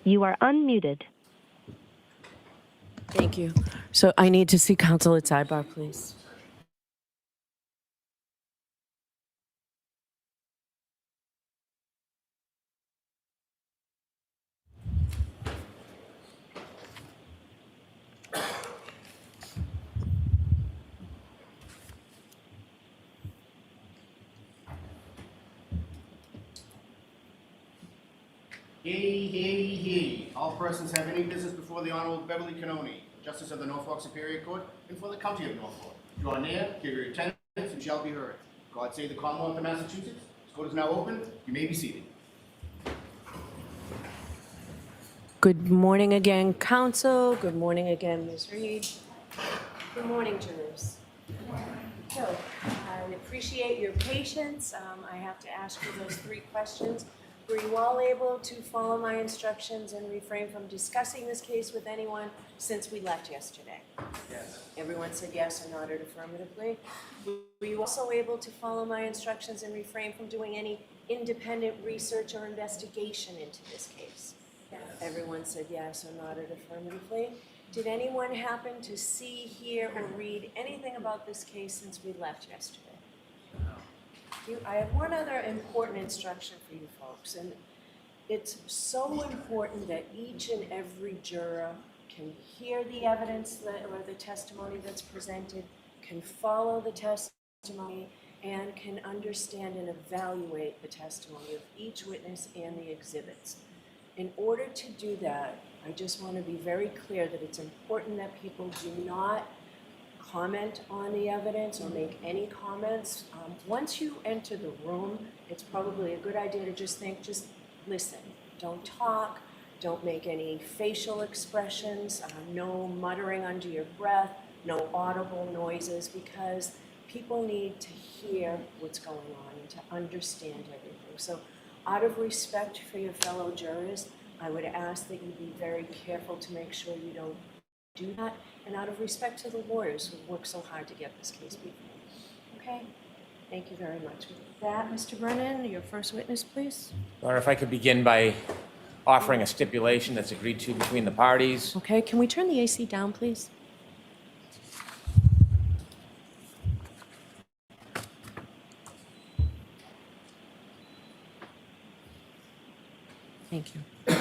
You are unmuted. Thank you. So I need to see counsel at sidebar, please. Hear. All persons have any business before the Honorable Beverly Cannoni, Justice of the Norfolk Superior Court, and for the County of Norfolk. Draw near, give your attendance, and shall be heard. God save the Commonwealth of Massachusetts. This court is now open. You may be seated. Good morning again, counsel. Good morning again, Ms. Reed. Good morning, jurors. So, I appreciate your patience. I have to ask you those 3 questions. Were you all able to follow my instructions and refrain from discussing this case with anyone since we left yesterday? Yes. Everyone said yes or nodded affirmatively. Were you also able to follow my instructions and refrain from doing any independent research or investigation into this case? Yes. Everyone said yes or nodded affirmatively. Did anyone happen to see, hear, or read anything about this case since we left yesterday? I have one other important instruction for you folks, and it's so important that each and every juror can hear the evidence or the testimony that's presented, can follow the testimony, and can understand and evaluate the testimony of each witness and the exhibits. In order to do that, I just want to be very clear that it's important that people do not comment on the evidence or make any comments. Once you enter the room, it's probably a good idea to just listen. Don't talk, don't make any facial expressions, no muttering under your breath, no audible noises, because people need to hear what's going on and to understand everything. So out of respect for your fellow jurors, I would ask that you be very careful to make sure you don't do that, and out of respect to the lawyers who worked so hard to get this case before. Okay? Thank you very much. With that, Mr. Brennan, your first witness, please. Your Honor, if I could begin by offering a stipulation that's agreed to between the parties. Okay, can we turn the AC down, please? Thank you.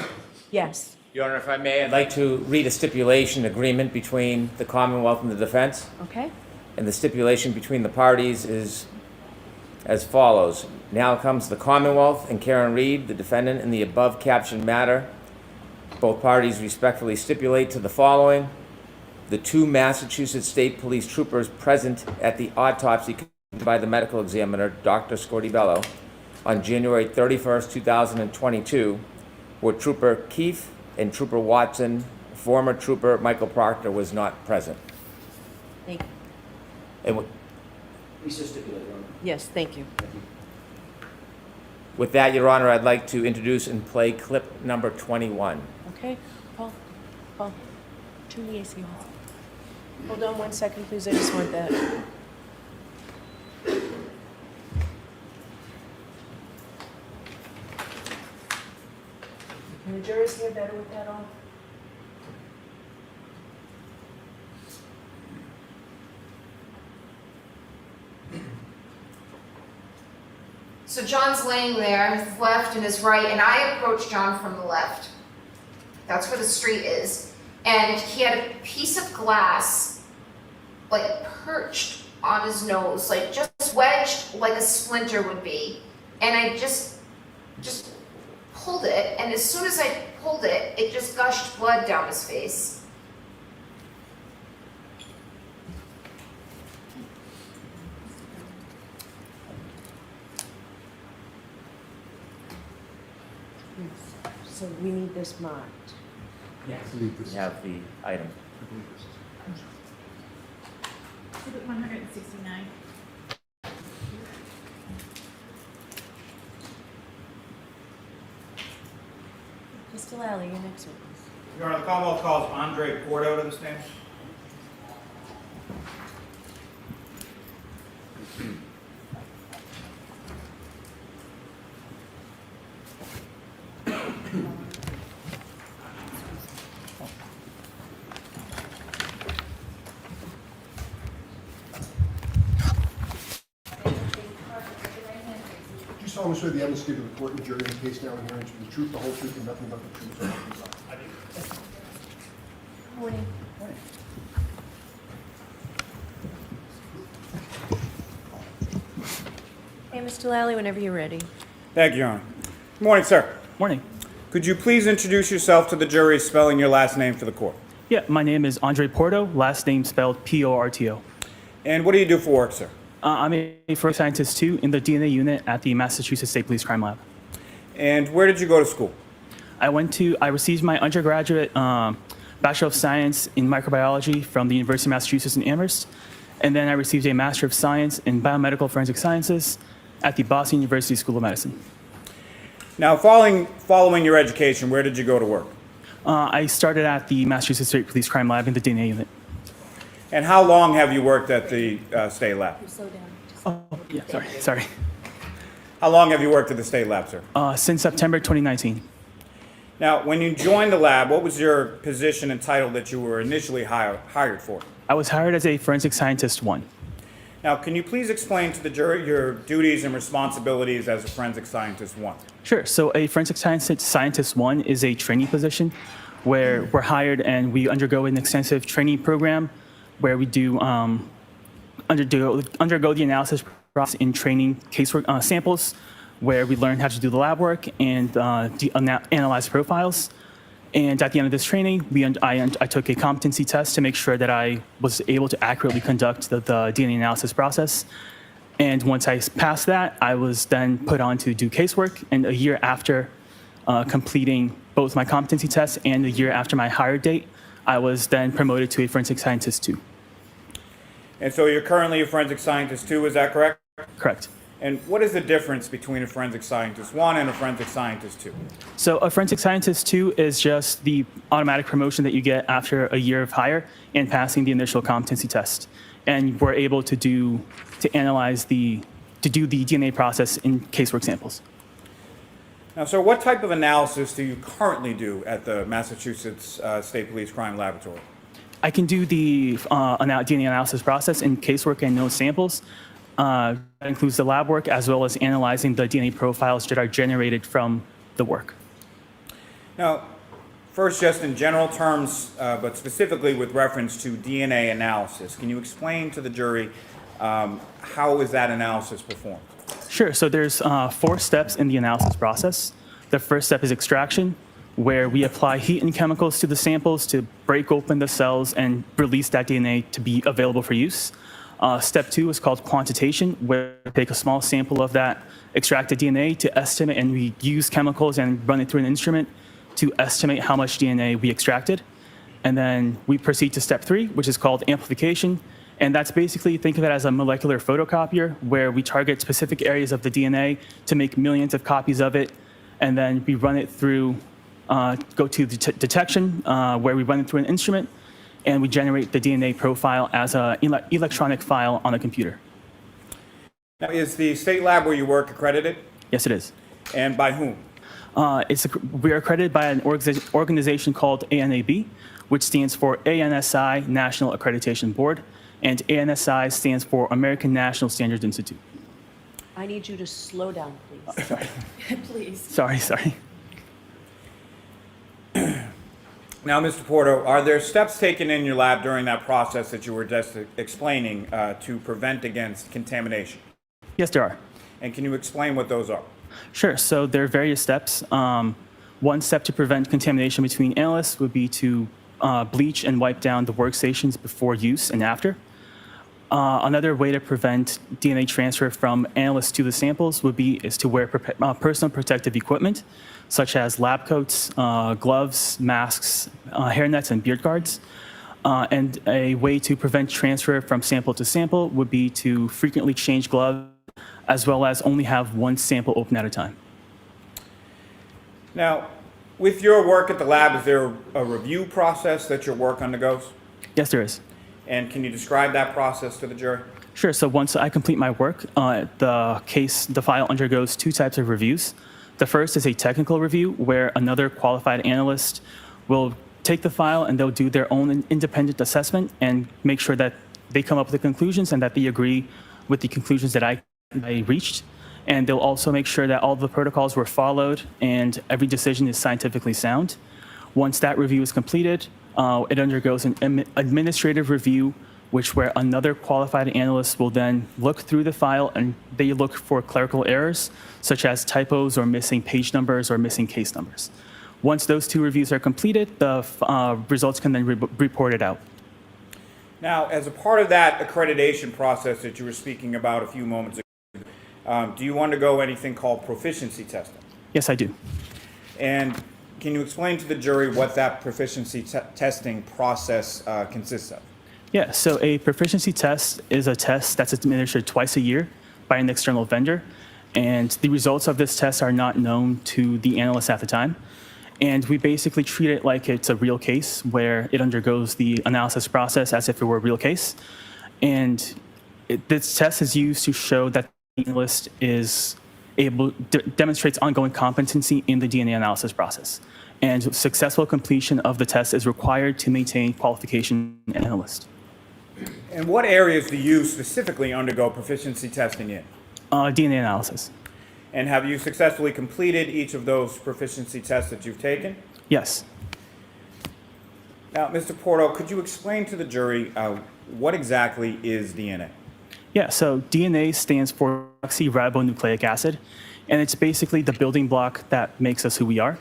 Yes. Your Honor, if I may, I'd like to read a stipulation agreement between the Commonwealth and the defense. Okay. And the stipulation between the parties is as follows. Now comes the Commonwealth and Karen Reed, the defendant, in the above captioned matter. Both parties respectfully stipulate to the following. The 2 Massachusetts State Police troopers present at the autopsy conducted by the medical examiner, Dr. Scortibello, on January 31st, 2022, were Trooper Keefe and Trooper Watson. Former Trooper Michael Proctor was not present. Thank you. And Yes, thank you. with that, Your Honor, I'd like to introduce and play clip number 21. Okay, Paul, turn the AC off. Hold on 1 second, please, I just want that. Can the jurors hear better with that on? So John's laying there, his left and his right, and I approached John from the left. That's where the street is. And he had a piece of glass, like perched on his nose, like just wedged like a splinter would be. And I just pulled it, and as soon as I pulled it, it just gushed blood down his face. So we need this marked. Yes. We have the item. Exhibit 169. Mr. Lally, your next witness. Your Honor, the Commonwealth calls Andre Porto to the stand. solemnly swear the evidence given to the court and jury in the case now and hearing to be the truth, the whole truth, and nothing but the truth, so help you God? I do. Morning. Hey, Mr. Lally, whenever you're ready. Thank you, Your Honor. Good morning, sir. Morning. Could you please introduce yourself to the jury, spelling your last name for the court? Yeah, my name is Andre Porto, last name spelled Porto. And what do you do for work, sir? I'm a forensic scientist too in the DNA unit at the Massachusetts State Police Crime Lab. And where did you go to school? I received my undergraduate Bachelor of Science in Microbiology from the University of Massachusetts in Amherst. And then I received a Master of Science in Biomedical Forensic Sciences at the Boston University School of Medicine. Now, following your education, where did you go to work? I started at the Massachusetts State Police Crime Lab in the DNA unit. And how long have you worked at the state lab? Slow down. Oh, yeah, sorry. How long have you worked at the state lab, sir? Since September 2019. Now, when you joined the lab, what was your position and title that you were initially hired for? I was hired as a Forensic Scientist 1. Now, can you please explain to the jury your duties and responsibilities as a Forensic Scientist 1? Sure. So a Forensic Scientist 1 is a trainee position where we're hired and we undergo an extensive training program where we do undergo the analysis process in training casework samples, where we learn how to do the lab work and analyze profiles. And at the end of this training, I took a competency test to make sure that I was able to accurately conduct the DNA analysis process. And once I passed that, I was then put on to do casework. And a year after completing both my competency tests and a year after my hire date, I was then promoted to a Forensic Scientist 2. And so you're currently a Forensic Scientist 2, is that correct? Correct. And what is the difference between a Forensic Scientist 1 and a Forensic Scientist 2? So a Forensic Scientist 2 is just the automatic promotion that you get after a year of hire and passing the initial competency test. And we're able to do the DNA process in casework samples. Now, sir, what type of analysis do you currently do at the Massachusetts State Police Crime Laboratory? I can do the DNA analysis process in casework and known samples. That includes the lab work as well as analyzing the DNA profiles that are generated from the work. Now, first, just in general terms, but specifically with reference to DNA analysis, can you explain to the jury how is that analysis performed? Sure. So there's 4 steps in the analysis process. The first step is extraction, where we apply heat and chemicals to the samples to break open the cells and release that DNA to be available for use. Step 2 is called quantitation, where we take a small sample of that extracted DNA to estimate, and we use chemicals and run it through an instrument to estimate how much DNA we extracted. And then we proceed to step 3, which is called amplification. And that's basically, think of it as a molecular photocopier, where we target specific areas of the DNA to make millions of copies of it. And then we run it through, go to the detection, where we run it through an instrument, and we generate the DNA profile as an electronic file on a computer. Now, is the state lab where you work accredited? Yes, it is. And by whom? We are accredited by an organization called ANAB, which stands for ANSI, National Accreditation Board, and ANSI stands for American National Standards Institute. I need you to slow down, please. Sorry. Please. Sorry. Now, Mr. Porto, are there steps taken in your lab during that process that you were just explaining to prevent against contamination? Yes, there are. And can you explain what those are? Sure. So there are various steps. One step to prevent contamination between analysts would be to bleach and wipe down the workstations before use and after. Another way to prevent DNA transfer from analysts to the samples is to wear personal protective equipment, such as lab coats, gloves, masks, hairnets, and beard guards. And a way to prevent transfer from sample to sample would be to frequently change gloves, as well as only have one sample open at a time. Now, with your work at the lab, is there a review process that your work undergoes? Yes, there is. And can you describe that process to the jury? Sure. So once I complete my work, the file undergoes 2 types of reviews. The first is a technical review, where another qualified analyst will take the file and they'll do their own independent assessment and make sure that they come up with the conclusions and that they agree with the conclusions that I reached. And they'll also make sure that all the protocols were followed and every decision is scientifically sound. Once that review is completed, it undergoes an administrative review, where another qualified analyst will then look through the file and they look for clerical errors, such as typos or missing page numbers or missing case numbers. Once those two reviews are completed, the results can then be reported out. Now, as a part of that accreditation process that you were speaking about a few moments ago, do you undergo anything called proficiency testing? Yes, I do. And can you explain to the jury what that proficiency testing process consists of? Yeah, so a proficiency test is a test that's administered twice a year by an external vendor. And the results of this test are not known to the analyst at the time. And we basically treat it like it's a real case where it undergoes the analysis process as if it were a real case. And this test is used to show that the analyst is demonstrates ongoing competency in the DNA analysis process. And successful completion of the test is required to maintain qualification analyst. And what areas do you specifically undergo proficiency testing in? DNA analysis. And have you successfully completed each of those proficiency tests that you've taken? Yes. Now, Mr. Porto, could you explain to the jury what exactly is DNA? Yeah, so DNA stands for deoxyribonucleic acid, and it's basically the building block that makes us who we are.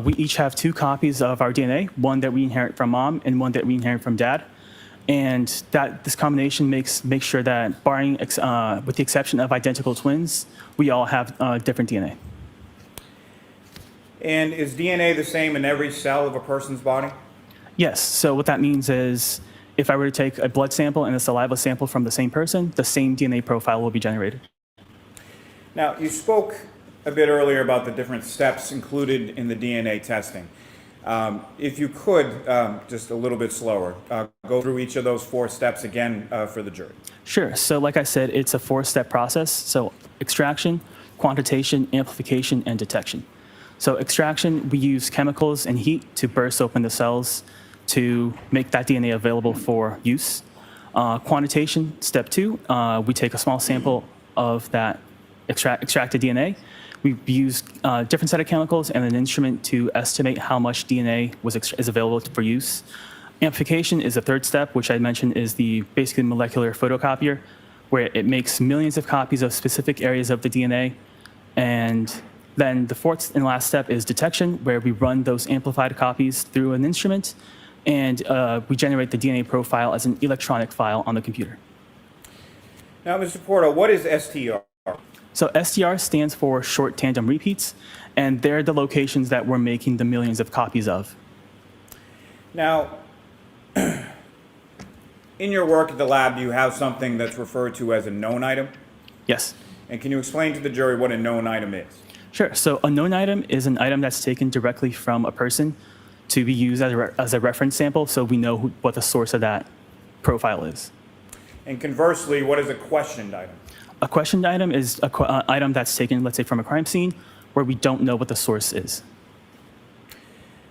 We each have two copies of our DNA, one that we inherit from mom and one that we inherit from dad. And that this combination makes sure that, barring with the exception of identical twins, we all have different DNA. And is DNA the same in every cell of a person's body? Yes. So what that means is, if I were to take a blood sample and a saliva sample from the same person, the same DNA profile will be generated. Now, you spoke a bit earlier about the different steps included in the DNA testing. If you could, just a little bit slower, go through each of those 4 steps again for the jury. Sure. So like I said, it's a 4-step process. So extraction, quantitation, amplification, and detection. So extraction, we use chemicals and heat to burst open the cells to make that DNA available for use. Quantitation, step 2, we take a small sample of that extracted DNA. We use a different set of chemicals and an instrument to estimate how much DNA is available for use. Amplification is the 3rd step, which I mentioned is the basically molecular photocopier, where it makes millions of copies of specific areas of the DNA. And then the 4th and last step is detection, where we run those amplified copies through an instrument, and we generate the DNA profile as an electronic file on the computer. Now, Mr. Porto, what is STR? So STR stands for short tandem repeats, and they're the locations that we're making the millions of copies of. Now, in your work at the lab, do you have something that's referred to as a known item? Yes. And can you explain to the jury what a known item is? Sure. So a known item is an item that's taken directly from a person to be used as a reference sample, so we know what the source of that profile is. And conversely, what is a questioned item? A questioned item is an item that's taken, let's say, from a crime scene where we don't know what the source is.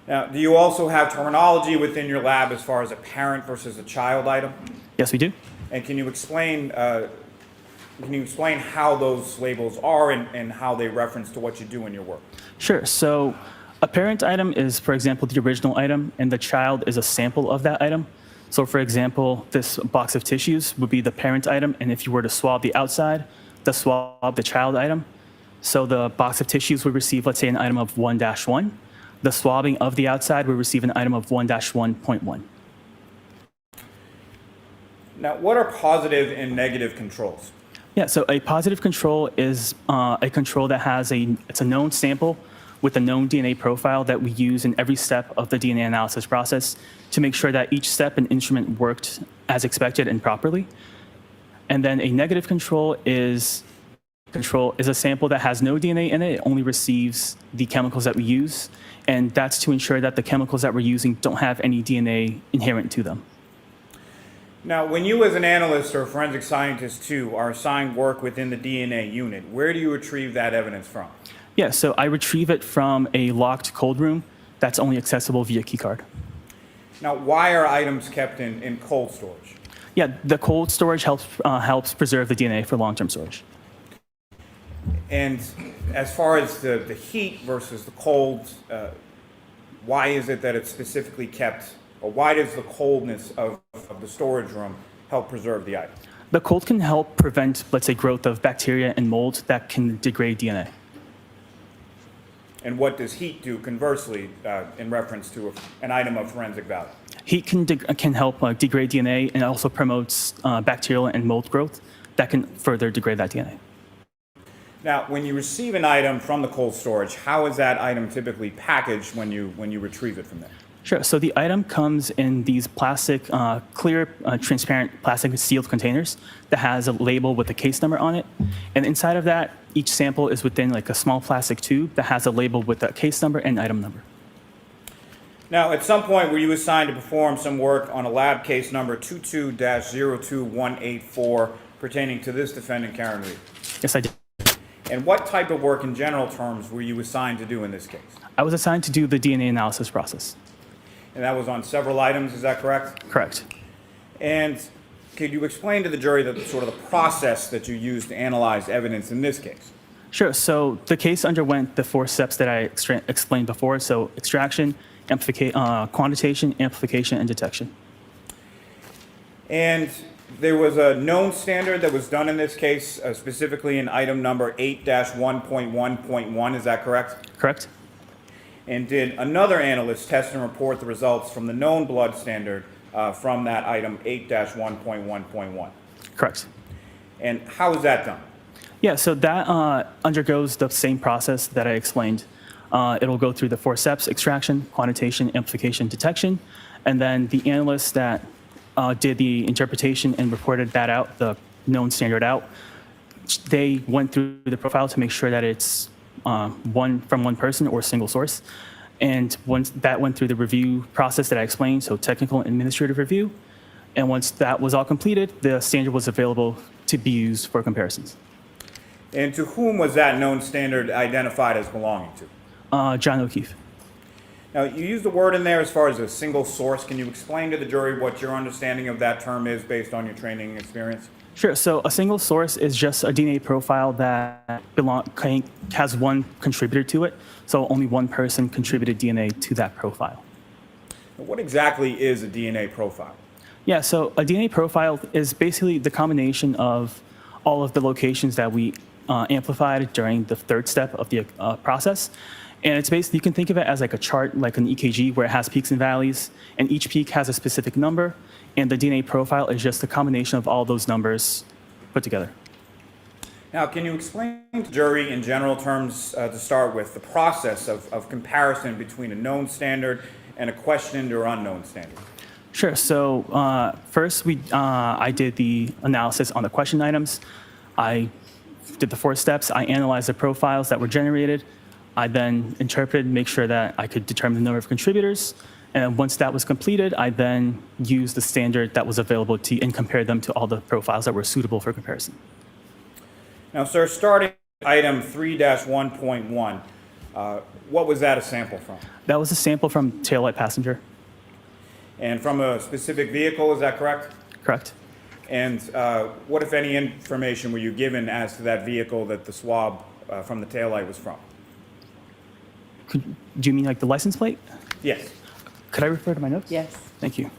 Now, do you also have terminology within your lab as far as a parent versus a child item? Yes, we do. And can you explain how those labels are and how they reference to what you do in your work? Sure. So a parent item is, for example, the original item, and the child is a sample of that item. So for example, this box of tissues would be the parent item, and if you were to swab the outside, the child item. So the box of tissues would receive, let's say, an item of 1-1. The swabbing of the outside would receive an item of 1-1.1. Now, what are positive and negative controls? Yeah, so a positive control is a control that has it's a known sample with a known DNA profile that we use in every step of the DNA analysis process to make sure that each step and instrument worked as expected and properly. And then a negative control is a sample that has no DNA in it. It only receives the chemicals that we use, and that's to ensure that the chemicals that we're using don't have any DNA inherent to them. Now, when you as an analyst or a forensic scientist too are assigned work within the DNA unit, where do you retrieve that evidence from? Yeah, so I retrieve it from a locked cold room that's only accessible via keycard. Now, why are items kept in cold storage? Yeah, the cold storage helps preserve the DNA for long-term storage. And as far as the heat versus the cold, why is it that it's specifically kept, or why does the coldness of the storage room help preserve the item? The cold can help prevent, let's say, growth of bacteria and mold that can degrade DNA. And what does heat do conversely in reference to an item of forensic value? Heat can help degrade DNA and also promotes bacterial and mold growth that can further degrade that DNA. Now, when you receive an item from the cold storage, how is that item typically packaged when you retrieve it from there? Sure. So the item comes in these plastic, clear, transparent plastic sealed containers that has a label with a case number on it. And inside of that, each sample is within like a small plastic tube that has a label with a case number and item number. Now, at some point, were you assigned to perform some work on a lab case number 22-02184 pertaining to this defendant, Karen Reed? Yes, I did. And what type of work in general terms were you assigned to do in this case? I was assigned to do the DNA analysis process. And that was on several items, is that correct? Correct. And could you explain to the jury the sort of the process that you used to analyze evidence in this case? Sure. So the case underwent the 4 steps that I explained before. So extraction, quantitation, amplification, and detection. And there was a known standard that was done in this case, specifically in item number 8-1.1.1, is that correct? Correct. And did another analyst test and report the results from the known blood standard from that item 8-1.1.1? Correct. And how is that done? Yeah, so that undergoes the same process that I explained. It'll go through the 4 steps: extraction, quantitation, amplification, detection. And then the analyst that did the interpretation and reported that out, the known standard out, they went through the profile to make sure that it's from one person or single source. And once that went through the review process that I explained, so technical and administrative review, and once that was all completed, the standard was available to be used for comparisons. And to whom was that known standard identified as belonging to? John O'Keefe. Now, you used the word in there as far as a single source. Can you explain to the jury what your understanding of that term is based on your training and experience? Sure. So a single source is just a DNA profile that has one contributor to it. So only one person contributed DNA to that profile. What exactly is a DNA profile? Yeah, so a DNA profile is basically the combination of all of the locations that we amplified during the 3rd step of the process. And it's basically, you can think of it as like a chart, like an EKG, where it has peaks and valleys, and each peak has a specific number, and the DNA profile is just a combination of all those numbers put together. Now, can you explain to the jury in general terms, to start with, the process of comparison between a known standard and a questioned or unknown standard? Sure. So first, I did the analysis on the question items. I did the 4 steps. I analyzed the profiles that were generated. I then interpreted, make sure that I could determine the number of contributors. And once that was completed, I then used the standard that was available and compared them to all the profiles that were suitable for comparison. Now, sir, starting with item 3-1.1, what was that a sample from? That was a sample from taillight passenger. And from a specific vehicle, is that correct? Correct. And what, if any, information were you given as to that vehicle that the swab from the taillight was from? Do you mean like the license plate? Yes. Could I refer to my notes? Yes. Thank you.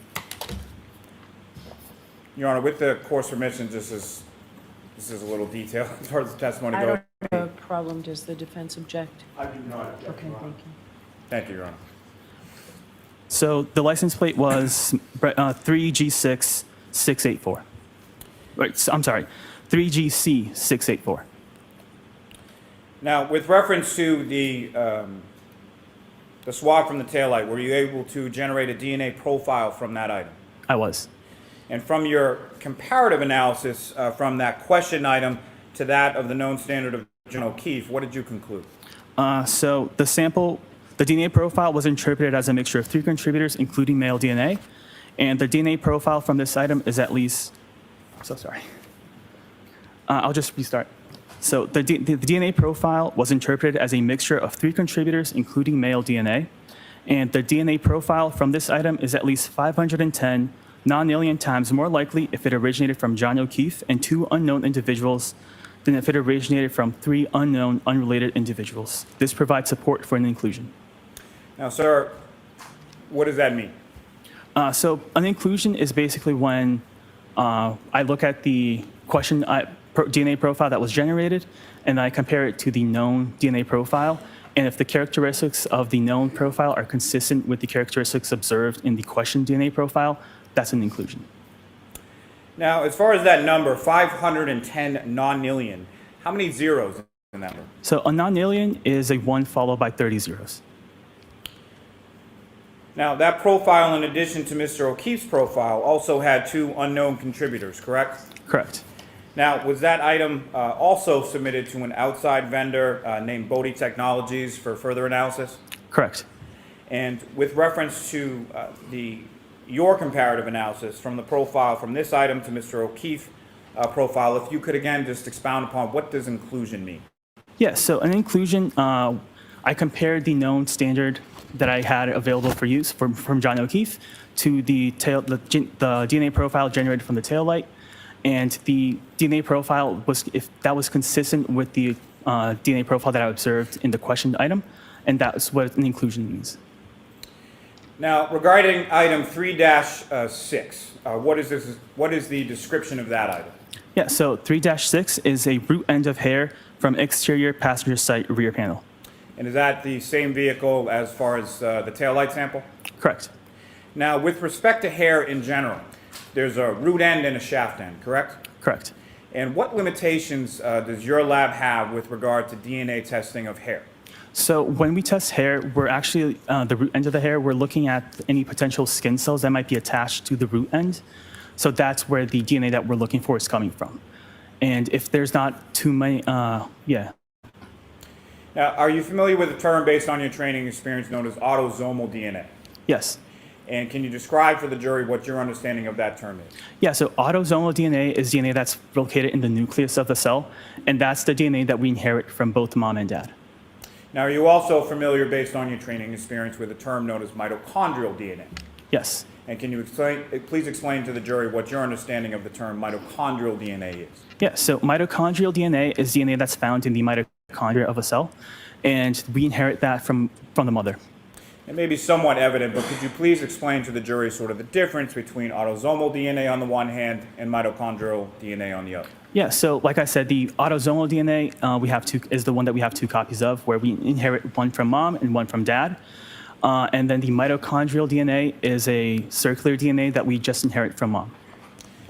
Your Honor, with the court's permission, this is a little detail as far as the testimony I goes. don't have a problem. Does the defense object? I do not object, Okay, Your Honor. thank you. Thank you, Your Honor. So the license plate was 3G6684. Right, I'm sorry, 3GC684. Now, with reference to the swab from the taillight, were you able to generate a DNA profile from that item? I was. And from your comparative analysis from that question item to that of the known standard of John O'Keefe, what did you conclude? So the DNA profile was interpreted as a mixture of 3 contributors, including male DNA. And the DNA profile from this item is at least, I'm so sorry. I'll just restart. So the DNA profile was interpreted as a mixture of 3 contributors, including male DNA. And the DNA profile from this item is at least 510 non-alien times more likely if it originated from John O'Keefe and 2 unknown individuals than if it originated from 3 unknown, unrelated individuals. This provides support for an inclusion. Now, sir, what does that mean? So an inclusion is basically when I look at the DNA profile that was generated, and I compare it to the known DNA profile. And if the characteristics of the known profile are consistent with the characteristics observed in the question DNA profile, that's an inclusion. Now, as far as that number, 510 nonillion, how many zeros in that number? So a nonillion is a 1 followed by 30 zeros. Now, that profile, in addition to Mr. O'Keefe's profile, also had 2 unknown contributors, correct? Correct. Now, was that item also submitted to an outside vendor named Bodhi Technologies for further analysis? Correct. And with reference to your comparative analysis from the profile from this item to Mr. O'Keefe's profile, if you could again just expound upon what does inclusion mean? Yes, so an inclusion, I compared the known standard that I had available for use from John O'Keefe to the DNA profile generated from the taillight. And the DNA profile if that was consistent with the DNA profile that I observed in the questioned item, and that's what an inclusion means. Now, regarding item 3-6, what is the description of that item? Yeah, so 3-6 is a root end of hair from exterior passenger side rear panel. And is that the same vehicle as far as the taillight sample? Correct. Now, with respect to hair in general, there's a root end and a shaft end, correct? Correct. And what limitations does your lab have with regard to DNA testing of hair? So when we test hair, we're actually, the root end of the hair, we're looking at any potential skin cells that might be attached to the root end. So that's where the DNA that we're looking for is coming from. And if there's not too many, yeah. Now, are you familiar with the term based on your training experience known as autosomal DNA? Yes. And can you describe for the jury what your understanding of that term is? Yeah, so autosomal DNA is DNA that's located in the nucleus of the cell, and that's the DNA that we inherit from both mom and dad. Now, are you also familiar, based on your training experience, with a term known as mitochondrial DNA? Yes. And can you please explain to the jury what your understanding of the term mitochondrial DNA is? Yeah, so mitochondrial DNA is DNA that's found in the mitochondria of a cell, and we inherit that from the mother. It may be somewhat evident, but could you please explain to the jury sort of the difference between autosomal DNA on the one hand and mitochondrial DNA on the other? Yeah, so like I said, the autosomal DNA is the one that we have 2 copies of, where we inherit one from mom and one from dad. And then the mitochondrial DNA is a circular DNA that we just inherit from mom.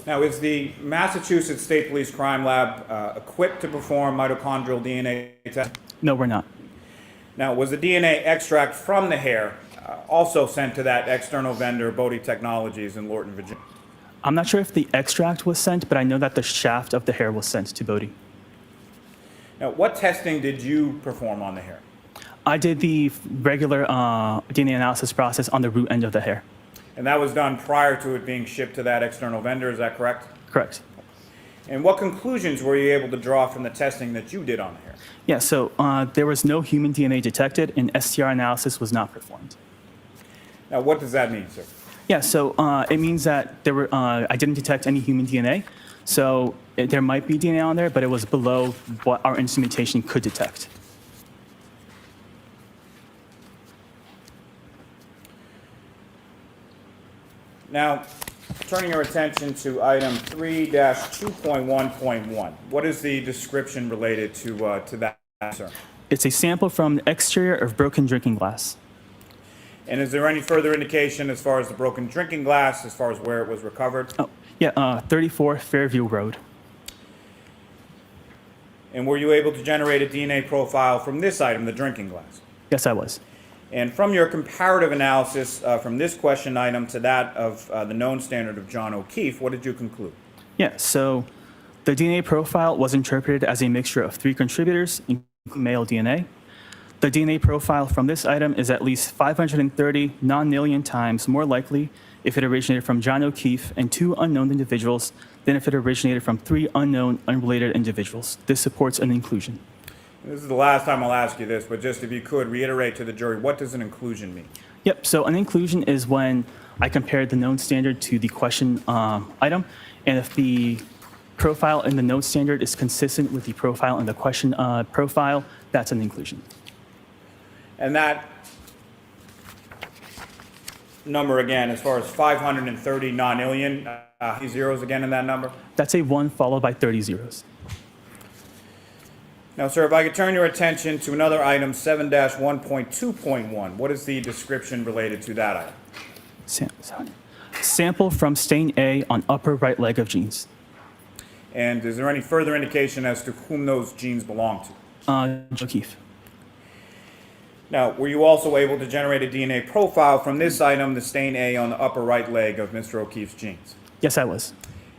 Now, is the Massachusetts State Police Crime Lab equipped to perform mitochondrial DNA tests? No, we're not. Now, was the DNA extract from the hair also sent to that external vendor, Bodhi Technologies in Lorton, Virginia? I'm not sure if the extract was sent, but I know that the shaft of the hair was sent to Bodhi. Now, what testing did you perform on the hair? I did the regular DNA analysis process on the root end of the hair. And that was done prior to it being shipped to that external vendor, is that correct? Correct. And what conclusions were you able to draw from the testing that you did on the hair? Yeah, so there was no human DNA detected, and STR analysis was not performed. Now, what does that mean, sir? Yeah, so it means that I didn't detect any human DNA. So there might be DNA on there, but it was below what our instrumentation could detect. Now, turning your attention to item 3-2.1.1, what is the description related to that, sir? It's a sample from the exterior of broken drinking glass. And is there any further indication as far as the broken drinking glass, as far as where it was recovered? Oh, yeah, 34 Fairview Road. And were you able to generate a DNA profile from this item, the drinking glass? Yes, I was. And from your comparative analysis from this question item to that of the known standard of John O'Keefe, what did you conclude? Yeah, so the DNA profile was interpreted as a mixture of 3 contributors, including male DNA. The DNA profile from this item is at least 530 non-nillion times more likely if it originated from John O'Keefe and 2 unknown individuals than if it originated from 3 unknown, unrelated individuals. This supports an inclusion. This is the last time I'll ask you this, but just if you could reiterate to the jury, what does an inclusion mean? Yep, so an inclusion is when I compared the known standard to the question item, and if the profile in the note standard is consistent with the profile in the question profile, that's an inclusion. And that number again, as far as 530 non-alien, zeros again in that number? That's a 1 followed by 30 zeros. Now, sir, if I could turn your attention to another item, 7-1.2.1. What is the description related to that item? Sample from stain A on upper right leg of jeans. And is there any further indication as to whom those jeans belong to? O'Keefe. Now, were you also able to generate a DNA profile from this item, the stain A on the upper right leg of Mr. O'Keefe's jeans? Yes, I was.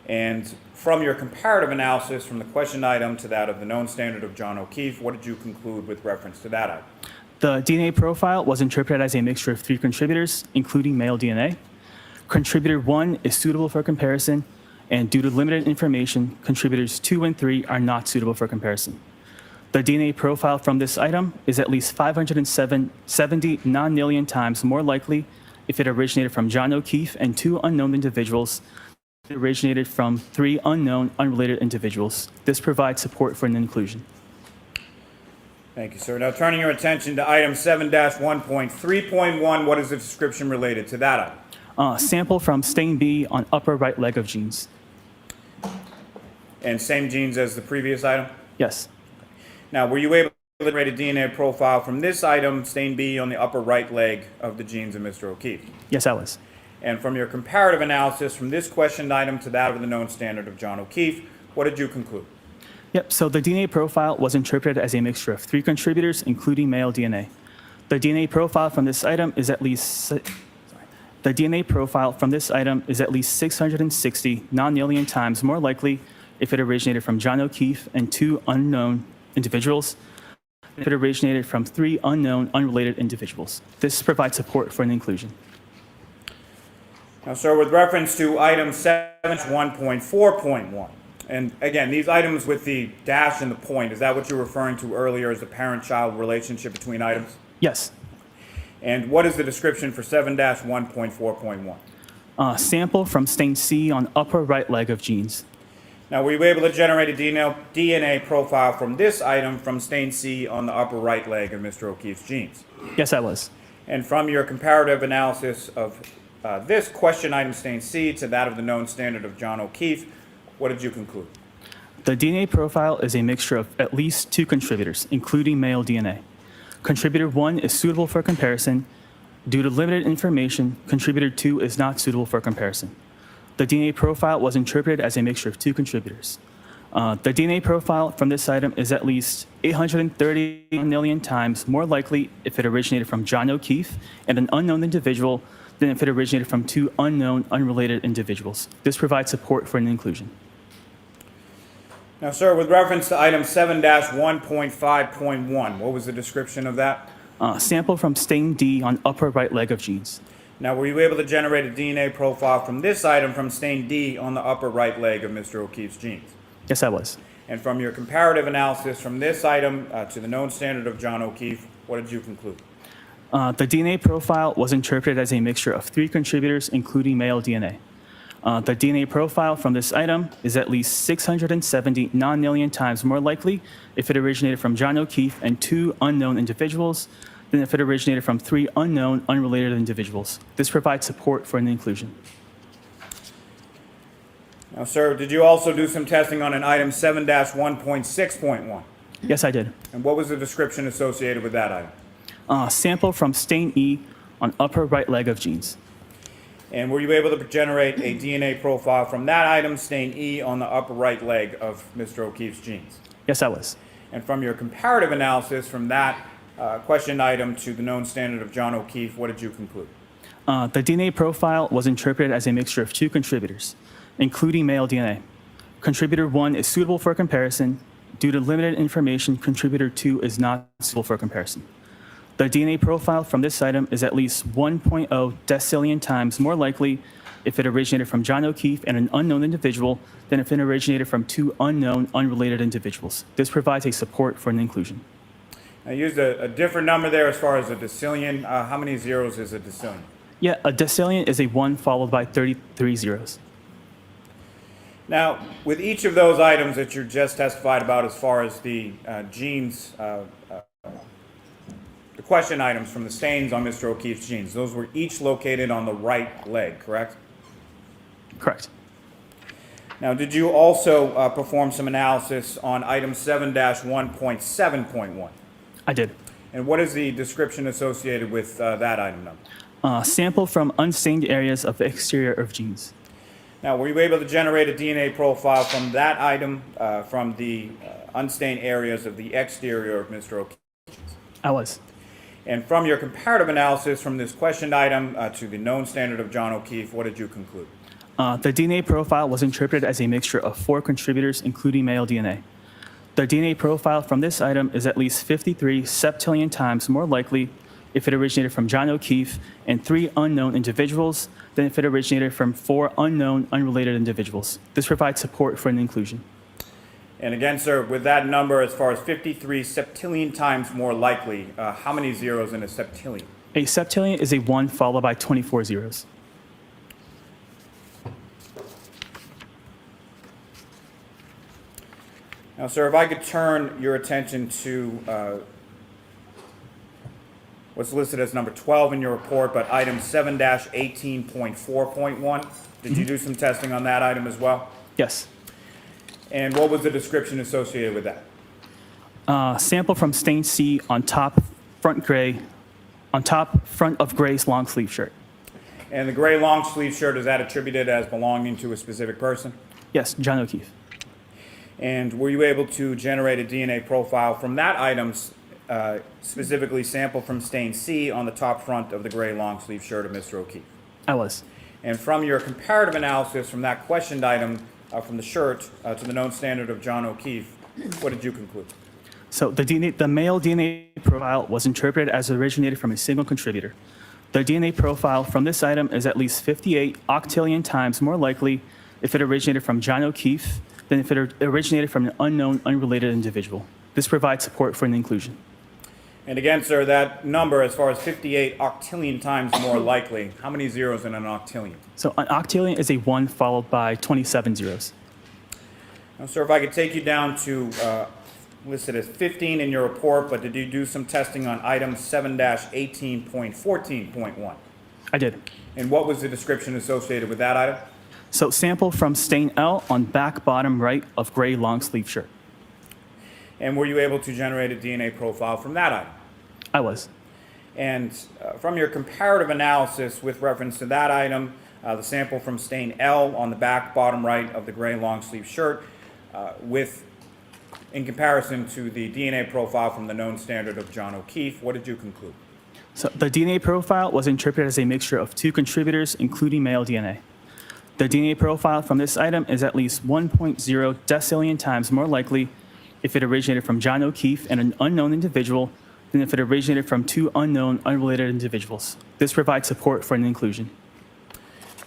And from your comparative analysis from the question item to that of the known standard of John O'Keefe, what did you conclude with reference to that item? The DNA profile was interpreted as a mixture of 3 contributors, including male DNA. Contributor 1 is suitable for comparison, and due to limited information, contributors 2 and 3 are not suitable for comparison. The DNA profile from this item is at least 570 non-alien times more likely if it originated from John O'Keefe and 2 unknown individuals than it originated from 3 unknown, unrelated individuals. This provides support for an inclusion. Thank you, sir. Now, turning your attention to item 7-1.3.1, what is the description related to that item? Sample from stain B on upper right leg of jeans. And same jeans as the previous item? Yes. Now, were you able to generate a DNA profile from this item, stain B, on the upper right leg of the jeans of Mr. O'Keefe? Yes, I was. And from your comparative analysis from this questioned item to that of the known standard of John O'Keefe, what did you conclude? Yep, so the DNA profile was interpreted as a mixture of 3 contributors, including male DNA. The DNA profile from this item is at least The DNA profile from this item is at least 660 non-alien times more likely if it originated from John O'Keefe and 2 unknown individuals than if it originated from 3 unknown, unrelated individuals. This provides support for an inclusion. Now, sir, with reference to item 7-1.4.1, and again, these items with the dash and the point, is that what you were referring to earlier as the parent-child relationship between items? Yes. And what is the description for 7-1.4.1? Sample from stain C on upper right leg of jeans. Now, were you able to generate a DNA profile from this item from stain C on the upper right leg of Mr. O'Keefe's jeans? Yes, I was. And from your comparative analysis of this question item stain C to that of the known standard of John O'Keefe, what did you conclude? The DNA profile is a mixture of at least 2 contributors, including male DNA. Contributor 1 is suitable for comparison. Due to limited information, contributor 2 is not suitable for comparison. The DNA profile was interpreted as a mixture of 2 contributors. The DNA profile from this item is at least 830 million times more likely if it originated from John O'Keefe and an unknown individual than if it originated from 2 unknown, unrelated individuals. This provides support for an inclusion. Now, sir, with reference to item 7-1.5.1, what was the description of that? Sample from stain D on upper right leg of jeans. Now, were you able to generate a DNA profile from this item from stain D on the upper right leg of Mr. O'Keefe's jeans? Yes, I was. And from your comparative analysis from this item to the known standard of John O'Keefe, what did you conclude? The DNA profile was interpreted as a mixture of 3 contributors, including male DNA. The DNA profile from this item is at least 670 non-alien times more likely if it originated from John O'Keefe and 2 unknown individuals than if it originated from 3 unknown, unrelated individuals. This provides support for an inclusion. Now, sir, did you also do some testing on an item 7-1.6.1? Yes, I did. And what was the description associated with that item? Sample from stain E on upper right leg of jeans. And were you able to generate a DNA profile from that item, stain E, on the upper right leg of Mr. O'Keefe's jeans? Yes, I was. And from your comparative analysis from that question item to the known standard of John O'Keefe, what did you conclude? The DNA profile was interpreted as a mixture of 2 contributors, including male DNA. Contributor 1 is suitable for comparison. Due to limited information, contributor 2 is not suitable for comparison. The DNA profile from this item is at least 1.0 decillion times more likely if it originated from John O'Keefe and an unknown individual than if it originated from 2 unknown, unrelated individuals. This provides a support for an inclusion. I used a different number there as far as a decillion. How many zeros is a decillion? Yeah, a decillion is a 1 followed by 33 zeros. Now, with each of those items that you just testified about as far as the jeans, the question items from the stains on Mr. O'Keefe's jeans, those were each located on the right leg, correct? Correct. Now, did you also perform some analysis on item 7-1.7.1? I did. And what is the description associated with that item number? Sample from unstained areas of the exterior of jeans. Now, were you able to generate a DNA profile from that item, from the unstained areas of the exterior of Mr. O'Keefe? I was. And from your comparative analysis from this questioned item to the known standard of John O'Keefe, what did you conclude? The DNA profile was interpreted as a mixture of 4 contributors, including male DNA. The DNA profile from this item is at least 53 septillion times more likely if it originated from John O'Keefe and 3 unknown individuals than if it originated from 4 unknown, unrelated individuals. This provides support for an inclusion. And again, sir, with that number, as far as 53 septillion times more likely, how many zeros in a septillion? A septillion is a 1 followed by 24 zeros. Now, sir, if I could turn your attention to what's listed as number 12 in your report, but item 7-18.4.1. Did you do some testing on that item as well? Yes. And what was the description associated with that? Sample from stain C on top front of Gray's long sleeve shirt. And the gray long sleeve shirt, is that attributed as belonging to a specific person? Yes, John O'Keefe. And were you able to generate a DNA profile from that item, specifically sample from stain C on the top front of the gray long sleeve shirt of Mr. O'Keefe? I was. And from your comparative analysis from that questioned item from the shirt to the known standard of John O'Keefe, what did you conclude? So the male DNA profile was interpreted as originated from a single contributor. The DNA profile from this item is at least 58 octillion times more likely if it originated from John O'Keefe than if it originated from an unknown, unrelated individual. This provides support for an inclusion. And again, sir, that number, as far as 58 octillion times more likely, how many zeros in an octillion? So an octillion is a 1 followed by 27 zeros. Now, sir, if I could take you down to listed as 15 in your report, but did you do some testing on item 7-18.14.1? I did. And what was the description associated with that item? So sample from stain L on back bottom right of gray long sleeve shirt. And were you able to generate a DNA profile from that item? I was. And from your comparative analysis with reference to that item, the sample from stain L on the back bottom right of the gray long sleeve shirt, in comparison to the DNA profile from the known standard of John O'Keefe, what did you conclude? So the DNA profile was interpreted as a mixture of 2 contributors, including male DNA. The DNA profile from this item is at least 1.0 decillion times more likely if it originated from John O'Keefe and an unknown individual than if it originated from 2 unknown, unrelated individuals. This provides support for an inclusion.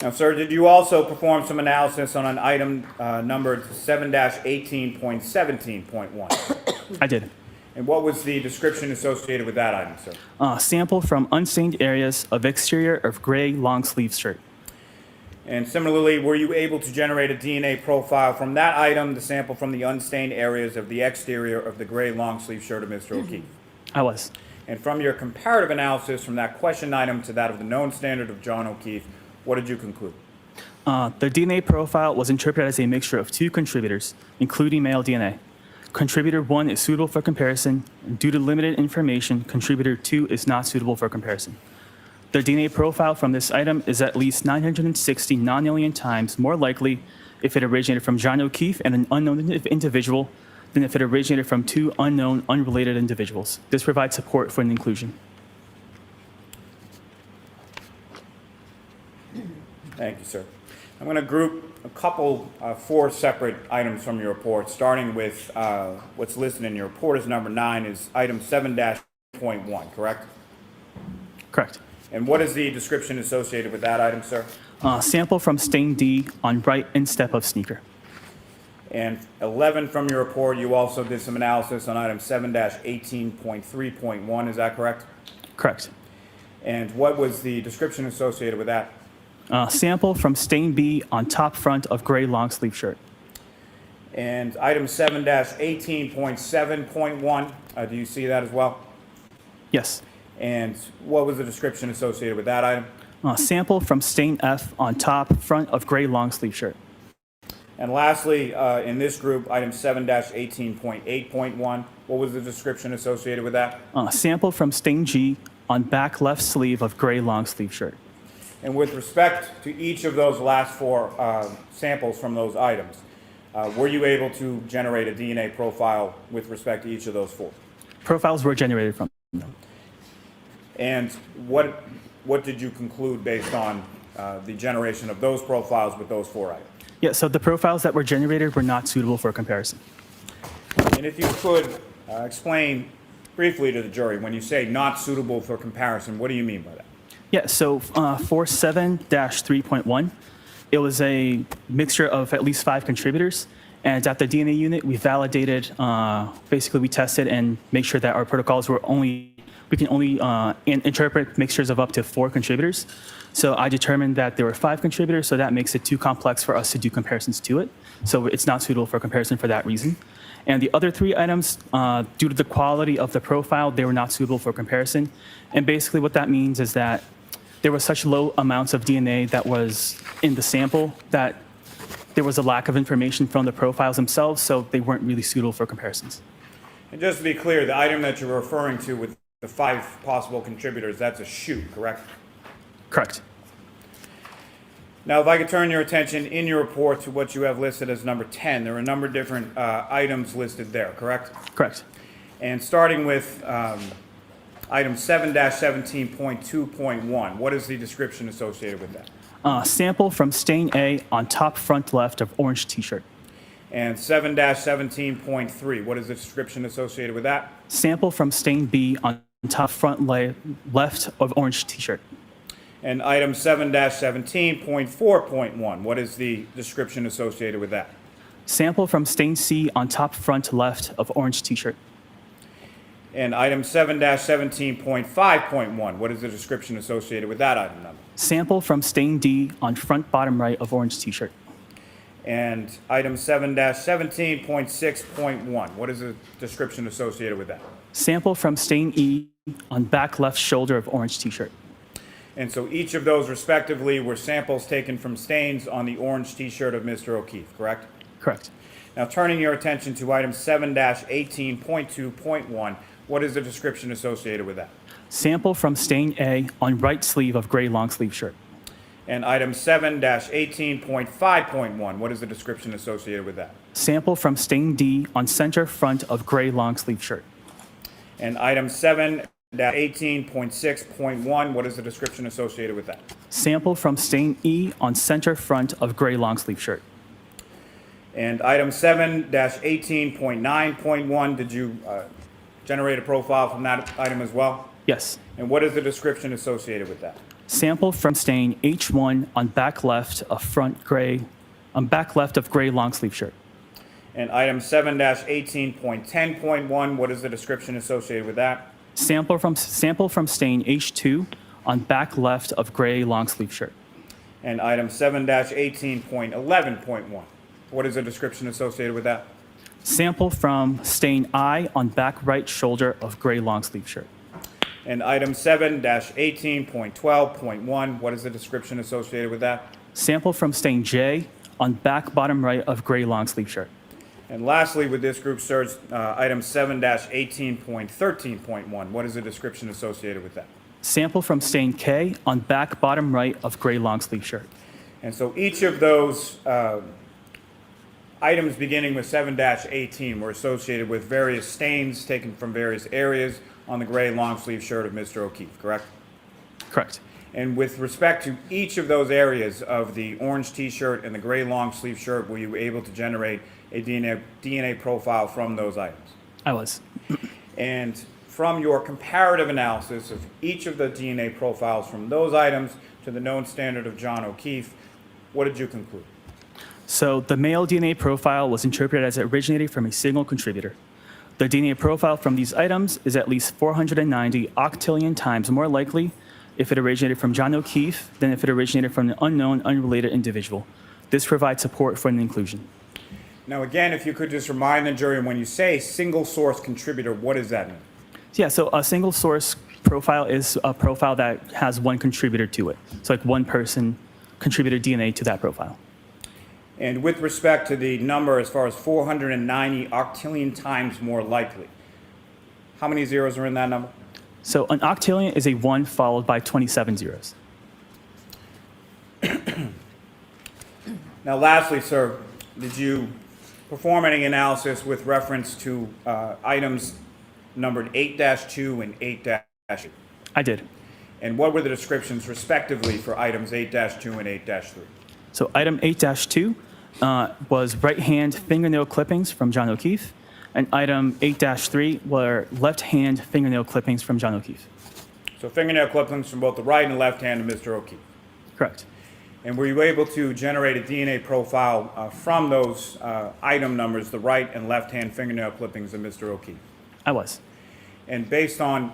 Now, sir, did you also perform some analysis on an item numbered 7-18.17.1? I did. And what was the description associated with that item, sir? Sample from unstained areas of exterior of gray long sleeve shirt. And similarly, were you able to generate a DNA profile from that item, the sample from the unstained areas of the exterior of the gray long sleeve shirt of Mr. O'Keefe? I was. And from your comparative analysis from that question item to that of the known standard of John O'Keefe, what did you conclude? The DNA profile was interpreted as a mixture of 2 contributors, including male DNA. Contributor 1 is suitable for comparison. Due to limited information, contributor 2 is not suitable for comparison. The DNA profile from this item is at least 960 nonillion times more likely if it originated from John O'Keefe and an unknown individual than if it originated from 2 unknown, unrelated individuals. This provides support for an inclusion. Thank you, sir. I'm going to group a couple, 4 separate items from your report, starting with what's listed in your report as number 9 is item 7-.1, correct? Correct. And what is the description associated with that item, sir? Sample from stain D on right instep of sneaker. And 11 from your report, you also did some analysis on item 7-18.3.1, is that correct? Correct. And what was the description associated with that? Sample from stain B on top front of gray long sleeve shirt. And item 7-18.7.1, do you see that as well? Yes. And what was the description associated with that item? Sample from stain F on top front of gray long sleeve shirt. And lastly, in this group, item 7-18.8.1, what was the description associated with that? Sample from stain G on back left sleeve of gray long sleeve shirt. And with respect to each of those last four samples from those items, were you able to generate a DNA profile with respect to each of those four? Profiles were generated from them. And what did you conclude based on the generation of those profiles with those four items? Yeah, so the profiles that were generated were not suitable for comparison. And if you could explain briefly to the jury, when you say not suitable for comparison, what do you mean by that? Yeah, so for 7-3.1, it was a mixture of at least 5 contributors. And at the DNA unit, we validated, basically we tested and make sure that our protocols were we can only interpret mixtures of up to 4 contributors. So I determined that there were 5 contributors, so that makes it too complex for us to do comparisons to it. So it's not suitable for comparison for that reason. And the other 3 items, due to the quality of the profile, they were not suitable for comparison. And basically what that means is that there were such low amounts of DNA that was in the sample that there was a lack of information from the profiles themselves, so they weren't really suitable for comparisons. And just to be clear, the item that you're referring to with the 5 possible contributors, that's a shoe, correct? Correct. Now, if I could turn your attention in your report to what you have listed as number 10, there are a number of different items listed there, correct? Correct. And starting with item 7-17.2.1, what is the description associated with that? Sample from stain A on top front left of orange t-shirt. And 7-17.3, what is the description associated with that? Sample from stain B on top front left of orange t-shirt. And item 7-17.4.1, what is the description associated with that? Sample from stain C on top front left of orange t-shirt. And item 7-17.5.1, what is the description associated with that item number? Sample from stain D on front bottom right of orange t-shirt. And item 7-17.6.1, what is the description associated with that? Sample from stain E on back left shoulder of orange t-shirt. And so each of those respectively were samples taken from stains on the orange t-shirt of Mr. O'Keefe, correct? Correct. Now turning your attention to item 7-18.2.1, what is the description associated with that? Sample from stain A on right sleeve of gray long sleeve shirt. And item 7-18.5.1, what is the description associated with that? Sample from stain D on center front of gray long sleeve shirt. And item 7-18.6.1, what is the description associated with that? Sample from stain E on center front of gray long sleeve shirt. And item 7-18.9.1, did you generate a profile from that item as well? Yes. And what is the description associated with that? Sample from stain H1 on back left of gray long sleeve shirt. And item 7-18.10.1, what is the description associated with that? Sample from stain H2 on back left of gray long sleeve shirt. And item 7-18.11.1, what is the description associated with that? Sample from stain I on back right shoulder of gray long sleeve shirt. And item 7-18.12.1, what is the description associated with that? Sample from stain J on back bottom right of gray long sleeve shirt. And lastly, with this group search, item 7-18.13.1, what is the description associated with that? Sample from stain K on back bottom right of gray long sleeve shirt. And so each of those items beginning with 7-18 were associated with various stains taken from various areas on the gray long sleeve shirt of Mr. O'Keefe, correct? Correct. And with respect to each of those areas of the orange t-shirt and the gray long sleeve shirt, were you able to generate a DNA profile from those items? I was. And from your comparative analysis of each of the DNA profiles from those items to the known standard of John O'Keefe, what did you conclude? So the male DNA profile was interpreted as originating from a single contributor. The DNA profile from these items is at least 490 octillion times more likely if it originated from John O'Keefe than if it originated from an unknown, unrelated individual. This provides support for an inclusion. Now, again, if you could just remind the jury, when you say single source contributor, what does that mean? Yeah, so a single source profile is a profile that has one contributor to it. So like one person contributed DNA to that profile. And with respect to the number as far as 490 octillion times more likely, how many zeros are in that number? So an octillion is a 1 followed by 27 zeros. Now, lastly, sir, did you perform any analysis with reference to items numbered 8-2 and 8-3? I did. And what were the descriptions respectively for items 8-2 and 8-3? So item 8-2 was right hand fingernail clippings from John O'Keefe, and item 8-3 were left hand fingernail clippings from John O'Keefe. So fingernail clippings from both the right and left hand of Mr. O'Keefe. Correct. And were you able to generate a DNA profile from those item numbers, the right and left hand fingernail clippings of Mr. O'Keefe? I was. And based on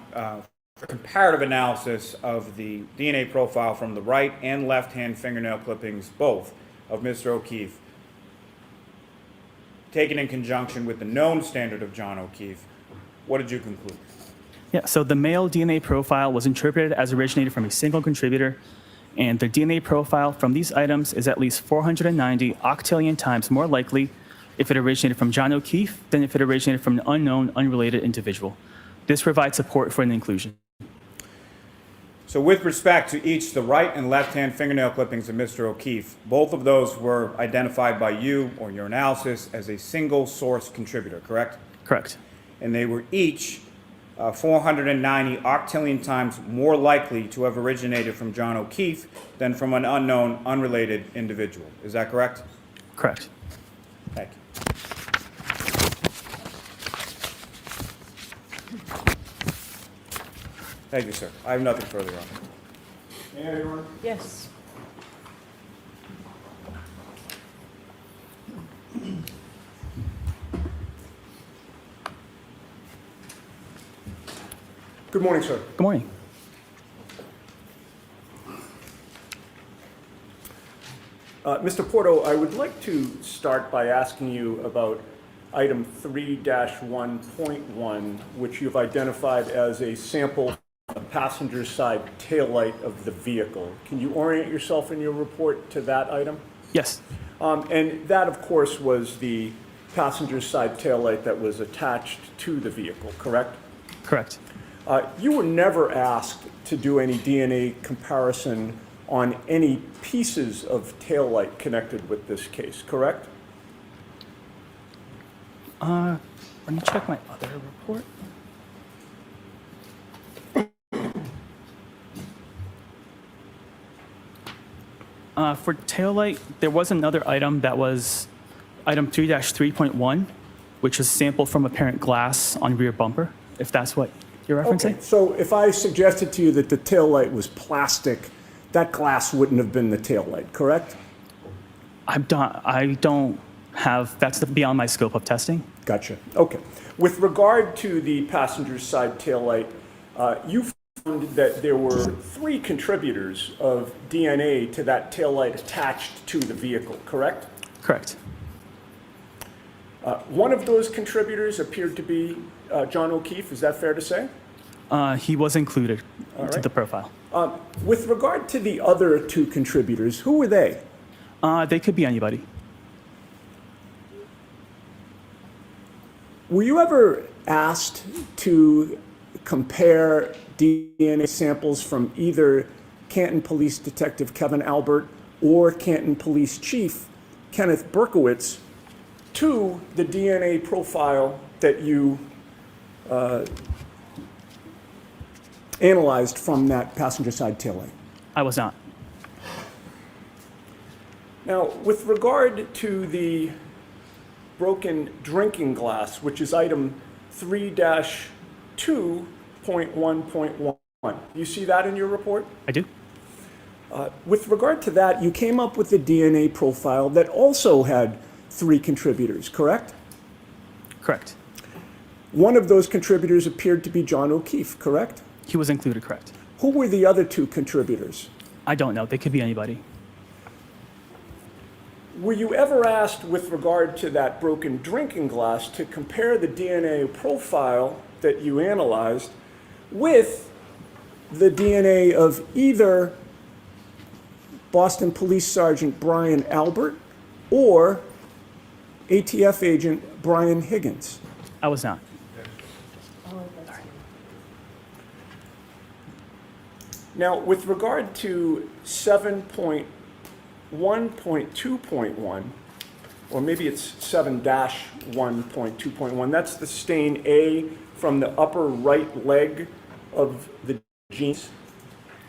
comparative analysis of the DNA profile from the right and left hand fingernail clippings, both of Mr. O'Keefe, taken in conjunction with the known standard of John O'Keefe, what did you conclude? Yeah, so the male DNA profile was interpreted as originated from a single contributor, and the DNA profile from these items is at least 490 octillion times more likely if it originated from John O'Keefe than if it originated from an unknown, unrelated individual. This provides support for an inclusion. So with respect to each the right and left hand fingernail clippings of Mr. O'Keefe, both of those were identified by you or your analysis as a single source contributor, correct? Correct. And they were each 490 octillion times more likely to have originated from John O'Keefe than from an unknown, unrelated individual. Is that correct? Correct. Thank you. Thank you, sir. I have nothing further on. May I, Your Honor? Yes. Good morning, sir. Good morning. Mr. Porto, I would like to start by asking you about item 3-1.1, which you've identified as a sample of the passenger side taillight of the vehicle. Can you orient yourself in your report to that item? Yes. And that, of course, was the passenger side taillight that was attached to the vehicle, correct? Correct. You were never asked to do any DNA comparison on any pieces of taillight connected with this case, correct? Let me check my other report. For taillight, there was another item that was item 3-3.1, which is sampled from apparent glass on rear bumper, if that's what you're referencing. Okay, so if I suggested to you that the taillight was plastic, that glass wouldn't have been the taillight, correct? I don't have, that's beyond my scope of testing. Gotcha. Okay. With regard to the passenger side taillight, you found that there were 3 contributors of DNA to that taillight attached to the vehicle, correct? Correct. One of those contributors appeared to be John O'Keefe. Is that fair to say? He was included into right. the profile. With regard to the other 2 contributors, who were they? They could be anybody. Were you ever asked to compare DNA samples from either Canton Police Detective Kevin Albert or Canton Police Chief Kenneth Berkowitz to the DNA profile that you analyzed from that passenger side taillight? I was not. Now, with regard to the broken drinking glass, which is item 3-2.1.1, you see that in your report? I do. With regard to that, you came up with a DNA profile that also had 3 contributors, correct? Correct. One of those contributors appeared to be John O'Keefe, correct? He was included, correct. Who were the other 2 contributors? I don't know. They could be anybody. Were you ever asked with regard to that broken drinking glass to compare the DNA profile that you analyzed with the DNA of either Boston Police Sergeant Brian Albert or ATF agent Brian Higgins? I was not. Now, with regard to 7.1.2.1, or maybe it's 7-1.2.1, that's the stain A from the upper right leg of the jeans.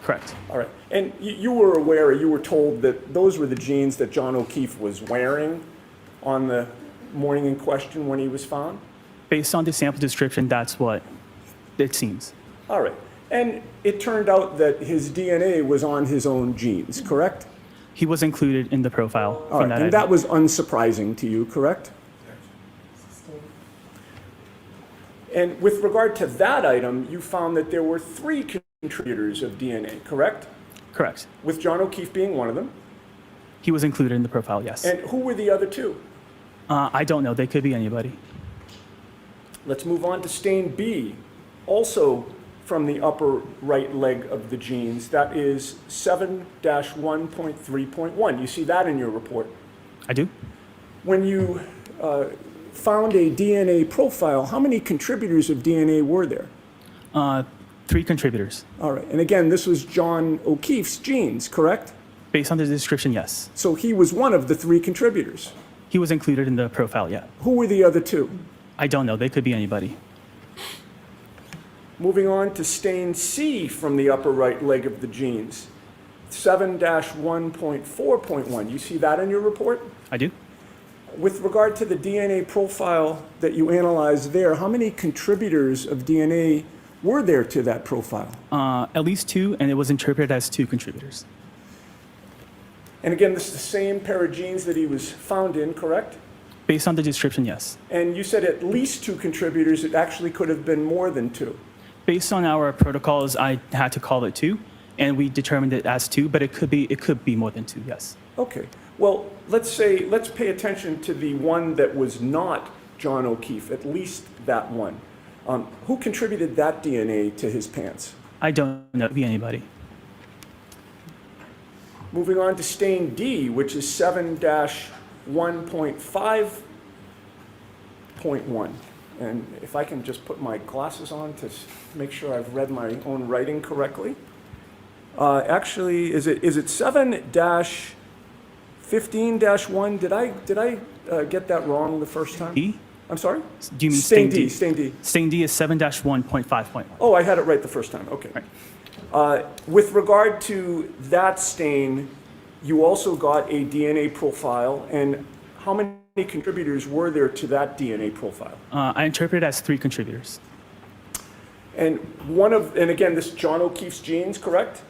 Correct. All right. And you were aware, you were told that those were the jeans that John O'Keefe was wearing on the morning in question when he was found? Based on the sample description, that's what it seems. All right. And it turned out that his DNA was on his own jeans, correct? He was included in the profile. All right. And that was unsurprising to you, correct? And with regard to that item, you found that there were 3 contributors of DNA, correct? Correct. With John O'Keefe being one of them. He was included in the profile, yes. And who were the other 2? I don't know. They could be anybody. Let's move on to stain B, also from the upper right leg of the jeans. That is 7-1.3.1. You see that in your report. I do. When you found a DNA profile, how many contributors of DNA were there? 3 contributors. All right. And again, this was John O'Keefe's genes, correct? Based on the description, yes. So he was one of the 3 contributors. He was included in the profile, yeah. Who were the other 2? I don't know. They could be anybody. Moving on to stain C from the upper right leg of the jeans. 7-1.4.1. You see that in your report? I do. With regard to the DNA profile that you analyzed there, how many contributors of DNA were there to that profile? At least 2, and it was interpreted as 2 contributors. And again, this is the same pair of jeans that he was found in, correct? Based on the description, yes. And you said at least 2 contributors. It actually could have been more than 2. Based on our protocols, I had to call it 2, and we determined it as 2, but it could be more than 2, yes. Okay. Well, let's pay attention to the one that was not John O'Keefe, at least that one. Who contributed that DNA to his pants? I don't know. It could be anybody. Moving on to stain D, which is 7-1.5.1. And if I can just put my glasses on to make sure I've read my own writing correctly. Actually, is it 7-15-1? Did I get that wrong the first time? D? I'm sorry? Do you mean Stain stain D? Stain D. Stain D is 7-1.5.1. Oh, I had it right the first time. Okay. Right. With regard to that stain, you also got a DNA profile. And how many contributors were there to that DNA profile? I interpret it as 3 contributors. And again, this John O'Keefe's genes, correct?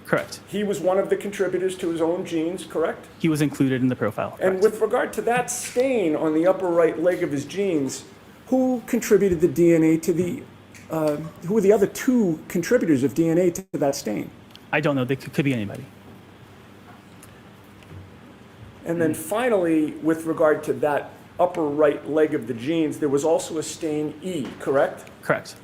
Correct. He was one of the contributors to his own genes, correct? He was included in the profile. And correct. with regard to that stain on the upper right leg of his jeans, who contributed the DNA to the, who were the other 2 contributors of DNA to that stain? I don't know. They could be anybody. And then finally, with regard to that upper right leg of the jeans, there was also a stain E, correct? Correct.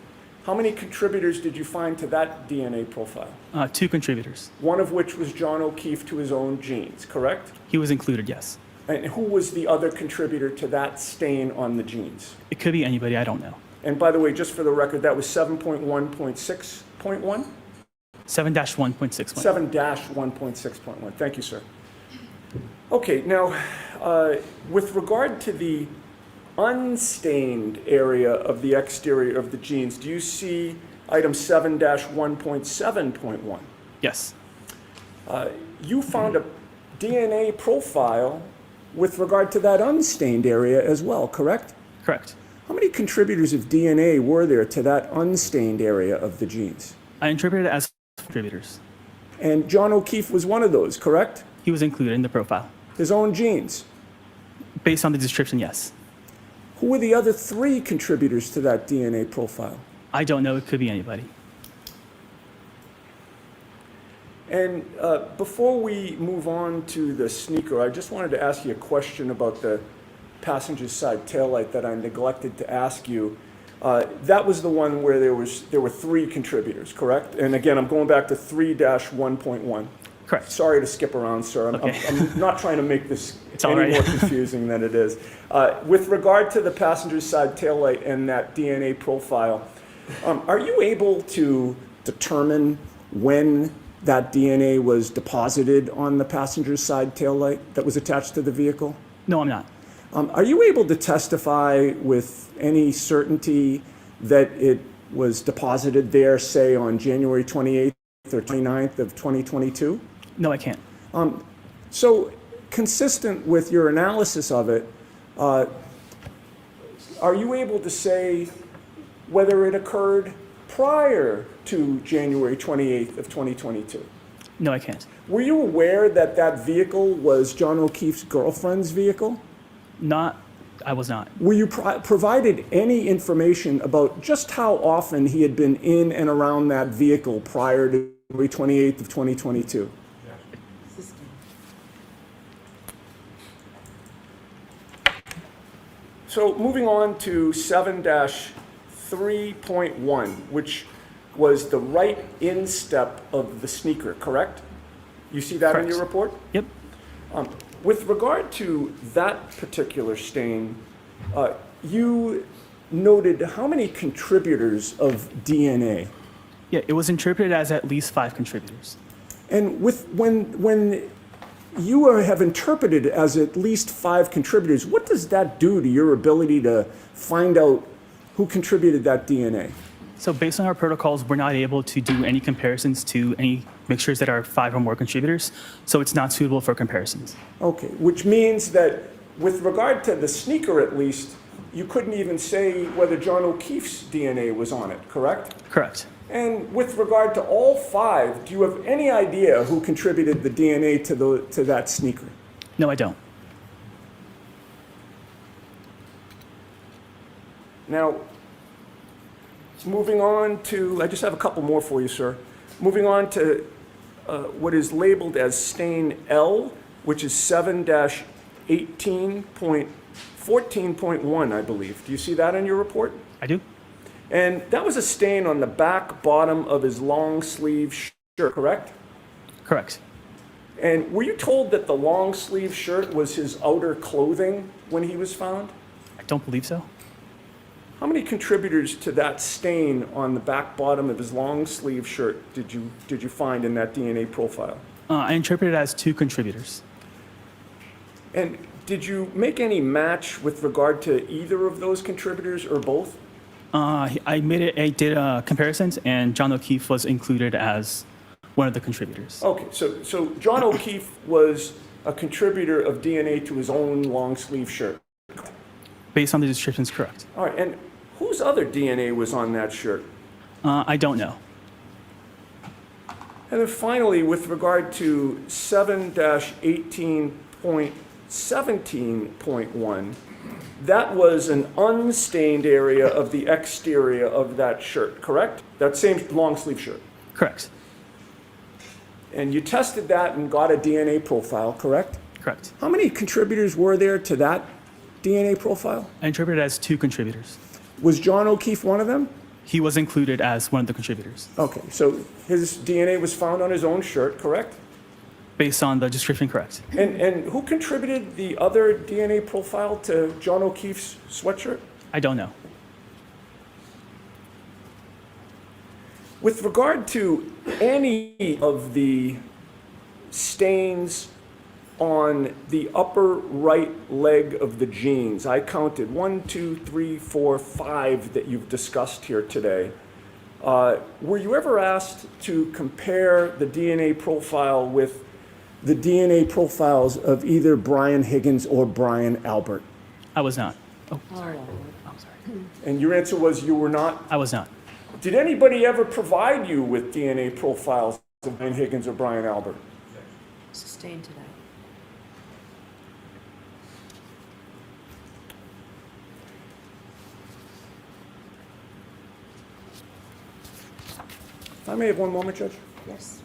How many contributors did you find to that DNA profile? 2 contributors. One of which was John O'Keefe to his own genes, correct? He was included, yes. And who was the other contributor to that stain on the jeans? It could be anybody. I don't know. And by the way, just for the record, that was 7.1.6.1? 7-1.6. 7-1.6.1. Thank you, sir. Okay, now, with regard to the unstained area of the exterior of the jeans, do you see item 7-1.7.1? Yes. You found a DNA profile with regard to that unstained area as well, correct? Correct. How many contributors of DNA were there to that unstained area of the jeans? I interpret it as contributors. And John O'Keefe was one of those, correct? He was included in the profile. His own genes. Based on the description, yes. Who were the other 3 contributors to that DNA profile? I don't know. It could be anybody. And before we move on to the sneaker, I just wanted to ask you a question about the passenger side taillight that I neglected to ask you. That was the one where there were 3 contributors, correct? And again, I'm going back to 3-1.1. Correct. Sorry to skip around, sir. Okay. I'm not trying to make this all any right. more confusing than it is. With regard to the passenger side taillight and that DNA profile, are you able to determine when that DNA was deposited on the passenger side taillight that was attached to the vehicle? No, I'm not. Are you able to testify with any certainty that it was deposited there, say, on January 28th or 29th of 2022? No, I can't. So, consistent with your analysis of it, are you able to say whether it occurred prior to January 28th of 2022? No, I can't. Were you aware that that vehicle was John O'Keefe's girlfriend's vehicle? I was not. Were you provided any information about just how often he had been in and around that vehicle prior to January 28th of 2022? So moving on to 7-3.1, which was the right instep of the sneaker, correct? You see that in Correct. your report? Yep. With regard to that particular stain, you noted how many contributors of DNA? Yeah, it was interpreted as at least 5 contributors. And when you have interpreted it as at least 5 contributors, what does that do to your ability to find out who contributed that DNA? So based on our protocols, we're not able to do any comparisons to any mixtures that are 5 or more contributors, so it's not suitable for comparisons. Okay, which means that with regard to the sneaker at least, you couldn't even say whether John O'Keefe's DNA was on it, correct? Correct. And with regard to all 5, do you have any idea who contributed the DNA to that sneaker? No, I don't. Now, moving on to, I just have a couple more for you, sir. Moving on to what is labeled as stain L, which is 7-18.14.1, I believe. Do you see that in your report? I do? And that was a stain on the back bottom of his long sleeve shirt, correct? Correct. And were you told that the long sleeve shirt was his outer clothing when he was found? I don't believe so. How many contributors to that stain on the back bottom of his long sleeve shirt did you find in that DNA profile? I interpret it as 2 contributors. And did you make any match with regard to either of those contributors or both? I did comparisons, and John O'Keefe was included as one of the contributors. Okay, so John O'Keefe was a contributor of DNA to his own long sleeve shirt. Based on the descriptions, correct. All right, and whose other DNA was on that shirt? I don't know. And then finally, with regard to 7-18.17.1, that was an unstained area of the exterior of that shirt, correct? That same long sleeve shirt. Correct. And you tested that and got a DNA profile, correct? Correct. How many contributors were there to that DNA profile? I interpret it as 2 contributors. Was John O'Keefe one of them? He was included as one of the contributors. Okay, so his DNA was found on his own shirt, correct? Based on the description, correct. And who contributed the other DNA profile to John O'Keefe's sweatshirt? I don't know. With regard to any of the stains on the upper right leg of the jeans, I counted 1, 2, 3, 4, 5 that you've discussed here today. Were you ever asked to compare the DNA profile with the DNA profiles of either Brian Higgins or Brian Albert? I was not. Oh, sorry. And your answer was you were not? I was not. Did anybody ever provide you with DNA profiles of Brian Higgins or Brian Albert? Sustained today. If I may have one moment, Judge. Yes.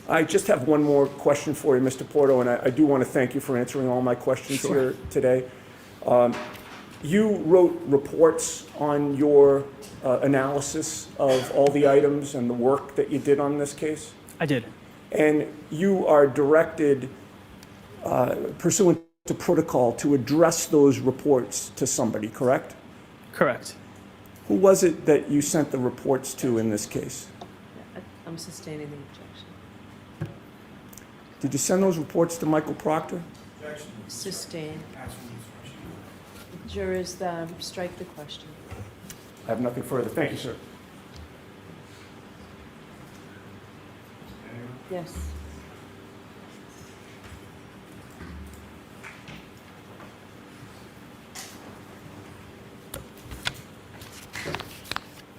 I just have one more question for you, Mr. Porto, and I do want to thank you for answering all my questions here today. You wrote reports on your analysis of all the items and the work that you did on this case? I did. And you are directed, pursuant to protocol, to address those reports to somebody, correct? Correct. Who was it that you sent the reports to in this case? I'm sustaining the objection. Did you send those reports to Michael Proctor? Sustain. Jurors, strike the question. I have nothing further. Thank you, sir. Yes.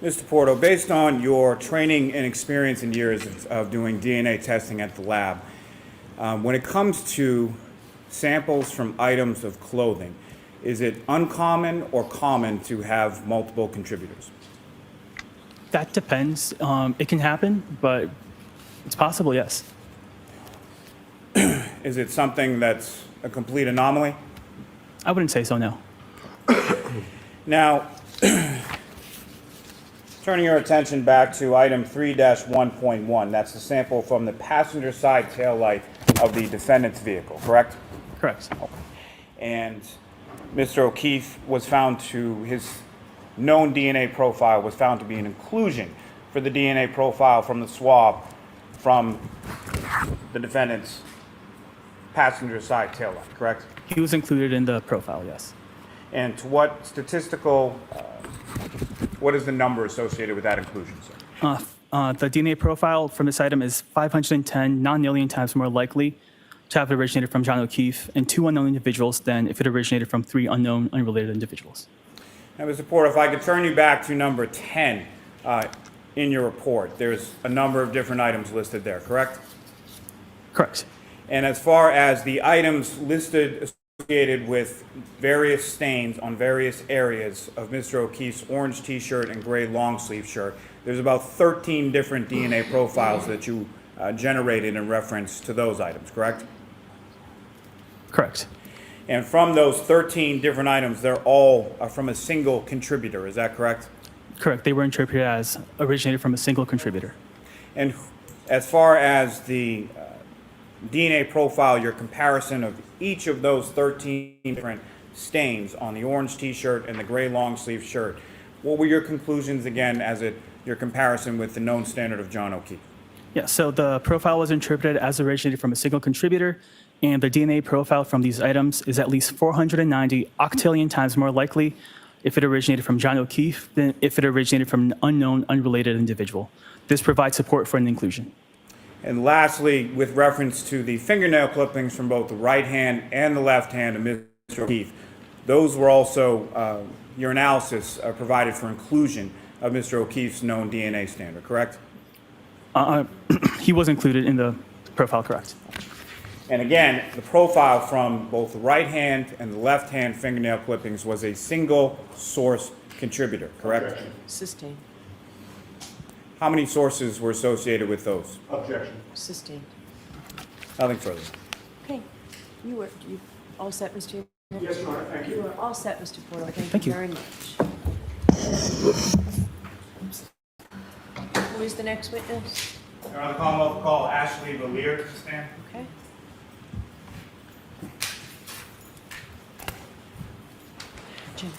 Mr. Porto, based on your training and experience and years of doing DNA testing at the lab, when it comes to samples from items of clothing, is it uncommon or common to have multiple contributors? That depends. It can happen, but it's possible, yes. Is it something that's a complete anomaly? I wouldn't say so, no. Now, turning your attention back to item 3-1.1, that's the sample from the passenger side taillight of the defendant's vehicle, correct? Correct. And Mr. O'Keefe was found to, his known DNA profile was found to be an inclusion for the DNA profile from the swab from the defendant's passenger side taillight, correct? He was included in the profile, yes. And to what statistical, what is the number associated with that inclusion, sir? The DNA profile from this item is 510 non-alien times more likely to have it originated from John O'Keefe and 2 unknown individuals than if it originated from 3 unknown, unrelated individuals. Now, Mr. Porter, if I could turn you back to number 10 in your report, there's a number of different items listed there, correct? Correct. And as far as the items listed associated with various stains on various areas of Mr. O'Keefe's orange t-shirt and gray long sleeve shirt, there's about 13 different DNA profiles that you generated in reference to those items, correct? Correct. And from those 13 different items, they're all from a single contributor, is that correct? Correct. They were interpreted as originated from a single contributor. And as far as the DNA profile, your comparison of each of those 13 different stains on the orange t-shirt and the gray long sleeve shirt, what were your conclusions again as your comparison with the known standard of John O'Keefe? Yeah, so the profile was interpreted as originated from a single contributor, and the DNA profile from these items is at least 490 octillion times more likely if it originated from John O'Keefe than if it originated from an unknown, unrelated individual. This provides support for an inclusion. And lastly, with reference to the fingernail clippings from both the right hand and the left hand of Mr. O'Keefe, those were also, your analysis provided for inclusion of Mr. O'Keefe's known DNA standard, correct? He was included in the profile, correct. And again, the profile from both the right hand and the left hand fingernail clippings was a single source contributor, correct? Sustain. How many sources were associated with those? Objection. Sustained. Nothing further. Okay. You all set, Mr. Yes, Your Honor, thank You you. are all set, Mr. Porto. Thank you. Very much. Who is the next witness? Your Honor, the Commonwealth will call Ashley Vaillier to stand. Okay. Jim.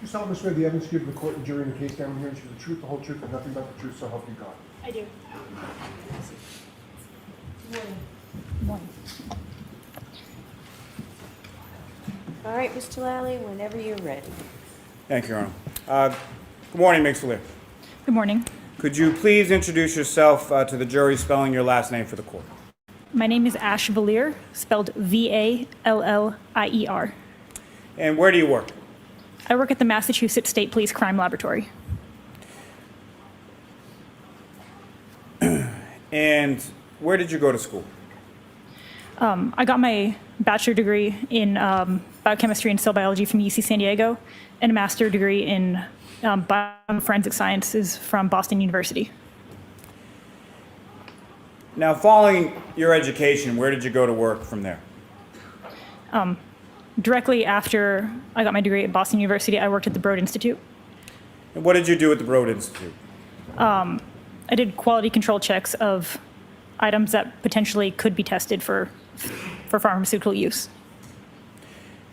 You solemnly swear the evidence given to the court and jury in the case down here is the truth, the whole truth, and nothing but the truth, so help you God. I do. All right, Mr. Lally, whenever you're ready. Thank you, Your Honor. Good morning, Ms. Vaillier. Good morning. Could you please introduce yourself to the jury, spelling your last name for the court? My name is Ash Vaillier, spelled Vallier. And where do you work? I work at the Massachusetts State Police Crime Laboratory. And where did you go to school? I got my bachelor degree in biochemistry and cell biology from UC San Diego, and a master degree in bioforensic sciences from Boston University. Now, following your education, where did you go to work from there? Directly after I got my degree at Boston University, I worked at the Broad Institute. And what did you do at the Broad Institute? I did quality control checks of items that potentially could be tested for pharmaceutical use.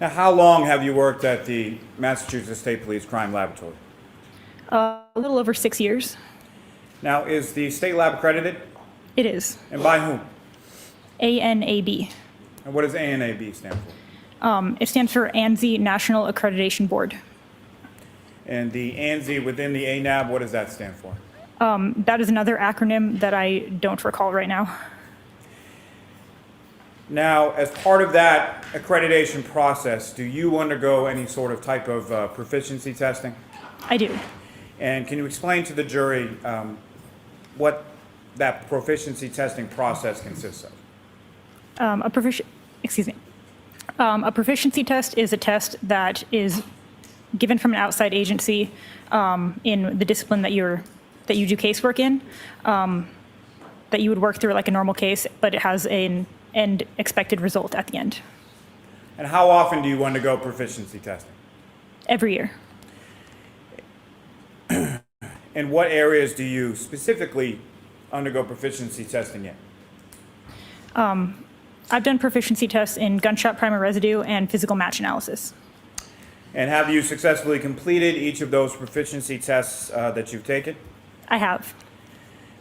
Now, how long have you worked at the Massachusetts State Police Crime Laboratory? A little over 6 years. Now, is the state lab accredited? It is. And by whom? ANAB. And what does ANAB stand for? It stands for ANSI National Accreditation Board. And the ANSI within the ANAB, what does that stand for? That is another acronym that I don't recall right now. Now, as part of that accreditation process, do you undergo any sort of type of proficiency testing? I do. And can you explain to the jury what that proficiency testing process consists of? A proficiency test is a test that is given from an outside agency in the discipline that you do casework in, that you would work through like a normal case, but it has an end expected result at the end. And how often do you undergo proficiency testing? Every year. And what areas do you specifically undergo proficiency testing in? I've done proficiency tests in gunshot primer residue and physical match analysis. And have you successfully completed each of those proficiency tests that you've taken? I have.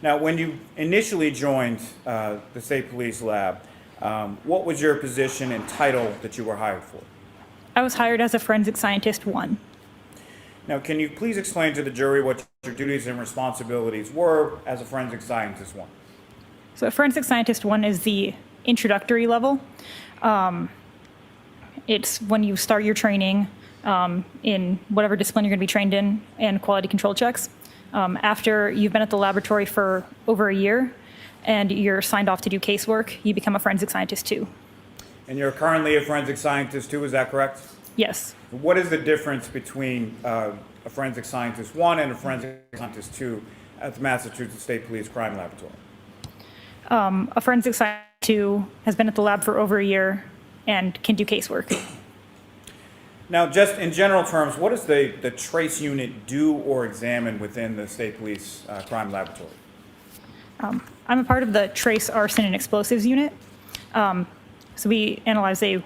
Now, when you initially joined the State Police Lab, what was your position and title that you were hired for? I was hired as a forensic scientist 1. Now, can you please explain to the jury what your duties and responsibilities were as a forensic scientist 1? So a forensic scientist 1 is the introductory level. It's when you start your training in whatever discipline you're going to be trained in and quality control checks. After you've been at the laboratory for over a year and you're signed off to do casework, you become a forensic scientist 2. And you're currently a forensic scientist 2, is that correct? Yes. What is the difference between a forensic scientist 1 and a forensic scientist 2 at the Massachusetts State Police Crime Laboratory? A forensic scientist 2 has been at the lab for over a year and can do casework. Now, just in general terms, what does the trace unit do or examine within the State Police Crime Laboratory? I'm a part of the trace, arson, and explosives unit. So we analyze a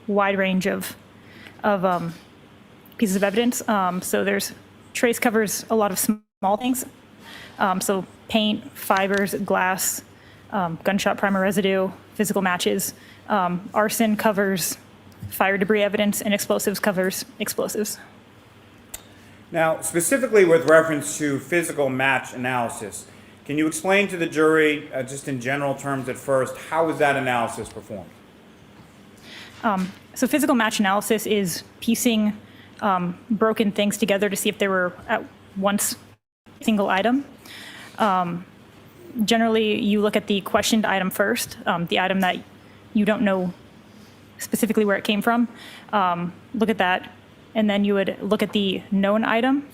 wide range of pieces of evidence. So trace covers a lot of small things. So paint, fibers, glass, gunshot primer residue, physical matches. Arson covers fire debris evidence, and explosives covers explosives. Now, specifically with reference to physical match analysis, can you explain to the jury, just in general terms at first, how is that analysis performed? So physical match analysis is piecing broken things together to see if they were at once a single item. Generally, you look at the questioned item first, the item that you don't know specifically where it came from. Look at that, and then you would look at the known item,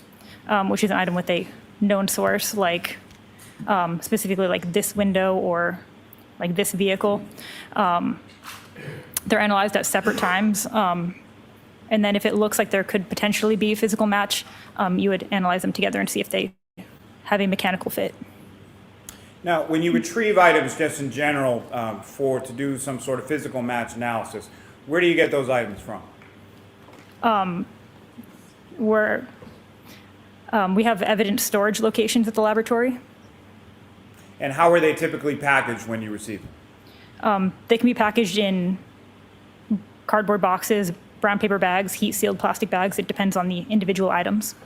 which is an item with a known source, like specifically like this window or like this vehicle. They're analyzed at separate times, and then if it looks like there could potentially be a physical match, you would analyze them together and see if they have a mechanical fit. Now, when you retrieve items just in general to do some sort of physical match analysis, where do you get those items from? We have evidence storage locations at the laboratory. And how are they typically packaged when you receive them? They can be packaged in cardboard boxes, brown paper bags, heat-sealed plastic bags. It depends on the individual items.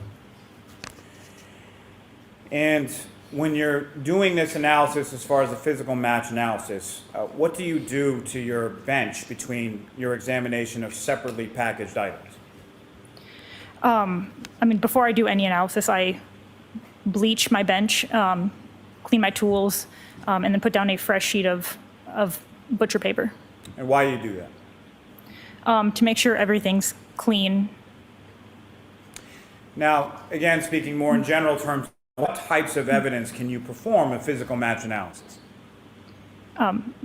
And when you're doing this analysis as far as the physical match analysis, what do you do to your bench between your examination of separately packaged items? I mean, before I do any analysis, I bleach my bench, clean my tools, and then put down a fresh sheet of butcher paper And why do you do that? to make sure everything's clean. Now, again, speaking more in general terms, what types of evidence can you perform a physical match analysis?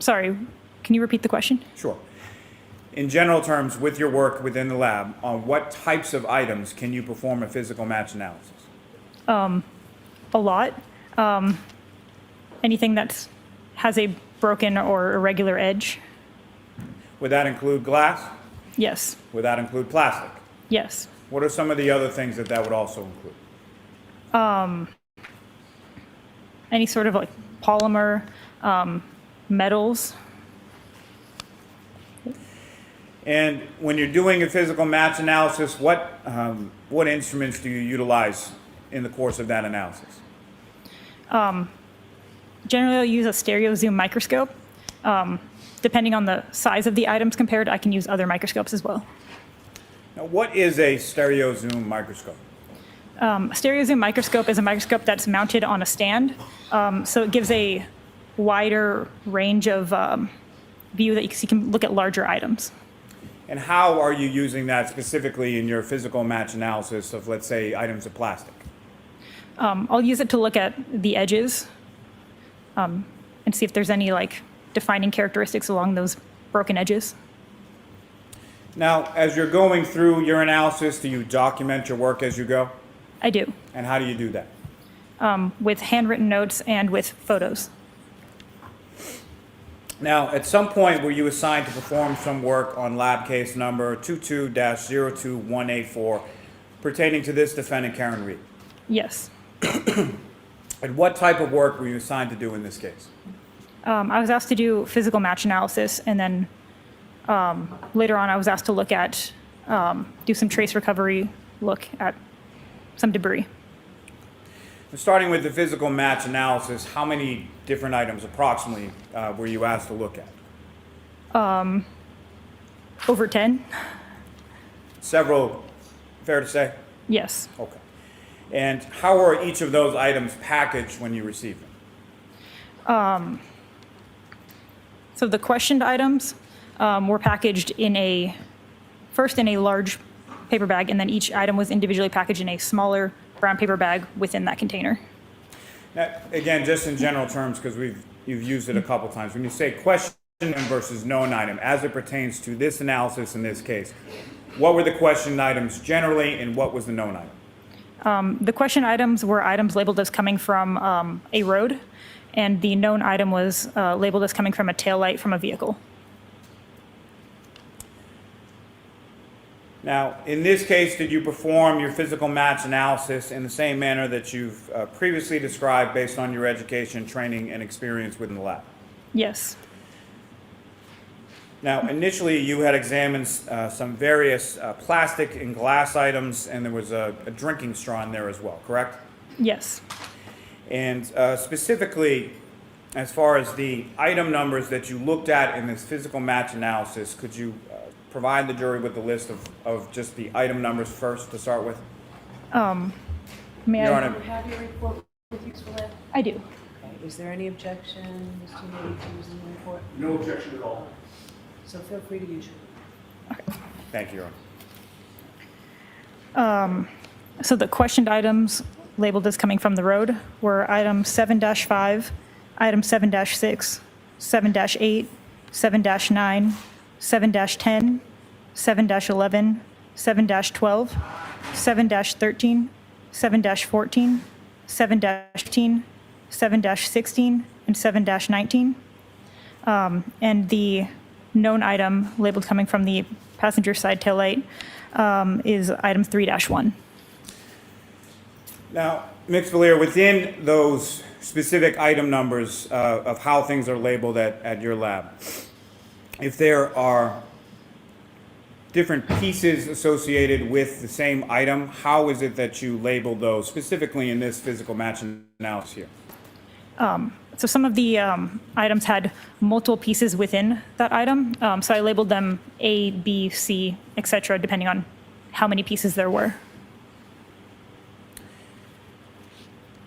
Sorry, can you repeat the question? Sure. In general terms, with your work within the lab, on what types of items can you perform a physical match analysis? A lot. Anything that has a broken or irregular edge. Would that include glass? Yes. Would that include plastic? Yes. What are some of the other things that would also include? Any sort of like polymer, metals. And when you're doing a physical match analysis, what instruments do you utilize in the course of that analysis? Generally, I'll use a stereo zoom microscope. Depending on the size of the items compared, I can use other microscopes as well. Now, what is a stereo zoom microscope? A stereo zoom microscope is a microscope that's mounted on a stand, so it gives a wider range of view that you can look at larger items. And how are you using that specifically in your physical match analysis of, let's say, items of plastic? I'll use it to look at the edges and see if there's any like defining characteristics along those broken edges. Now, as you're going through your analysis, do you document your work as you go? I do, And how do you do that? with handwritten notes and with photos. Now, at some point were you assigned to perform some work on lab case number 22-02184 pertaining to this defendant, Karen Reed? Yes. And what type of work were you assigned to do in this case? I was asked to do physical match analysis, and then later on I was asked to look at, do some trace recovery, look at some debris. Starting with the physical match analysis, how many different items approximately were you asked to look at? Over 10? Several, fair to say? Yes. Okay. And how are each of those items packaged when you receive them? So the questioned items were packaged first in a large paper bag, and then each item was individually packaged in a smaller brown paper bag within that container. Now, again, just in general terms, because you've used it a couple times, when you say question versus known item, as it pertains to this analysis in this case, what were the questioned items generally, and what was the known item? The question items were items labeled as coming from a road, and the known item was labeled as coming from a taillight from a vehicle. Now, in this case, did you perform your physical match analysis in the same manner that you've previously described based on your education, training, and experience within the lab? Yes. Now, initially, you had examined some various plastic and glass items, and there was a drinking straw in there as well, correct? Yes. And specifically, as far as the item numbers that you looked at in this physical match analysis, could you provide the jury with the list of just the item numbers first to start with? May Your I? Honor. You have your report with you for that? I do. Okay. Is there any objection, Mr. Neely, to using the report? No objection at all. So feel free to use your. Thank you, Your Honor. So the questioned items labeled as coming from the road were item 7-5, item 7-6, 7-8, 7-9, 7-10, 7-11, 7-12, 7-13, 7-14, 7-15, 7-16, and 7-19. And the known item labeled coming from the passenger side taillight is item 3-1. Now, Ms. Vaillier, within those specific item numbers of how things are labeled at your lab, if there are different pieces associated with the same item, how is it that you label those, specifically in this physical match analysis here? So some of the items had multiple pieces within that item. So I labeled them A, B, C, etc., depending on how many pieces there were.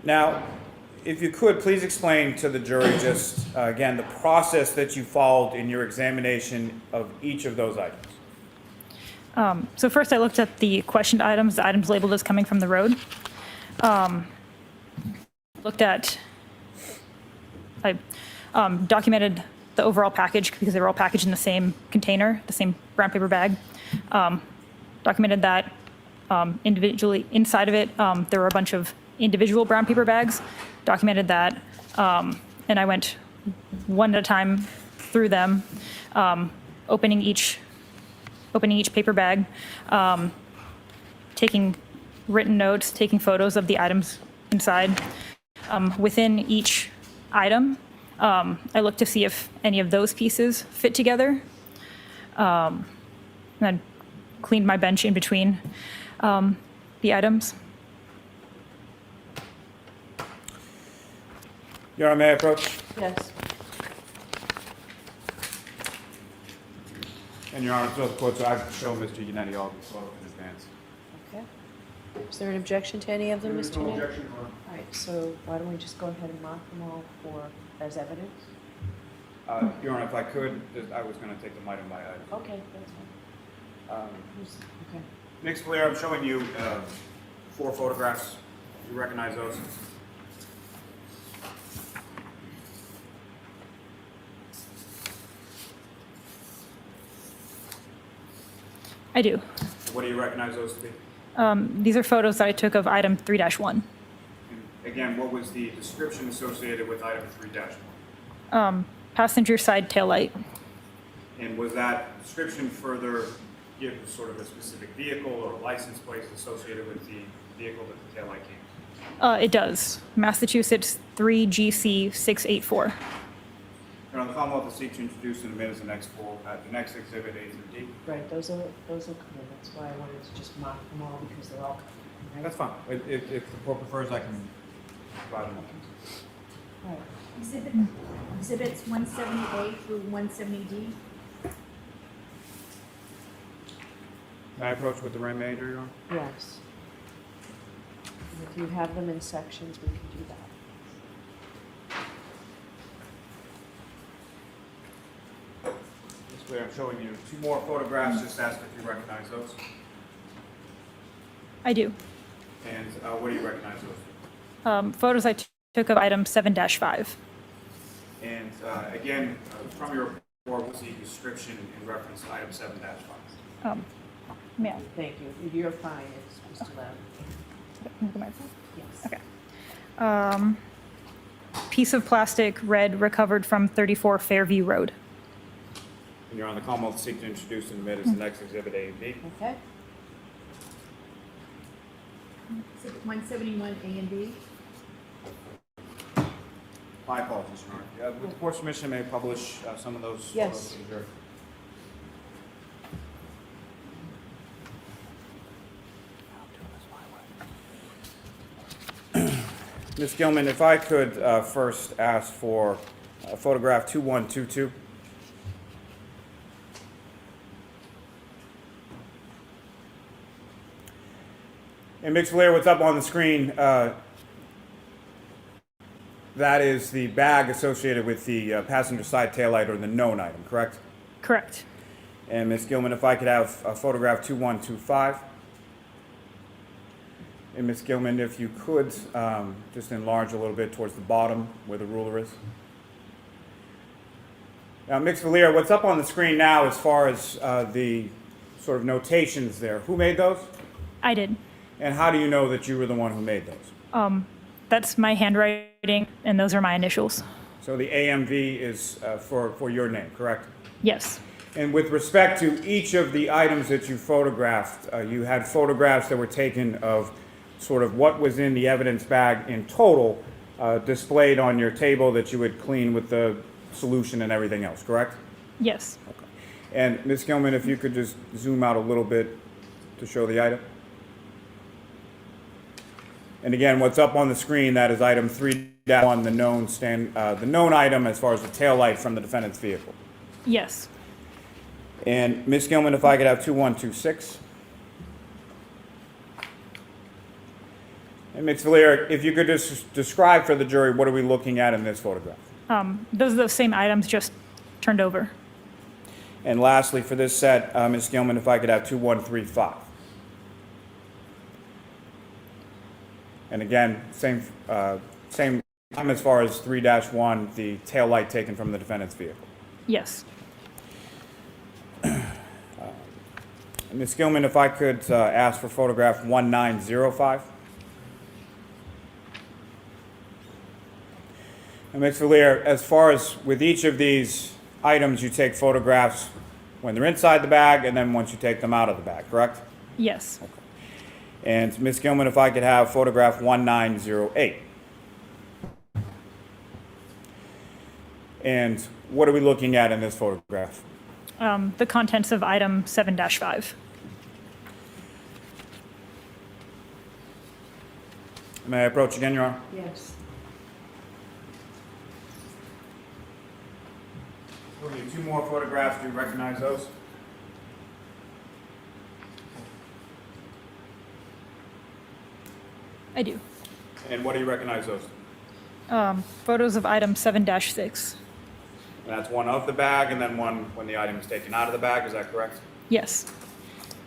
Now, if you could, please explain to the jury just, again, the process that you followed in your examination of each of those items. So first I looked at the questioned items, the items labeled as coming from the road. I documented the overall package because they were all packaged in the same container, the same brown paper bag. Documented that individually. Inside of it, there were a bunch of individual brown paper bags. Documented that, and I went one at a time through them, opening each paper bag, taking written notes, taking photos of the items inside. Within each item, I looked to see if any of those pieces fit together. And I cleaned my bench in between the items. Your Honor, may I approach? Yes. And Your Honor, so the court, so I've shown Mr. Yannetti all these photos in advance. Okay. Is there an objection to any of them, There is Mr. no Nair? objection, Your Honor. All right, so why don't we just go ahead and mark them all as evidence? Your Honor, if I could, I was going to take them item by item. Okay, that's fine. Okay. Ms. Vaillier, I'm showing you 4 photographs. You recognize those? I do. What do you recognize those to be? These are photos that I took of item 3-1. And again, what was the description associated with item 3-1? Passenger side taillight. And was that description further give sort of a specific vehicle or license plate associated with the vehicle that the taillight came? It does. Massachusetts 3GC684. Your Honor, the Commonwealth will seek to introduce in a minute the next exhibit A through D. Right, those are coming. That's why I wanted to just mark them all because they're all coming, right? That's fine. If the court prefers, I can provide them. Right. Exhibits 170A through 170D. May I approach with the remainder, Your Honor? Yes. And if you have them in sections, we can do that. This way, I'm showing you 2 more photographs. Just ask if you recognize those. I do. And what do you recognize those? Photos I took of item 7-5. And again, from your report, what's the description in reference to item 7-5? Yeah. Thank you. You're fine. It's Mr. Lamb. Yes. Okay. Piece of plastic, red, recovered from 34 Fairview Road. And Your Honor, the Commonwealth will seek to introduce in a minute the next exhibit A and B. Okay. Exhibit 171A and B. My apologies, Your Honor. With the court's permission, may I publish some of those Yes. photos to the jury? Ms. Gilman, if I could first ask for photograph 2122. And Ms. Vaillier, what's up on the screen, that is the bag associated with the passenger side taillight or the known item, correct? Correct. And Ms. Gilman, if I could have photograph 2125. And Ms. Gilman, if you could just enlarge a little bit towards the bottom where the ruler is. Now, Ms. Vaillier, what's up on the screen now as far as the sort of notations there, who made those? I did. And how do you know that you were the one who made those? That's my handwriting, and those are my initials. So the AMV is for your name, correct? Yes. And with respect to each of the items that you photographed, you had photographs that were taken of sort of what was in the evidence bag in total, displayed on your table that you would clean with the solution and everything else, correct? Yes. Okay. And Ms. Gilman, if you could just zoom out a little bit to show the item. And again, what's up on the screen, that is item 3-1, the known item as far as the taillight from the defendant's vehicle. Yes. And Ms. Gilman, if I could have 2126. And Ms. Vaillier, if you could just describe for the jury, what are we looking at in this photograph? Those are the same items, just turned over. And lastly, for this set, Ms. Gilman, if I could have 2135. And again, same time as far as 3-1, the tail light taken from the defendant's vehicle. Yes. Ms. Gilman, if I could ask for photograph 1905. And Ms. Vaillier, as far as with each of these items, you take photographs when they're inside the bag and then once you take them out of the bag, correct? Yes. And Ms. Gilman, if I could have photograph 1908. And what are we looking at in this photograph? The contents of item 7-5. May I approach again, Your Honor? Yes. We'll need 2 more photographs. Do you recognize those? I do. And what do you recognize those? Photos of item 7-6. And that's one of the bag and then one when the item is taken out of the bag, is that correct? Yes.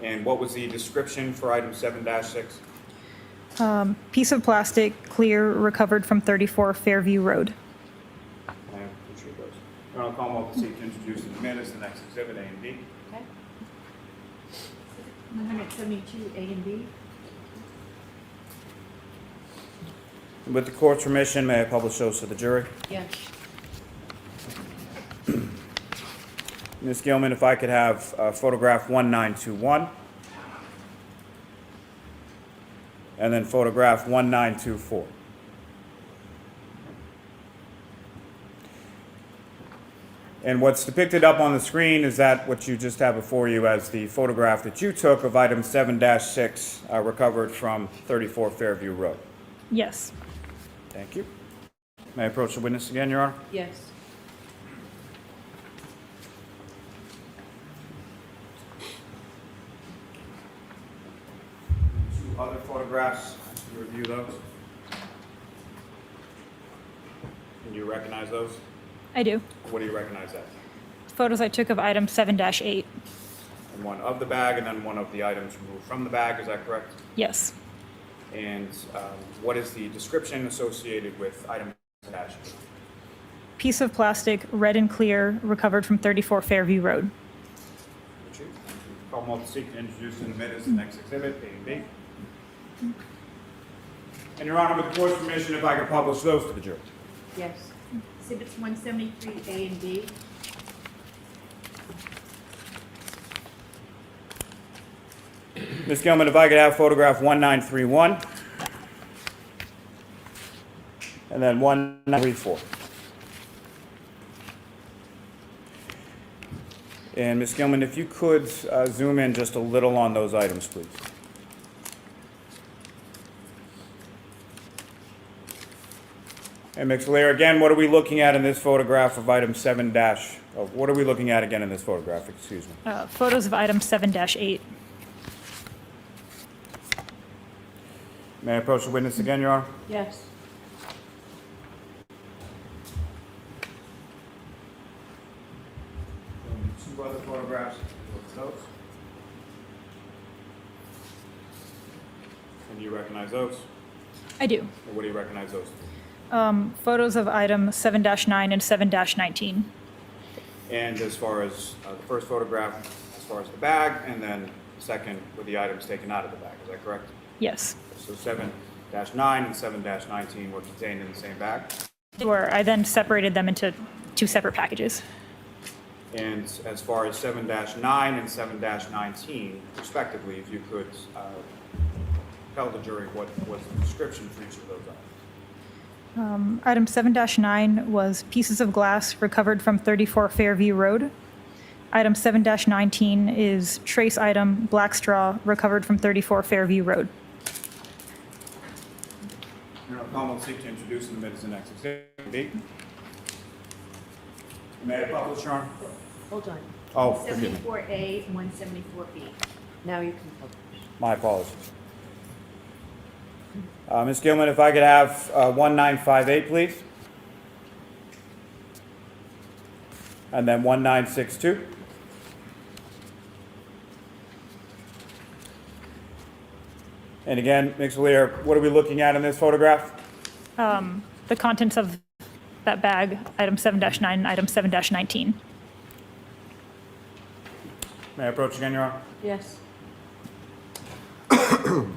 And what was the description for item 7-6? Piece of plastic, clear, recovered from 34 Fairview Road. And retrieve those. Your Honor, Commonwealth will seek to introduce in a minute the next exhibit, A and B. Okay. 172 A and B. And with the court's permission, may I publish those to the jury? Yes. Ms. Gilman, if I could have photograph 1921. And then photograph 1924. And what's depicted up on the screen is that what you just have before you as the photograph that you took of item 7-6 recovered from 34 Fairview Road. Yes. Thank you. May I approach the witness again, Your Honor? Yes. Two other photographs. Can you review those? Can you recognize those? I do. What do you recognize as? Photos I took of item 7-8. And one of the bag and then one of the items removed from the bag, is that correct? Yes. And what is the description associated with item dash? Piece of plastic, red and clear, recovered from 34 Fairview Road. Commonwealth will seek to introduce in a minute as the next exhibit, A and B. And Your Honor, with the court's permission, if I could publish those to the jury. Yes. Exhibits 173 A and B. Ms. Gilman, if I could have photograph 1931. And then 1934. And Ms. Gilman, if you could zoom in just a little on those items, please. And Ms. Vaillier, again, what are we looking at in this photograph of item 7 dash? Oh, what are we looking at again in this photograph? Excuse me. Photos of item 7-8. May I approach the witness again, Your Honor? Yes. Two other photographs. Look at those. And do you recognize those? I do. Or what do you recognize those? Photos of item 7-9 and 7-19. And as far as the first photograph, as far as the bag, and then second with the items taken out of the bag, is that correct? Yes. So 7-9 and 7-19 were contained in the same bag. I then separated them into 2 separate packages. And as far as 7-9 and 7-19, respectively, if you could tell the jury what was the description for each of those items. Item 7-9 was pieces of glass recovered from 34 Fairview Road. Item 7-19 is trace item, black straw, recovered from 34 Fairview Road. Your Honor, the Commonwealth will seek to introduce in the minutes the next exhibit B. May I publish, Your Honor? Hold on. Oh, forgive me. 74A and 174B. Now you can publish. My apologies. Ms. Gilman, if I could have 1958, please. And then 1962. And again, Ms. Vaillier, what are we looking at in this photograph? The contents of that bag, item 7-9 and item 7-19. May I approach again, Your Honor? Yes. Two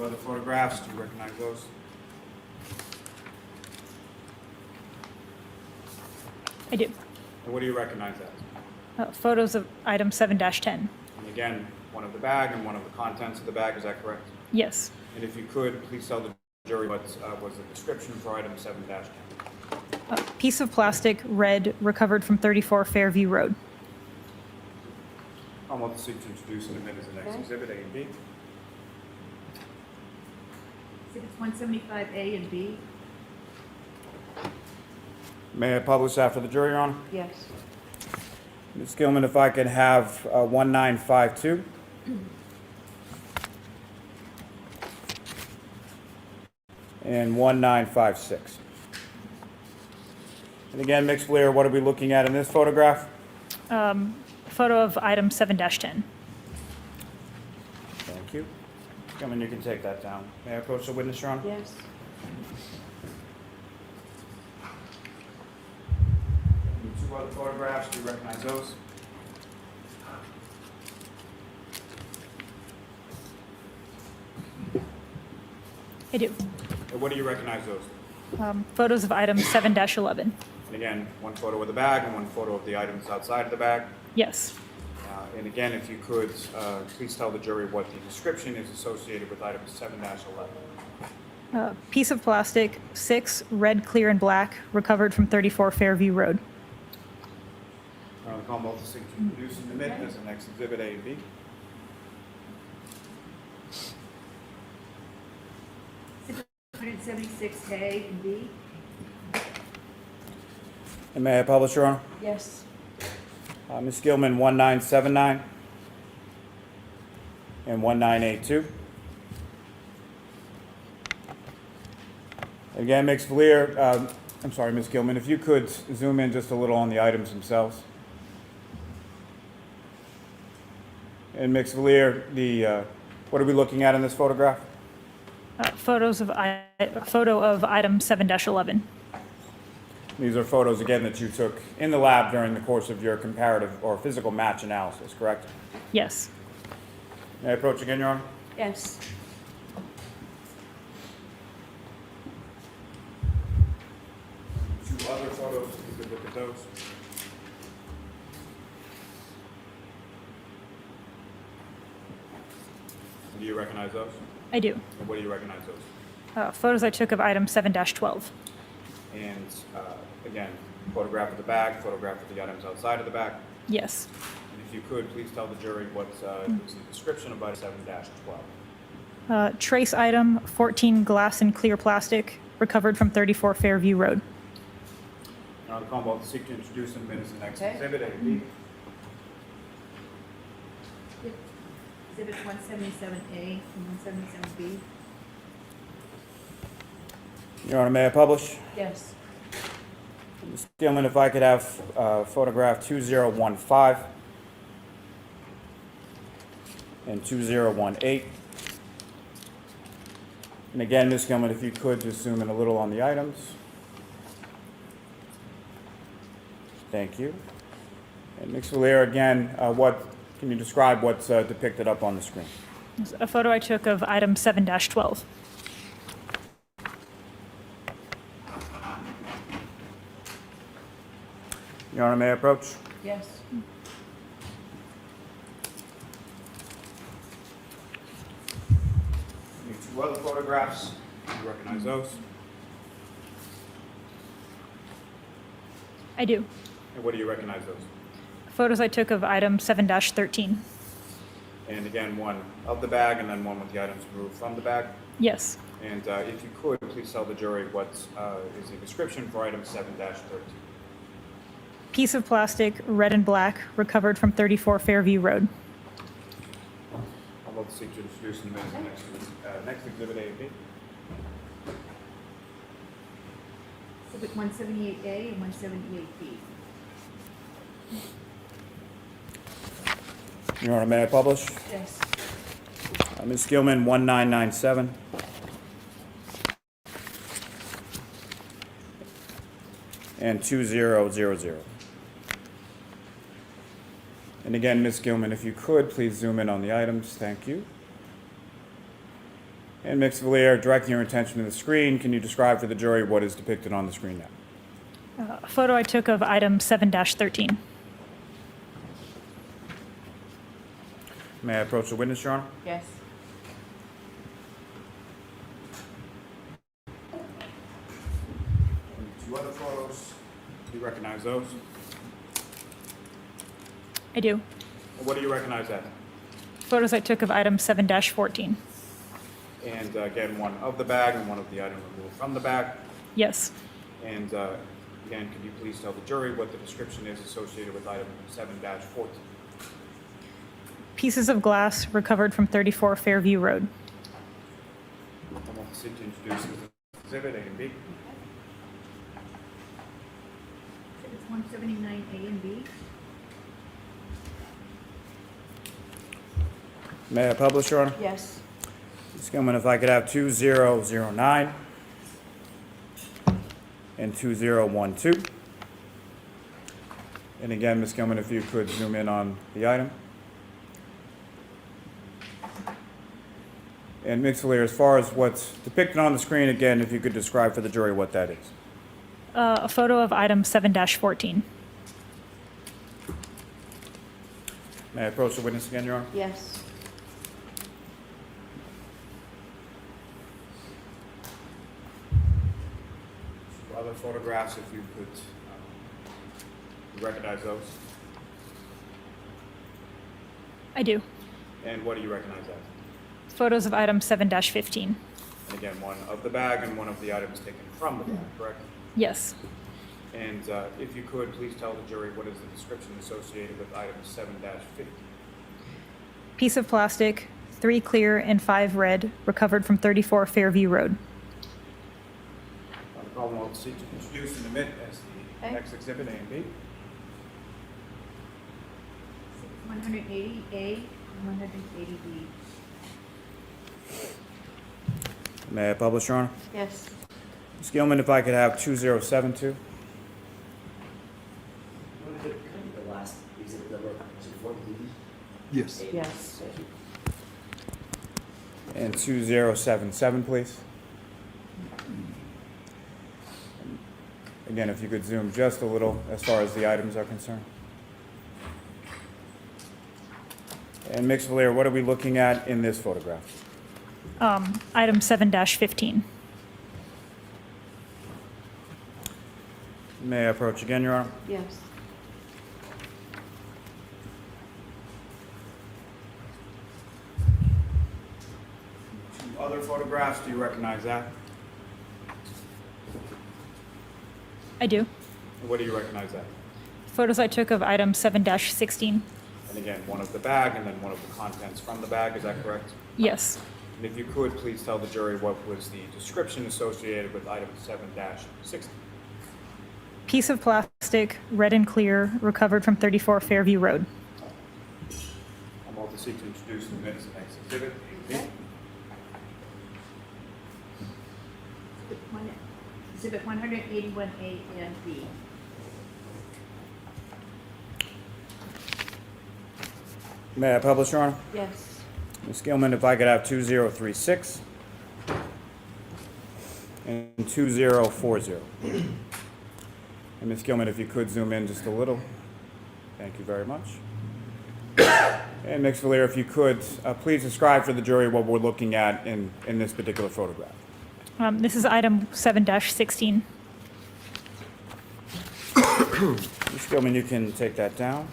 other photographs, do you recognize those? I do. And what do you recognize as? Photos of item 7-10. And again, one of the bag and one of the contents of the bag, is that correct? Yes. And if you could, please tell the jury what was the description for item 7-10. A piece of plastic, red, recovered from 34 Fairview Road. I'm going to seek to introduce in a minute the next Okay. exhibit, A and B. Exhibits 175A and B. May I publish after the jury, Your Honor? Yes. Ms. Gilman, if I could have 1952. And 1956. And again, Ms. Vaillier, what are we looking at in this photograph? Photo of item 7-10. Thank you. Ms. Gilman, you can take that down. May I approach the witness, Your Honor? Yes. And two other photographs, do you recognize those? I do. And what do you recognize those? Photos of item 7-11. And again, one photo of the bag and one photo of the items outside of the bag. Yes. And again, if you could, please tell the jury what the description is associated with item 7-11. Piece of plastic, 6, red, clear, and black, recovered from 34 Fairview Road. The Commonwealth is seeking to introduce and admit as the next exhibit, A and B. Exhibit 176A and B. And may I publish, Your Honor? Yes. Ms. Gilman, 1979 and 1982. Again, Ms. Vaillier, I'm sorry, Ms. Gilman, if you could zoom in just a little on the items themselves. And Ms. Vaillier, what are we looking at in this photograph? Photo of item 7-11. These are photos, again, that you took in the lab during the course of your comparative or physical match analysis, correct? Yes. May I approach again, Your Honor? Yes. Two other photos, if you could look at those. Do you recognize those? I do. And what do you recognize those? Photos I took of item 7-12. And again, photograph of the bag, photograph of the items outside of the bag. Yes. And if you could, please tell the jury what is the description of item 7-12. Trace item, 14 glass and clear plastic, recovered from 34 Fairview Road. Now, the Commonwealth will seek to introduce in minutes the next Okay. exhibit, A and B. Exhibit 177A and 177B. Your Honor, may I publish? Yes. Ms. Gilman, if I could have photograph 2015 and 2018. And again, Ms. Gilman, if you could just zoom in a little on the items. Thank you. And Ms. Vaillier, again, can you describe what's depicted up on the screen? A photo I took of item 7-12. Your Honor, may I approach? Yes. Two other photographs. Do you recognize those? I do. And what do you recognize those? Photos I took of item 7-13. And again, one of the bag and then one with the items removed from the bag. Yes. And if you could, please tell the jury what is the description for item 7-13. Piece of plastic, red and black, recovered from 34 Fairview Road. I'll vote to seek to introduce in the minutes next exhibit A and B. Exhibit 178A and 178B. Your Honor, may I publish? Yes. Ms. Gilman, 1997. And 2000. And again, Ms. Gilman, if you could, please zoom in on the items. Thank you. And Ms. Vaillier, directing your attention to the screen, can you describe for the jury what is depicted on the screen now? A photo I took of item 7-13. May I approach the witness, Your Honor? Yes. And 2 other photos. Do you recognize those? I do. What do you recognize as? Photos I took of item 7-14. And again, one of the bag and one of the item removed from the bag. Yes. And again, could you please tell the jury what the description is associated with item 7-14? Pieces of glass recovered from 34 Fairview Road. I want to seek to introduce exhibit A and B. Exhibits 179A and B. May I publish, Your Honor? Yes. Ms. Gilman, if I could have 2009 and 2012. And again, Ms. Gilman, if you could zoom in on the item. And Ms. Vaillier, as far as what's depicted on the screen, again, if you could describe for the jury what that is. A photo of item 7-14. May I approach the witness again, Your Honor? Yes. Other photographs, if you could recognize those. I do. And what do you recognize as? Photos of item 7-15. And again, one of the bag and one of the items taken from the bag, correct? Yes. And if you could, please tell the jury what is the description associated with item 7-15. Piece of plastic, 3 clear and 5 red, recovered from 34 Fairview Road. The problem I'll seek to introduce in a minute as the next exhibit, A and B. Exhibits 180A and 180B. May I publish, Your Honor? Yes. Ms. Gilman, if I could have 2072. The last exhibit number, is it 180? Yes. Yes. And 2077, please. Again, if you could zoom just a little as far as the items are concerned. And Ms. Vaillier, what are we looking at in this photograph? Item 7-15. May I approach again, Your Honor? Yes. Other photographs, do you recognize that? I do. And what do you recognize that? Photos I took of item 7-16. And again, one of the bag and then one of the contents from the bag, is that correct? Yes. And if you could, please tell the jury what was the description associated with item 7-16. Piece of plastic, red and clear, recovered from 34 Fairview Road. I'm all to seek to introduce in the minutes the next exhibit, A and B. Exhibit 181A and B. May I publish, Your Honor? Yes. Ms. Gilman, if I could have 2036 and 2040. And Ms. Gilman, if you could zoom in just a little. Thank you very much. And Ms. Vaillier, if you could, please describe for the jury what we're looking at in this particular photograph. This is item 7-16. Ms. Gilman, you can take that down.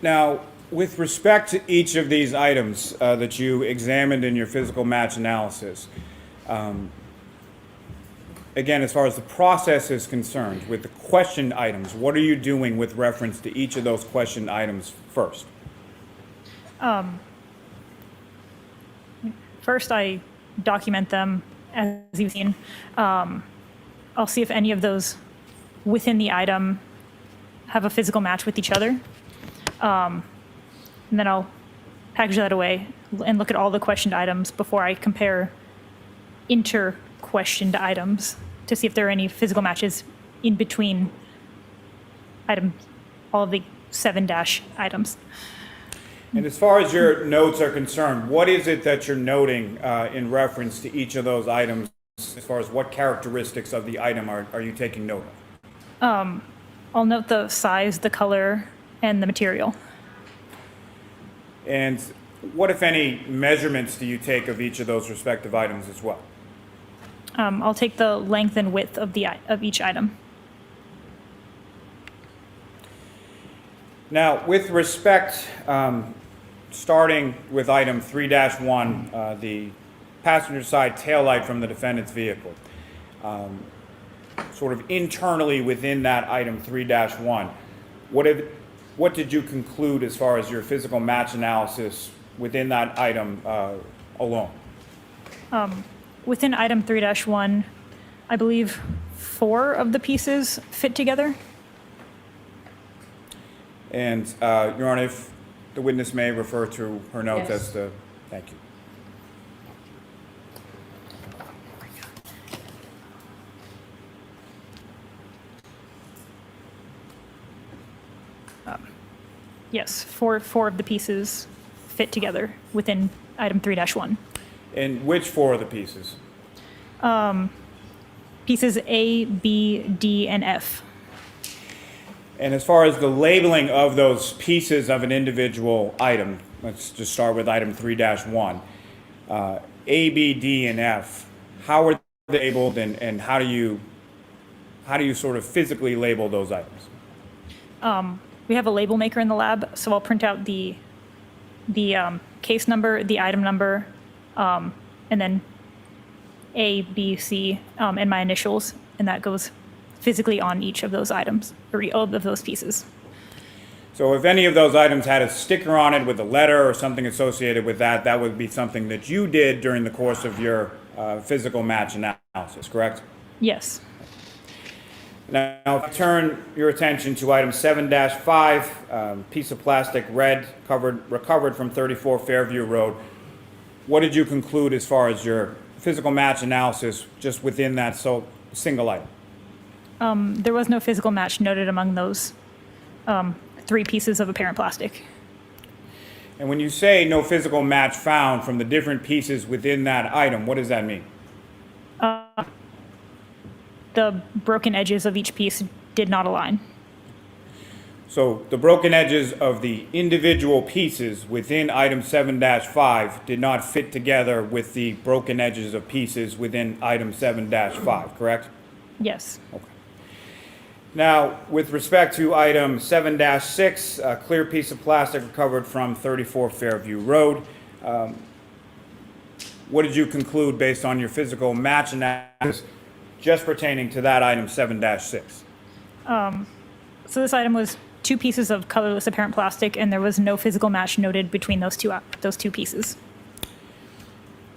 Now, with respect to each of these items that you examined in your physical match analysis, again, as far as the process is concerned, with the questioned items, what are you doing with reference to each of those questioned items first? First, I document them as you've seen. I'll see if any of those within the item have a physical match with each other. And then I'll package that away and look at all the questioned items before I compare inter-questioned items to see if there are any physical matches in between all of the 7- items. And as far as your notes are concerned, what is it that you're noting in reference to each of those items, as far as what characteristics of the item are you taking note of? I'll note the size, the color, and the material. And what, if any, measurements do you take of each of those respective items as well? I'll take the length and width of each item. Now, with respect, starting with item 3-1, the passenger side taillight from the defendant's vehicle, sort of internally within that item 3-1, what did you conclude as far as your physical match analysis within that item alone? Within item 3-1, I believe 4 of the pieces fit together. And, Your Honor, if the witness may refer to her notes Yes. as to, thank you. Yes, four of the pieces fit together within item 3-1. And which 4 of the pieces? Pieces A, B, D, and F. And as far as the labeling of those pieces of an individual item, let's just start with item 3-1. A, B, D, and F, how are they labeled, and how do you sort of physically label those items? We have a label maker in the lab, so I'll print out the case number, the item number, and then A, B, C, and my initials, and that goes physically on each of those items, or of those pieces. So if any of those items had a sticker on it with a letter or something associated with that, that would be something that you did during the course of your physical match analysis, correct? Yes. Now, if I turn your attention to item 7-5, piece of plastic red recovered from 34 Fairview Road, what did you conclude as far as your physical match analysis just within that single item? There was no physical match noted among those 3 pieces of apparent plastic. And when you say no physical match found from the different pieces within that item, what does that mean? The broken edges of each piece did not align. So the broken edges of the individual pieces within item 7-5 did not fit together with the broken edges of pieces within item 7-5, correct? Yes. Okay. Now, with respect to item 7-6, a clear piece of plastic recovered from 34 Fairview Road, what did you conclude based on your physical match analysis just pertaining to that item 7-6? So this item was 2 pieces of colorless apparent plastic, and there was no physical match noted between those two pieces.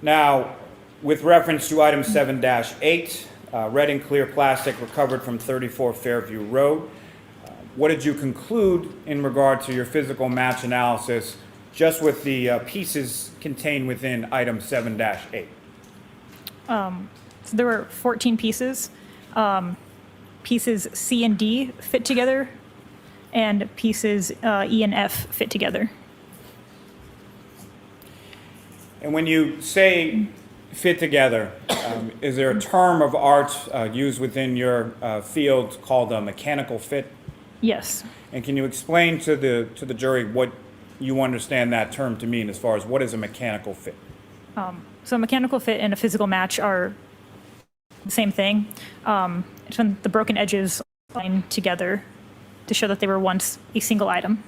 Now, with reference to item 7-8, red and clear plastic recovered from 34 Fairview Road, what did you conclude in regard to your physical match analysis just with the pieces contained within item 7-8? So there were 14 pieces. Pieces C and D fit together, and pieces E and F fit together. And when you say fit together, is there a term of art used within your field called a mechanical fit? Yes. And can you explain to the jury what you understand that term to mean as far as what is a mechanical fit? So a mechanical fit and a physical match are the same thing. It's when the broken edges line together to show that they were once a single item.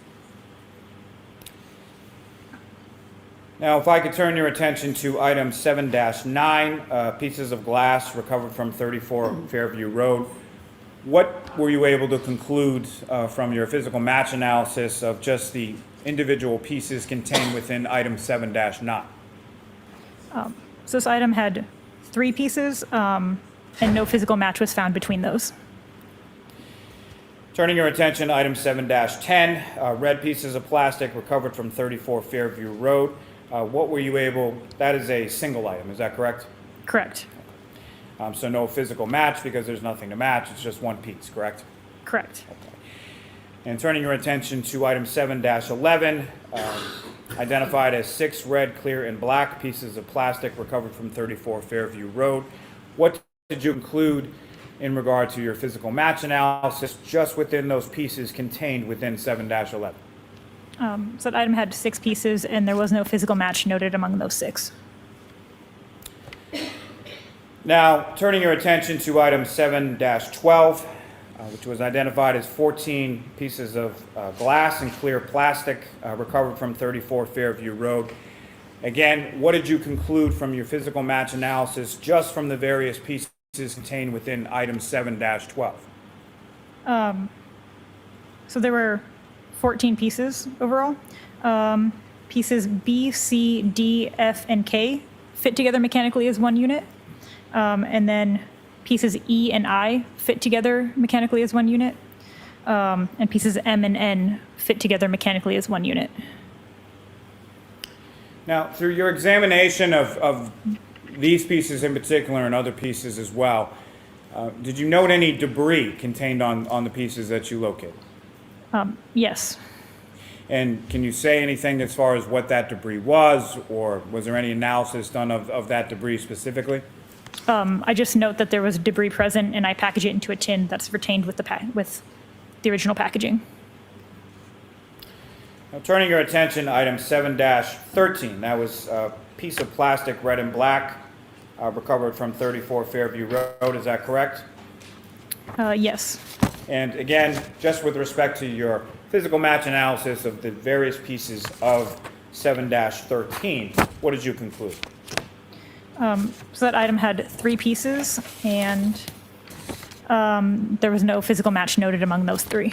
Now, if I could turn your attention to item 7-9, pieces of glass recovered from 34 Fairview Road. What were you able to conclude from your physical match analysis of just the individual pieces contained within item 7-9? So this item had 3 pieces, and no physical match was found between those. Turning your attention to item 7-10, red pieces of plastic recovered from 34 Fairview Road. What were you able, that is a single item, is that correct? Correct. So no physical match because there's nothing to match, it's just one piece, correct? Correct. And turning your attention to item 7-11, identified as 6 red, clear, and black pieces of plastic recovered from 34 Fairview Road. What did you include in regard to your physical match analysis just within those pieces contained within 7-11? So that item had 6 pieces, and there was no physical match noted among those 6. Now, turning your attention to item 7-12, which was identified as 14 pieces of glass and clear plastic recovered from 34 Fairview Road. Again, what did you conclude from your physical match analysis just from the various pieces contained within item 7-12? So there were 14 pieces overall. Pieces B, C, D, F, and K fit together mechanically as one unit. And then pieces E and I fit together mechanically as one unit. And pieces M and N fit together mechanically as one unit. Now, through your examination of these pieces in particular and other pieces as well, did you note any debris contained on the pieces that you located? Yes. And can you say anything as far as what that debris was, or was there any analysis done of that debris specifically? I just note that there was debris present, and I package it into a tin that's retained with the original packaging. Now, turning your attention to item 7-13, that was a piece of plastic, red and black, recovered from 34 Fairview Road. Is that correct? Yes. And again, just with respect to your physical match analysis of the various pieces of 7-13, what did you conclude? So that item had 3 pieces, and there was no physical match noted among those 3.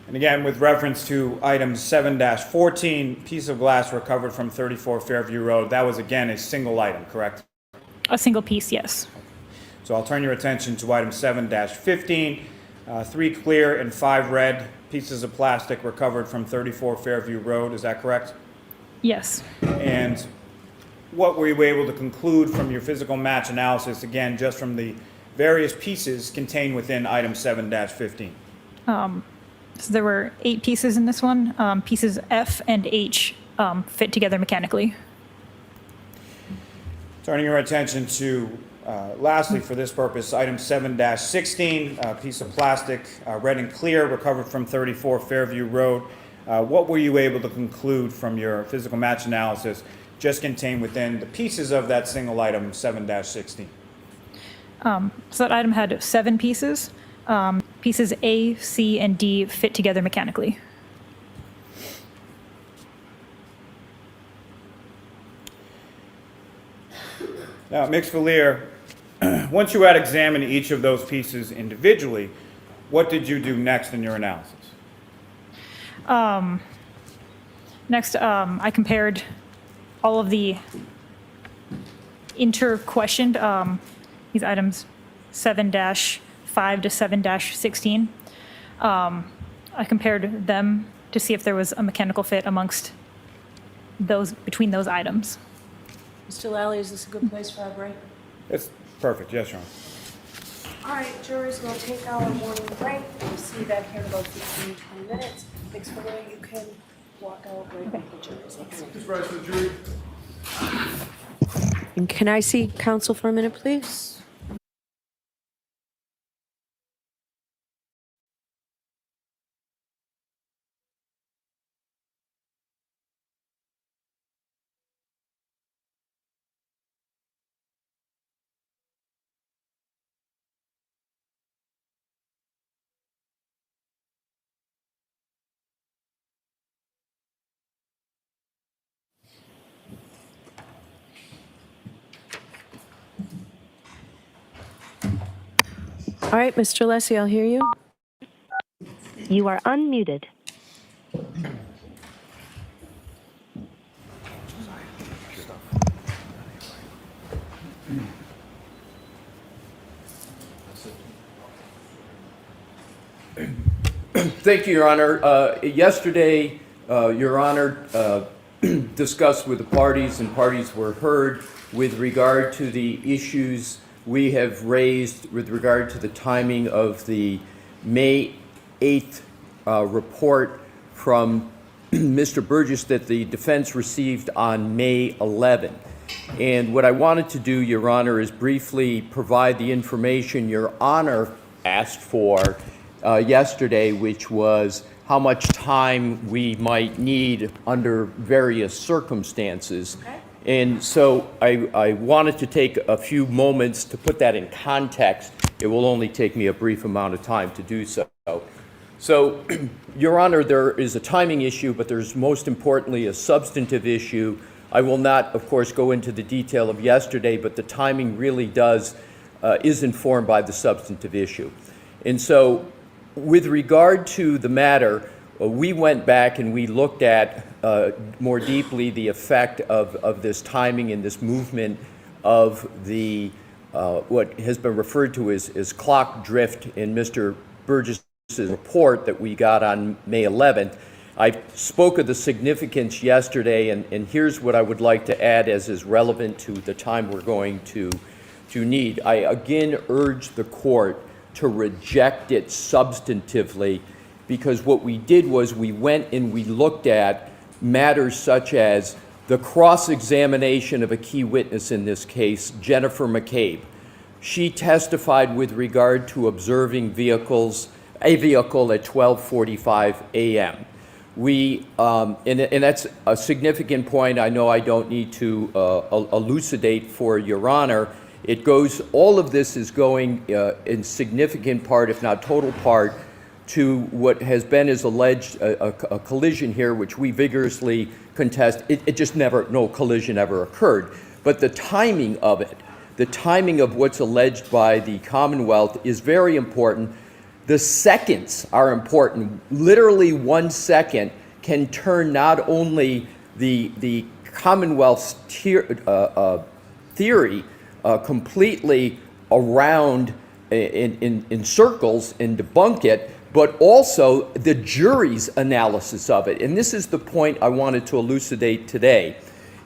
And again, with reference to item 7-14, piece of glass recovered from 34 Fairview Road, that was again a single item, correct? A single piece, yes. So I'll turn your attention to item 7-15, 3 clear and 5 red pieces of plastic recovered from 34 Fairview Road, is that correct? Yes. And what were you able to conclude from your physical match analysis, again, just from the various pieces contained within item 7-15? So there were 8 pieces in this one. Pieces F and H fit together mechanically. Turning your attention to, lastly for this purpose, item 7-16, a piece of plastic, red and clear, recovered from 34 Fairview Road. What were you able to conclude from your physical match analysis just contained within the pieces of that single item 7-16? So that item had 7 pieces. Pieces A, C, and D fit together mechanically. Now, Ms. Vaillier, once you had examined each of those pieces individually, what did you do next in your analysis? Next, I compared all of the inter-questioned, these items 7-5 to 7-16. I compared them to see if there was a mechanical fit amongst those, between those items. Mr. Lally, is this a good place for our break? It's perfect, yes, Your Honor. All right, jurors, we'll take our morning break. We'll see you back here in about 15, 20 minutes. Ms. Vaillier, you can walk out right with the jurors. Just rise for the jury. And can I see counsel for a minute, please? All right, Mr. Lessie, I'll hear you. You are unmuted. Thank you, Your Honor. Yesterday, Your Honor discussed with the parties, and parties were heard with regard to the issues we have raised with regard to the timing of the May 8th report from Mr. Burgess that the defense received on May 11th. And what I wanted to do, Your Honor, is briefly provide the information Your Honor asked for yesterday, which was how much time we might need under various circumstances. Okay. And so I wanted to take a few moments to put that in context. It will only take me a brief amount of time to do so. So, Your Honor, there is a timing issue, but there's most importantly a substantive issue. I will not, of course, go into the detail of yesterday, but the timing really is informed by the substantive issue. And so, with regard to the matter, we went back and we looked at more deeply the effect of this timing and this movement of the what has been referred to as clock drift in Mr. Burgess' report that we got on May 11th. I spoke of the significance yesterday, and here's what I would like to add as is relevant to the time we're going to need. I again urge the court to reject it substantively, because what we did was we went and we looked at matters such as the cross-examination of a key witness in this case, Jennifer McCabe. She testified with regard to observing a vehicle at 12:45 a.m. And that's a significant point. I know I don't need to elucidate for Your Honor. All of this is going in significant part, if not total part, to what has been as alleged a collision here, which we vigorously contest. No collision ever occurred. But the timing of it, the timing of what's alleged by the Commonwealth is very important. The seconds are important. Literally 1 second can turn not only the Commonwealth's theory completely around in circles and debunk it, but also the jury's analysis of it. And this is the point I wanted to elucidate today,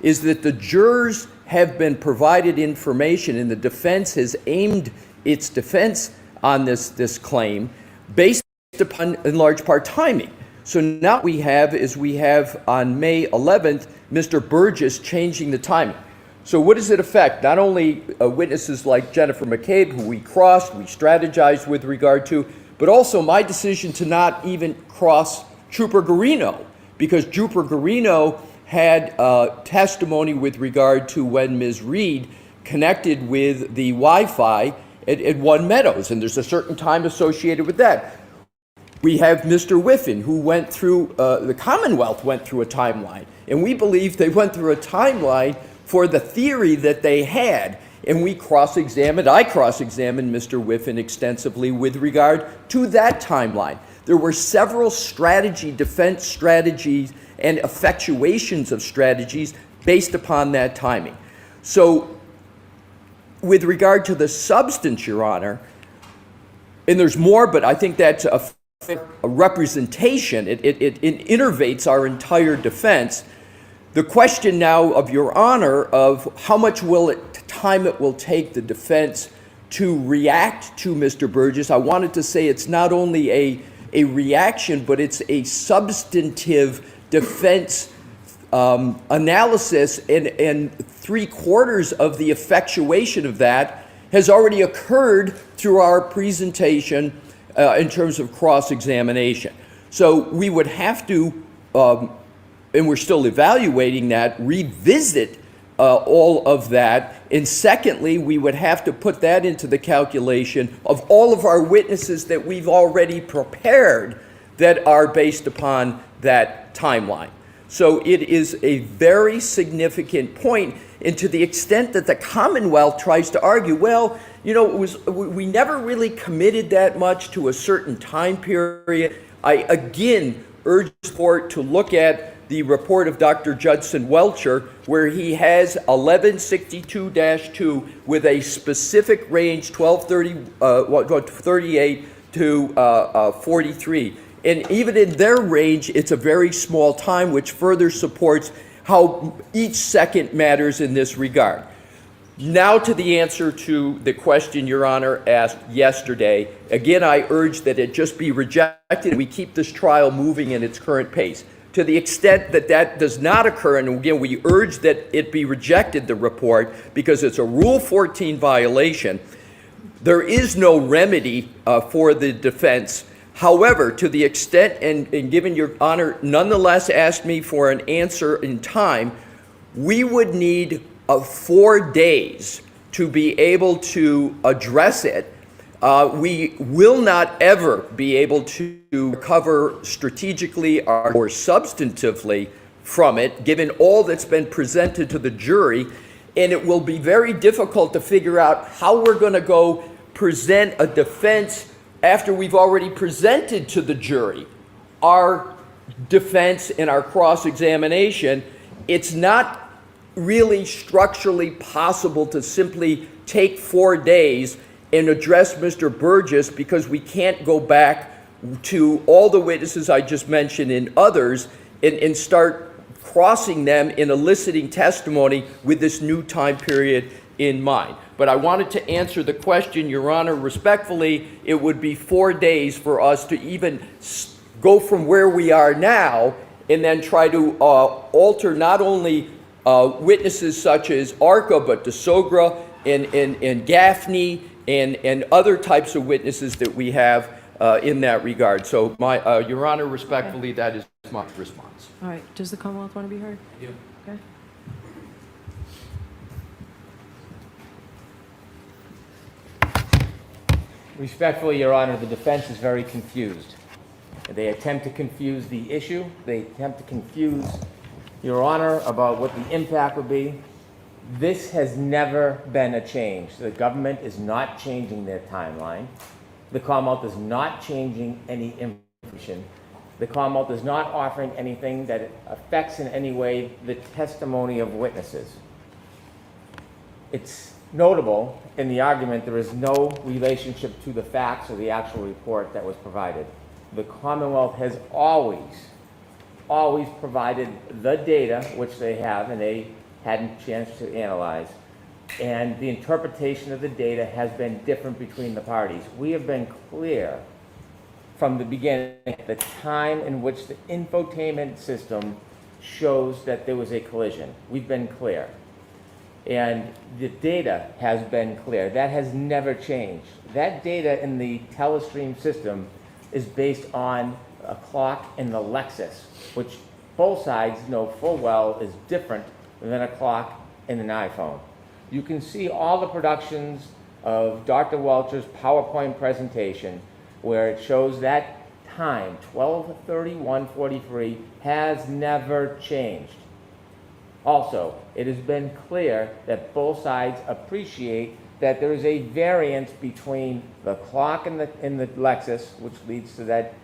is that the jurors have been provided information, and the defense has aimed its defense on this claim based upon, in large part, timing. So now we have on May 11th, Mr. Burgess changing the timing. So what does it affect? Not only witnesses like Jennifer McCabe, who we crossed, we strategized with regard to, but also my decision to not even cross Trooper Garino, because Trooper Garino had testimony with regard to when Ms. Reed connected with the Wi-Fi at One Meadows, and there's a certain time associated with that. We have Mr. Whiffen, who went through, the Commonwealth went through a timeline, and we believe they went through a timeline for the theory that they had, and I cross-examined Mr. Whiffen extensively with regard to that timeline. There were several defense strategies, and effectuations of strategies based upon that timing. So, with regard to the substance, Your Honor, and there's more, but I think that's a representation. It innervates our entire defense. The question now of Your Honor of how much time it will take the defense to react to Mr. Burgess, I wanted to say it's not only a reaction, but it's a substantive defense analysis, and 3/4 of the effectuation of that has already occurred through our presentation in terms of cross-examination. So we would have to, and we're still evaluating that, revisit all of that. And secondly, we would have to put that into the calculation of all of our witnesses that we've already prepared that are based upon that timeline. So it is a very significant point, and to the extent that the Commonwealth tries to argue, well, you know, we never really committed that much to a certain time period. I again urge the court to look at the report of Dr. Judson Welcher, where he has 1162-2 with a specific range 38 to 43. And even in their range, it's a very small time, which further supports how each second matters in this regard. Now to the answer to the question Your Honor asked yesterday. Again, I urge that it just be rejected and we keep this trial moving in its current pace. To the extent that that does not occur, and again, we urge that it be rejected, the report, because it's a Rule 14 violation, there is no remedy for the defense. However, to the extent, and given Your Honor nonetheless asked me for an answer in time, we would need 4 days to be able to address it. We will not ever be able to recover strategically or substantively from it, given all that's been presented to the jury, and it will be very difficult to figure out how we're going to go present a defense after we've already presented to the jury our defense and our cross-examination. It's not really structurally possible to simply take 4 days and address Mr. Burgess, because we can't go back to all the witnesses I just mentioned and others and start crossing them in eliciting testimony with this new time period in mind. But I wanted to answer the question, Your Honor, respectfully. It would be 4 days for us to even go from where we are now and then try to alter not only witnesses such as Arca, but DeSogra and Gaffney and other types of witnesses that we have in that regard. So, Your Honor, respectfully, that is my response. All right, does the Commonwealth want to be heard? Yeah. Okay. Respectfully, Your Honor, the defense is very confused. They attempt to confuse the issue. They attempt to confuse Your Honor about what the impact would be. This has never been a change. The government is not changing their timeline. The Commonwealth is not changing any information. The Commonwealth is not offering anything that affects in any way the testimony of witnesses. It's notable in the argument there is no relationship to the facts or the actual report that was provided. The Commonwealth has always provided the data, which they have, and they hadn't a chance to analyze, and the interpretation of the data has been different between the parties. We have been clear from the beginning, the time in which the infotainment system shows that there was a collision. We've been clear. And the data has been clear. That has never changed. That data in the telestream system is based on a clock in the Lexus, which both sides know full well is different than a clock in an iPhone. You can see all the productions of Dr. Welcher's PowerPoint presentation where it shows that time, 12:31:43, has never changed. Also, it has been clear that both sides appreciate that there is a variance between the clock in the Lexus, which leads to that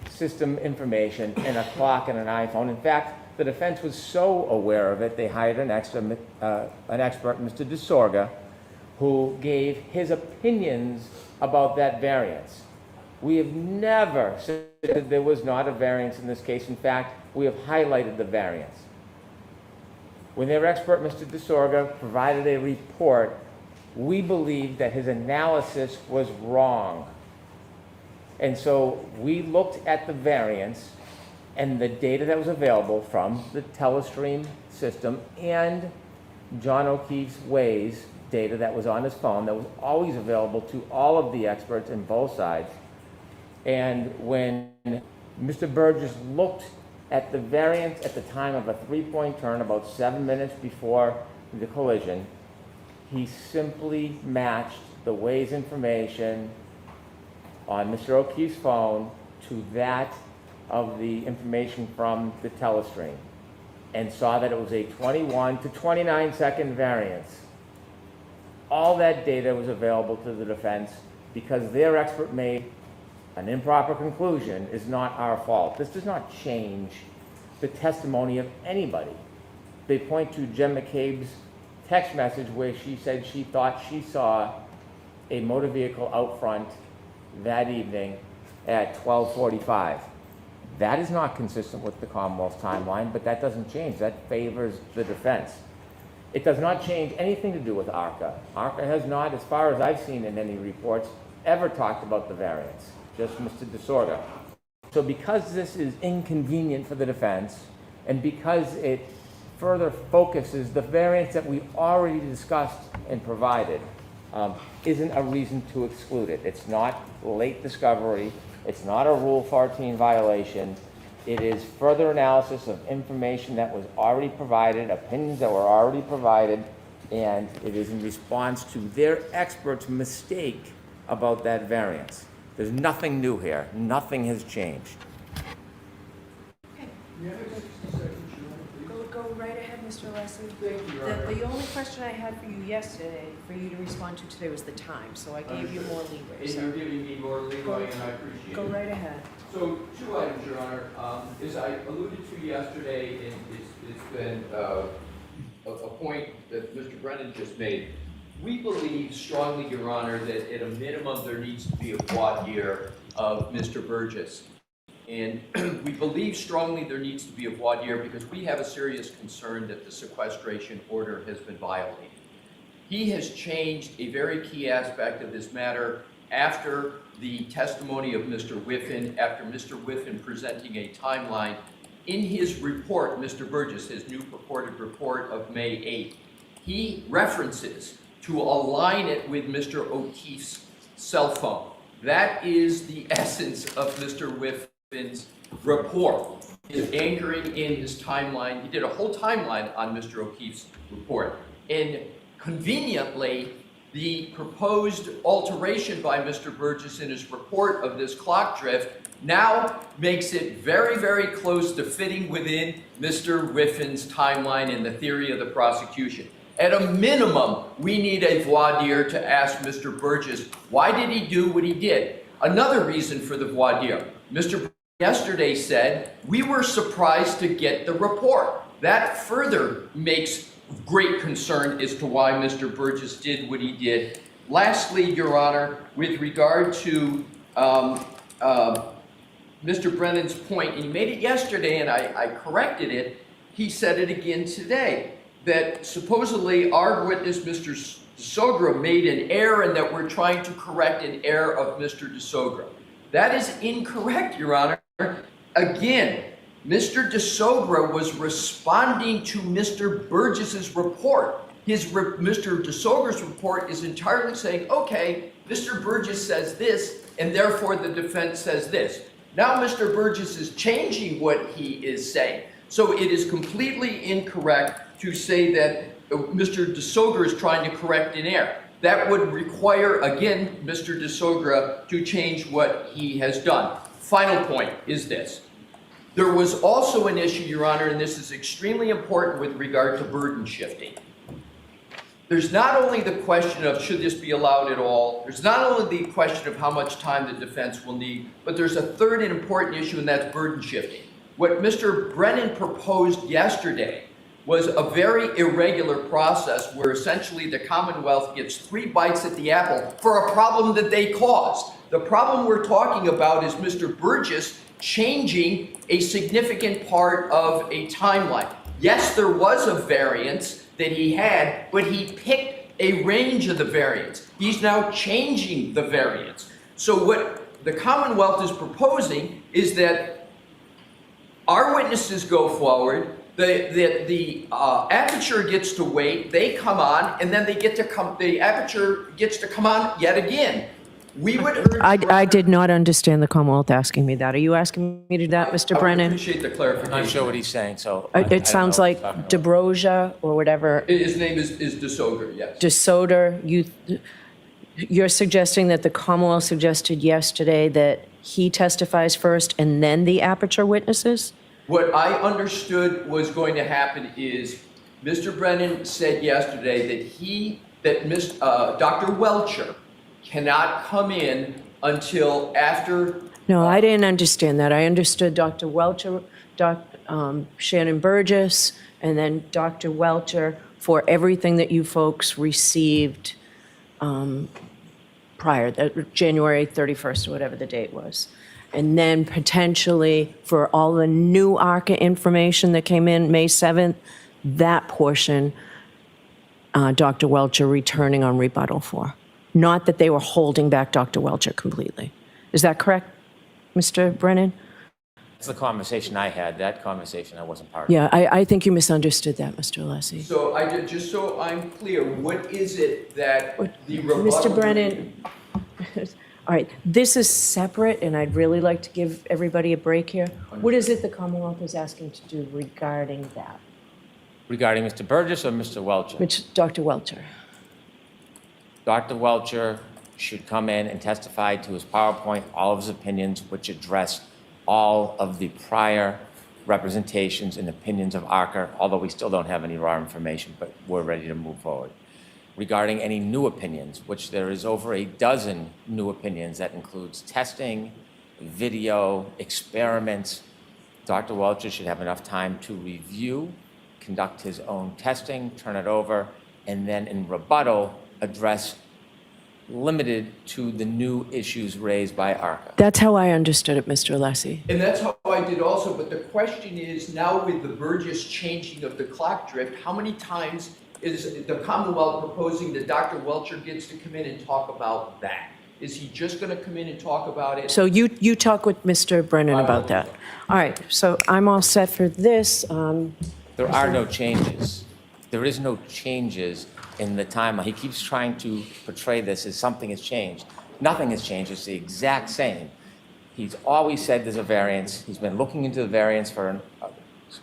system information, and a clock in an iPhone. In fact, the defense was so aware of it, they hired an expert, Mr. DeSorga, who gave his opinions about that variance. We have never said that there was not a variance in this case. In fact, we have highlighted the variance. When their expert, Mr. DeSorga, provided a report, we believed that his analysis was wrong. And so we looked at the variance and the data that was available from the telestream system and John O'Keefe's Waze data that was on his phone that was always available to all of the experts in both sides. And when Mr. Burgess looked at the variance at the time of a three-point turn about 7 minutes before the collision, he simply matched the Waze information on Mr. O'Keefe's phone to that of the information from the telestream and saw that it was a 21 to 29 second variance. all that data was available to the defense because their expert made an improper conclusion is not our fault. This does not change the testimony of anybody. They point to Jen McCabe's text message where she said she thought she saw a motor vehicle out front that evening at 12:45. That is not consistent with the Commonwealth's timeline, but that doesn't change. That favors the defense. It does not change anything to do with ARCA. ARCA has not, as far as I've seen in any reports, ever talked about the variance, just Mr. DeSorda. So because this is inconvenient for the defense, and because it further focuses the variance that we already discussed and provided, isn't a reason to exclude it. It's not late discovery. It's not a Rule 14 violation. It is further analysis of information that was already provided, opinions that were already provided, and it is in response to their expert's mistake about that variance. There's nothing new here. Nothing has changed. Go right ahead, Mr. Leslie. Thank you, Your Honor. The only question I had for you yesterday, for you to respond to today, was the time, so I gave you more leeway. So And you're giving me more leeway, and I appreciate it. go right ahead. So, two items, Your Honor. As I alluded to yesterday, and it's been a point that Mr. Brennan just made, we believe strongly, Your Honor, that at a minimum there needs to be a voir dire of Mr. Burgess. And we believe strongly there needs to be a voir dire because we have a serious concern that the sequestration order has been violated. He has changed a very key aspect of this matter after the testimony of Mr. Whiffen, after Mr. Whiffen presenting a timeline. In his report, Mr. Burgess, his new purported report of May 8th, he references to align it with Mr. O'Keefe's cell phone. That is the essence of Mr. Whiffen's report. He's anchoring in his timeline. He did a whole timeline on Mr. O'Keefe's report. And conveniently, the proposed alteration by Mr. Burgess in his report of this clock drift now makes it very, very close to fitting within Mr. Whiffen's timeline and the theory of the prosecution. At a minimum, we need a voir dire to ask Mr. Burgess, why did he do what he did? Another reason for the voir dire. Mr. yesterday said, we were surprised to get the report. That further makes great concern as to why Mr. Burgess did what he did. Lastly, Your Honor, with regard to Mr. Brennan's point, and he made it yesterday and I corrected it, he said it again today, that supposedly our witness, Mr. DeSogra, made an error and that we're trying to correct an error of Mr. DeSogra. That is incorrect, Your Honor. Again, Mr. DeSogra was responding to Mr. Burgess's report. Mr. DeSogra's report is entirely saying, okay, Mr. Burgess says this, and therefore the defense says this. Now Mr. Burgess is changing what he is saying. So it is completely incorrect to say that Mr. DeSogra is trying to correct an error. That would require, again, Mr. DeSogra to change what he has done. Final point is this. There was also an issue, Your Honor, and this is extremely important with regard to burden shifting. There's not only the question of should this be allowed at all, there's not only the question of how much time the defense will need, but there's a third and important issue, and that's burden shifting. What Mr. Brennan proposed yesterday was a very irregular process where essentially the Commonwealth gets 3 bites at the apple for a problem that they caused. The problem we're talking about is Mr. Burgess changing a significant part of a timeline. Yes, there was a variance that he had, but he picked a range of the variance. He's now changing the variance. So what the Commonwealth is proposing is that our witnesses go forward, the aperture gets to wait, they come on, and then the aperture gets to come on yet again. We would urge I did not understand the Commonwealth asking me that. Are you asking me to do that, Mr. I would Brennan? appreciate the clarification. I'm not sure what he's saying, so. I don't It sounds know like what he's talking about. DeBroja or whatever. His name is DeSogra, yes. DeSoder, you're suggesting that the Commonwealth suggested yesterday that he testifies first and then the aperture witnesses? What I understood was going to happen is Mr. Brennan said yesterday that he that Dr. Welcher cannot come in until after. No, I didn't understand that. I understood Dr. Welcher, Shannon Burgess, and then Dr. Welcher for everything that you folks received prior, January 31st, or whatever the date was. And then potentially for all the new ARCA information that came in May 7th, that portion, Dr. Welcher returning on rebuttal for. Not that they were holding back Dr. Welcher completely. Is that correct, Mr. Brennan? That's the conversation I had. That conversation I wasn't part of. Yeah, I think you misunderstood that, Mr. Alessi. So I did, just so I'm clear, what is it that the rebuttal? Mr. Brennan, all right, this is separate, and I'd really like to give everybody a break here. What is it the Commonwealth is asking to do regarding that? Regarding Mr. Burgess or Mr. Welcher? Which, Dr. Welcher? Dr. Welcher should come in and testify to his PowerPoint, all of his opinions, which address all of the prior representations and opinions of ARCA, although we still don't have any raw information, but we're ready to move forward. Regarding any new opinions, which there is over a dozen new opinions that includes testing, video, experiments, Dr. Welcher should have enough time to review, conduct his own testing, turn it over, and then in rebuttal, address limited to the new issues raised by ARCA. That's how I understood it, Mr. Alessi. And that's how I did also, but the question is, now with the Burgess changing of the clock drift, how many times is the Commonwealth proposing that Dr. Welcher gets to come in and talk about that? Is he just going to come in and talk about it? So you talk with Mr. Brennan about that. All right, so I'm all set for this. There are no changes. There is no changes in the timeline. He keeps trying to portray this as something has changed. Nothing has changed. It's the exact same. He's always said there's a variance. He's been looking into the variance for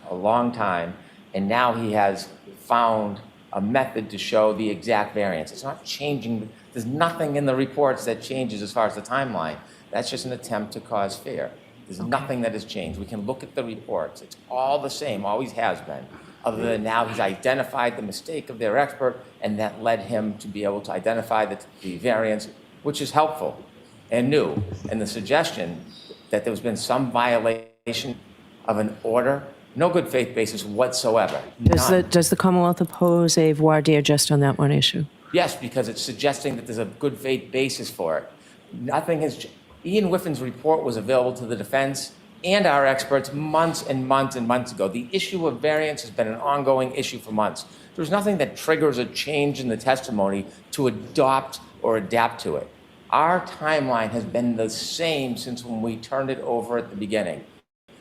a long time, and now he has found a method to show the exact variance. It's not changing. There's nothing in the reports that changes as far as the timeline. That's just an attempt to cause fear. There's nothing that has changed. We can look at the reports. It's all the same, always has been, other than now he's identified the mistake of their expert, and that led him to be able to identify the variance, which is helpful and new. And the suggestion that there's been some violation of an order, no good faith basis whatsoever. None. Does the Commonwealth oppose a voir dire just on that one issue? Yes, because it's suggesting that there's a good faith basis for it. Nothing has. Ian Whiffin's report was available to the defense and our experts months and months and months ago. The issue of variance has been an ongoing issue for months. There's nothing that triggers a change in the testimony to adopt or adapt to it. Our timeline has been the same since when we turned it over at the beginning.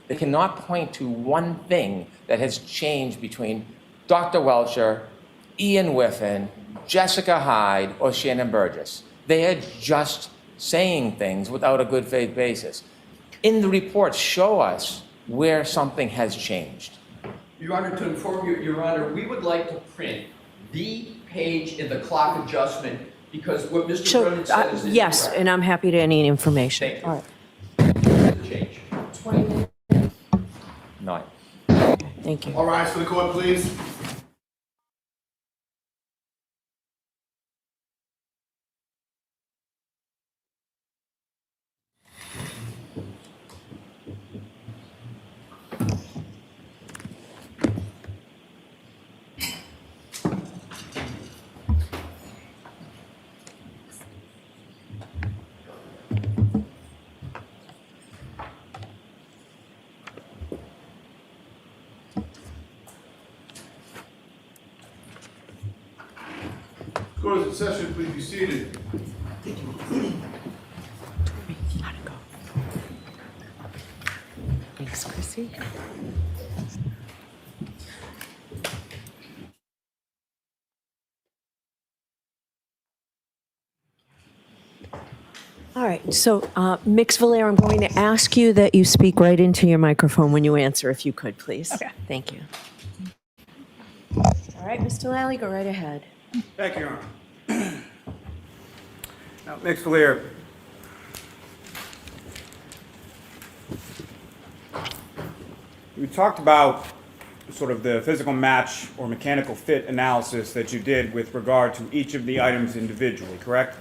They cannot point to one thing that has changed between Dr. Welcher, Ian Whiffin, Jessica Hyde, or Shannon Burgess. They are just saying things without a good faith basis. In the reports, show us where something has changed. Your Honor, to inform you, Your Honor, we would like to print the page in the clock adjustment because what Mr. Brennan said is yes, incorrect. and I'm happy to any information. Thank you. All right. Change. 20 minutes. No. Thank you. All rise for the court, please. Court is in session, please be seated. Thanks, Chrissy. All right, so Mix Vaillier, I'm going to ask you that you speak right into your microphone when you answer, if you could, please. Okay. Thank you. All right, Mr. Lally, go right ahead. Thank you, Your Honor. Now, Mix Vaillier, we talked about sort of the physical match or mechanical fit analysis that you did with regard to each of the items individually, correct?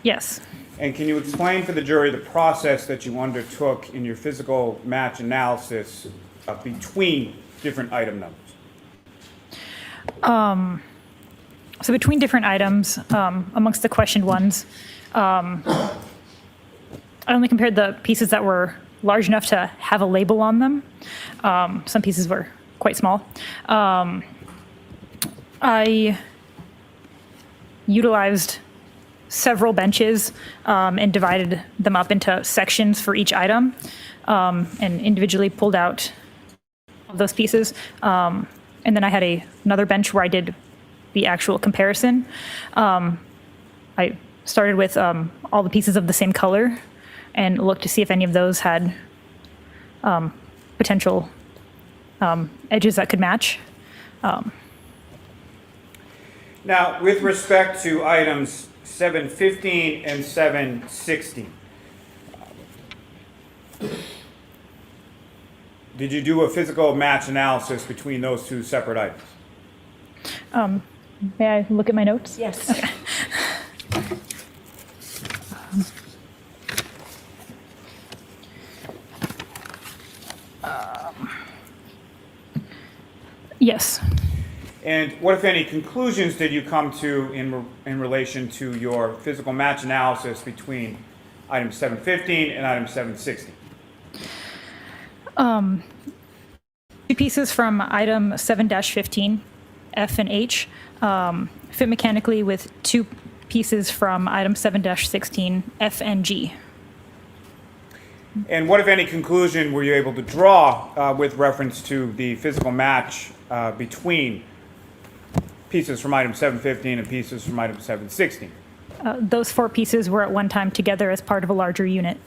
Yes. And can you explain for the jury the process that you undertook in your physical match analysis between different item numbers? So between different items, amongst the questioned ones, I only compared the pieces that were large enough to have a label on them. Some pieces were quite small. I utilized several benches and divided them up into sections for each item, and individually pulled out those pieces. And then I had another bench where I did the actual comparison. I started with all the pieces of the same color and looked to see if any of those had potential edges that could match. Now, with respect to items 715 and 716, did you do a physical match analysis between those two separate items? May I look at my notes? Yes. Okay. Yes. And what, if any, conclusions did you come to in relation to your physical match analysis between item 715 and item 716? Two pieces from item 7-15, F and H, fit mechanically with two pieces from item 7-16, F and G. And what, if any, conclusion were you able to draw with reference to the physical match between pieces from item 715 and pieces from item 716? Those four pieces were at one time together as part of a larger unit.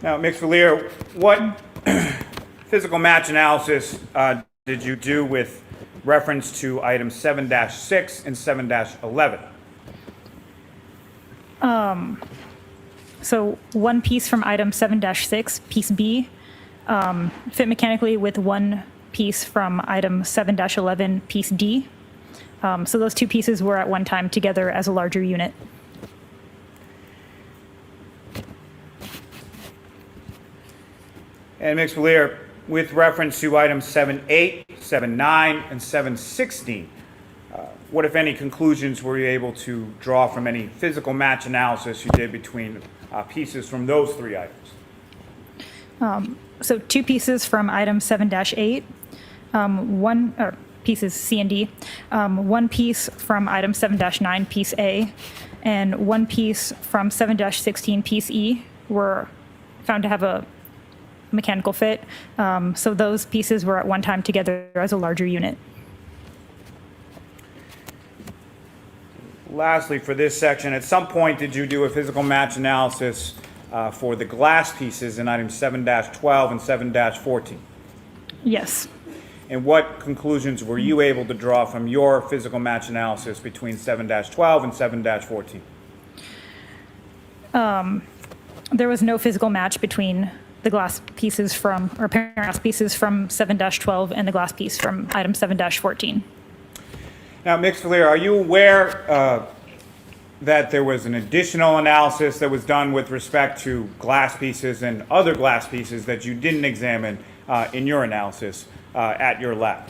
Now, Ms. Vaillier, what physical match analysis did you do with reference to items 7-6 and 7-11? So one piece from item 7-6, piece B, fit mechanically with one piece from item 7-11, piece D. So those two pieces were at one time together as a larger unit. And Ms. Vaillier, with reference to items 7-8, 7-9, and 7-16, what, if any, conclusions were you able to draw from any physical match analysis you did between pieces from those three items? So two pieces from item 7-8, pieces C and D, one piece from item 7-9, piece A, and one piece from 7-16, piece E were found to have a mechanical fit. So those pieces were at one time together as a larger unit. Lastly, for this section, at some point did you do a physical match analysis for the glass pieces in items 7-12 and 7-14? Yes. And what conclusions were you able to draw from your physical match analysis between 7-12 and 7-14? There was no physical match between the glass pieces from, or apparent glass pieces from 7-12 and the glass piece from item 7-14. Now, Ms. Vaillier, are you aware that there was an additional analysis that was done with respect to glass pieces and other glass pieces that you didn't examine in your analysis at your lab?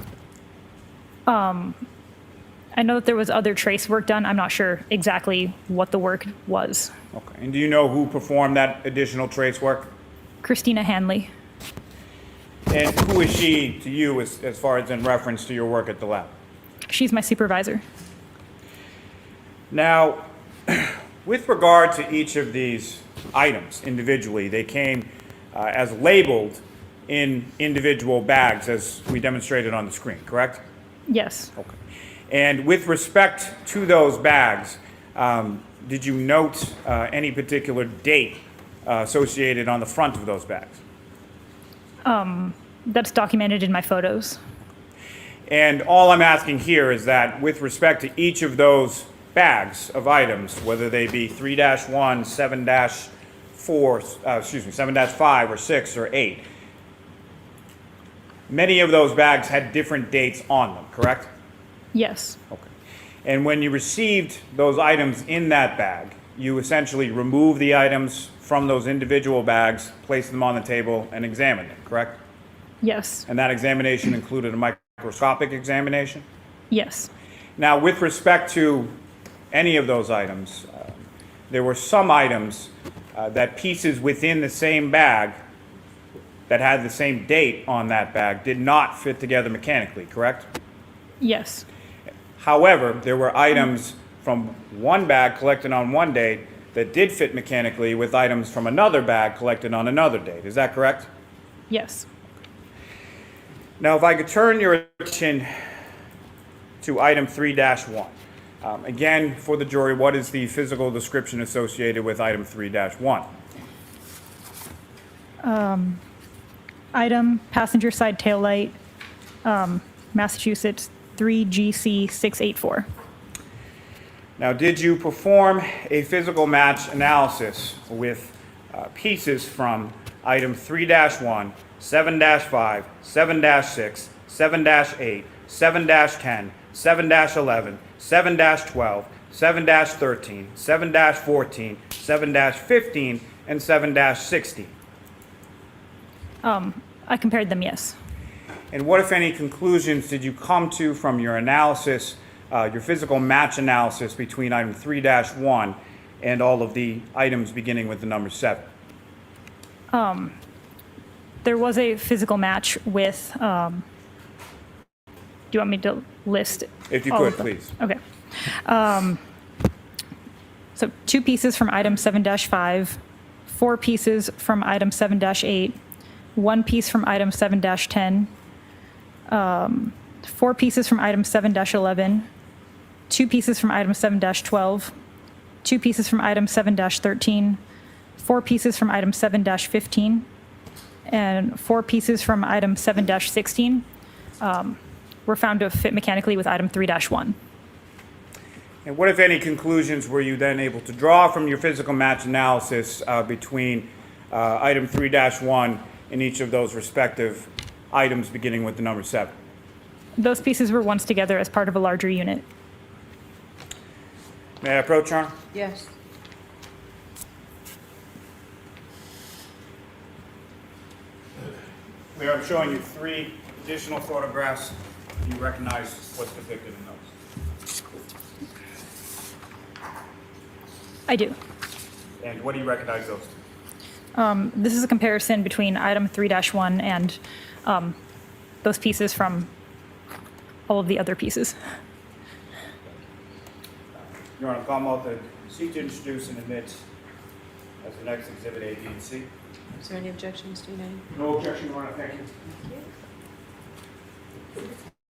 I know that there was other trace work done. I'm not sure exactly what the work was. Okay. And do you know who performed that additional trace work? Christina Hanley. And who is she to you as far as in reference to your work at the lab? She's my supervisor. Now, with regard to each of these items individually, they came as labeled in individual bags as we demonstrated on the screen, correct? Yes. Okay. And with respect to those bags, did you note any particular date associated on the front of those bags? That's documented in my photos. And all I'm asking here is that with respect to each of those bags of items, whether they be 3-1, 7-4, 7-5 or 6 or 8, many of those bags had different dates on them, correct? Yes. Okay. And when you received those items in that bag, you essentially removed the items from those individual bags, placed them on the table, and examined them, correct? Yes. And that examination included a microscopic examination? Yes. Now, with respect to any of those items, there were some items that pieces within the same bag that had the same date on that bag did not fit together mechanically, correct? Yes. However, there were items from one bag collected on one date that did fit mechanically with items from another bag collected on another date. Is that correct? Yes. Now, if I could turn your attention to item 3-1. Again, for the jury, what is the physical description associated with item 3-1? Item, passenger side taillight, Massachusetts 3GC 684. Now, did you perform a physical match analysis with pieces from item 3-1, 7-5, 7-6, 7-8, 7-10, 7-11, 7-12, 7-13, 7-14, 7-15, and 7-16? I compared them, yes. And what, if any, conclusions did you come to from your analysis, your physical match analysis between item 3-1 and all of the items beginning with the number 7? There was a physical match with, do you want me to list? If you all could, of them? please. Okay. So 2 pieces from item 7-5, 4 pieces from item 7-8, 1 piece from item 7-10, 4 pieces from item 7-11, 2 pieces from item 7-12, 2 pieces from item 7-13, 4 pieces from item 7-15, and 4 pieces from item 7-16 were found to fit mechanically with item 3-1. And what, if any, conclusions were you then able to draw from your physical match analysis between item 3-1 and each of those respective items beginning with the number 7? Those pieces were once together as part of a larger unit. May I approach, Your Honor? Yes. Where I'm showing you 3 additional photographs. Do you recognize what's depicted in those? I do. And what do you recognize those to? This is a comparison between item 3-1 and those pieces from all of the other pieces. Your Honor, Commonwealth, seek to introduce and admit as the next exhibit A, B, and C. Is there any objections, Dina? No objection, Your Honor, thank you.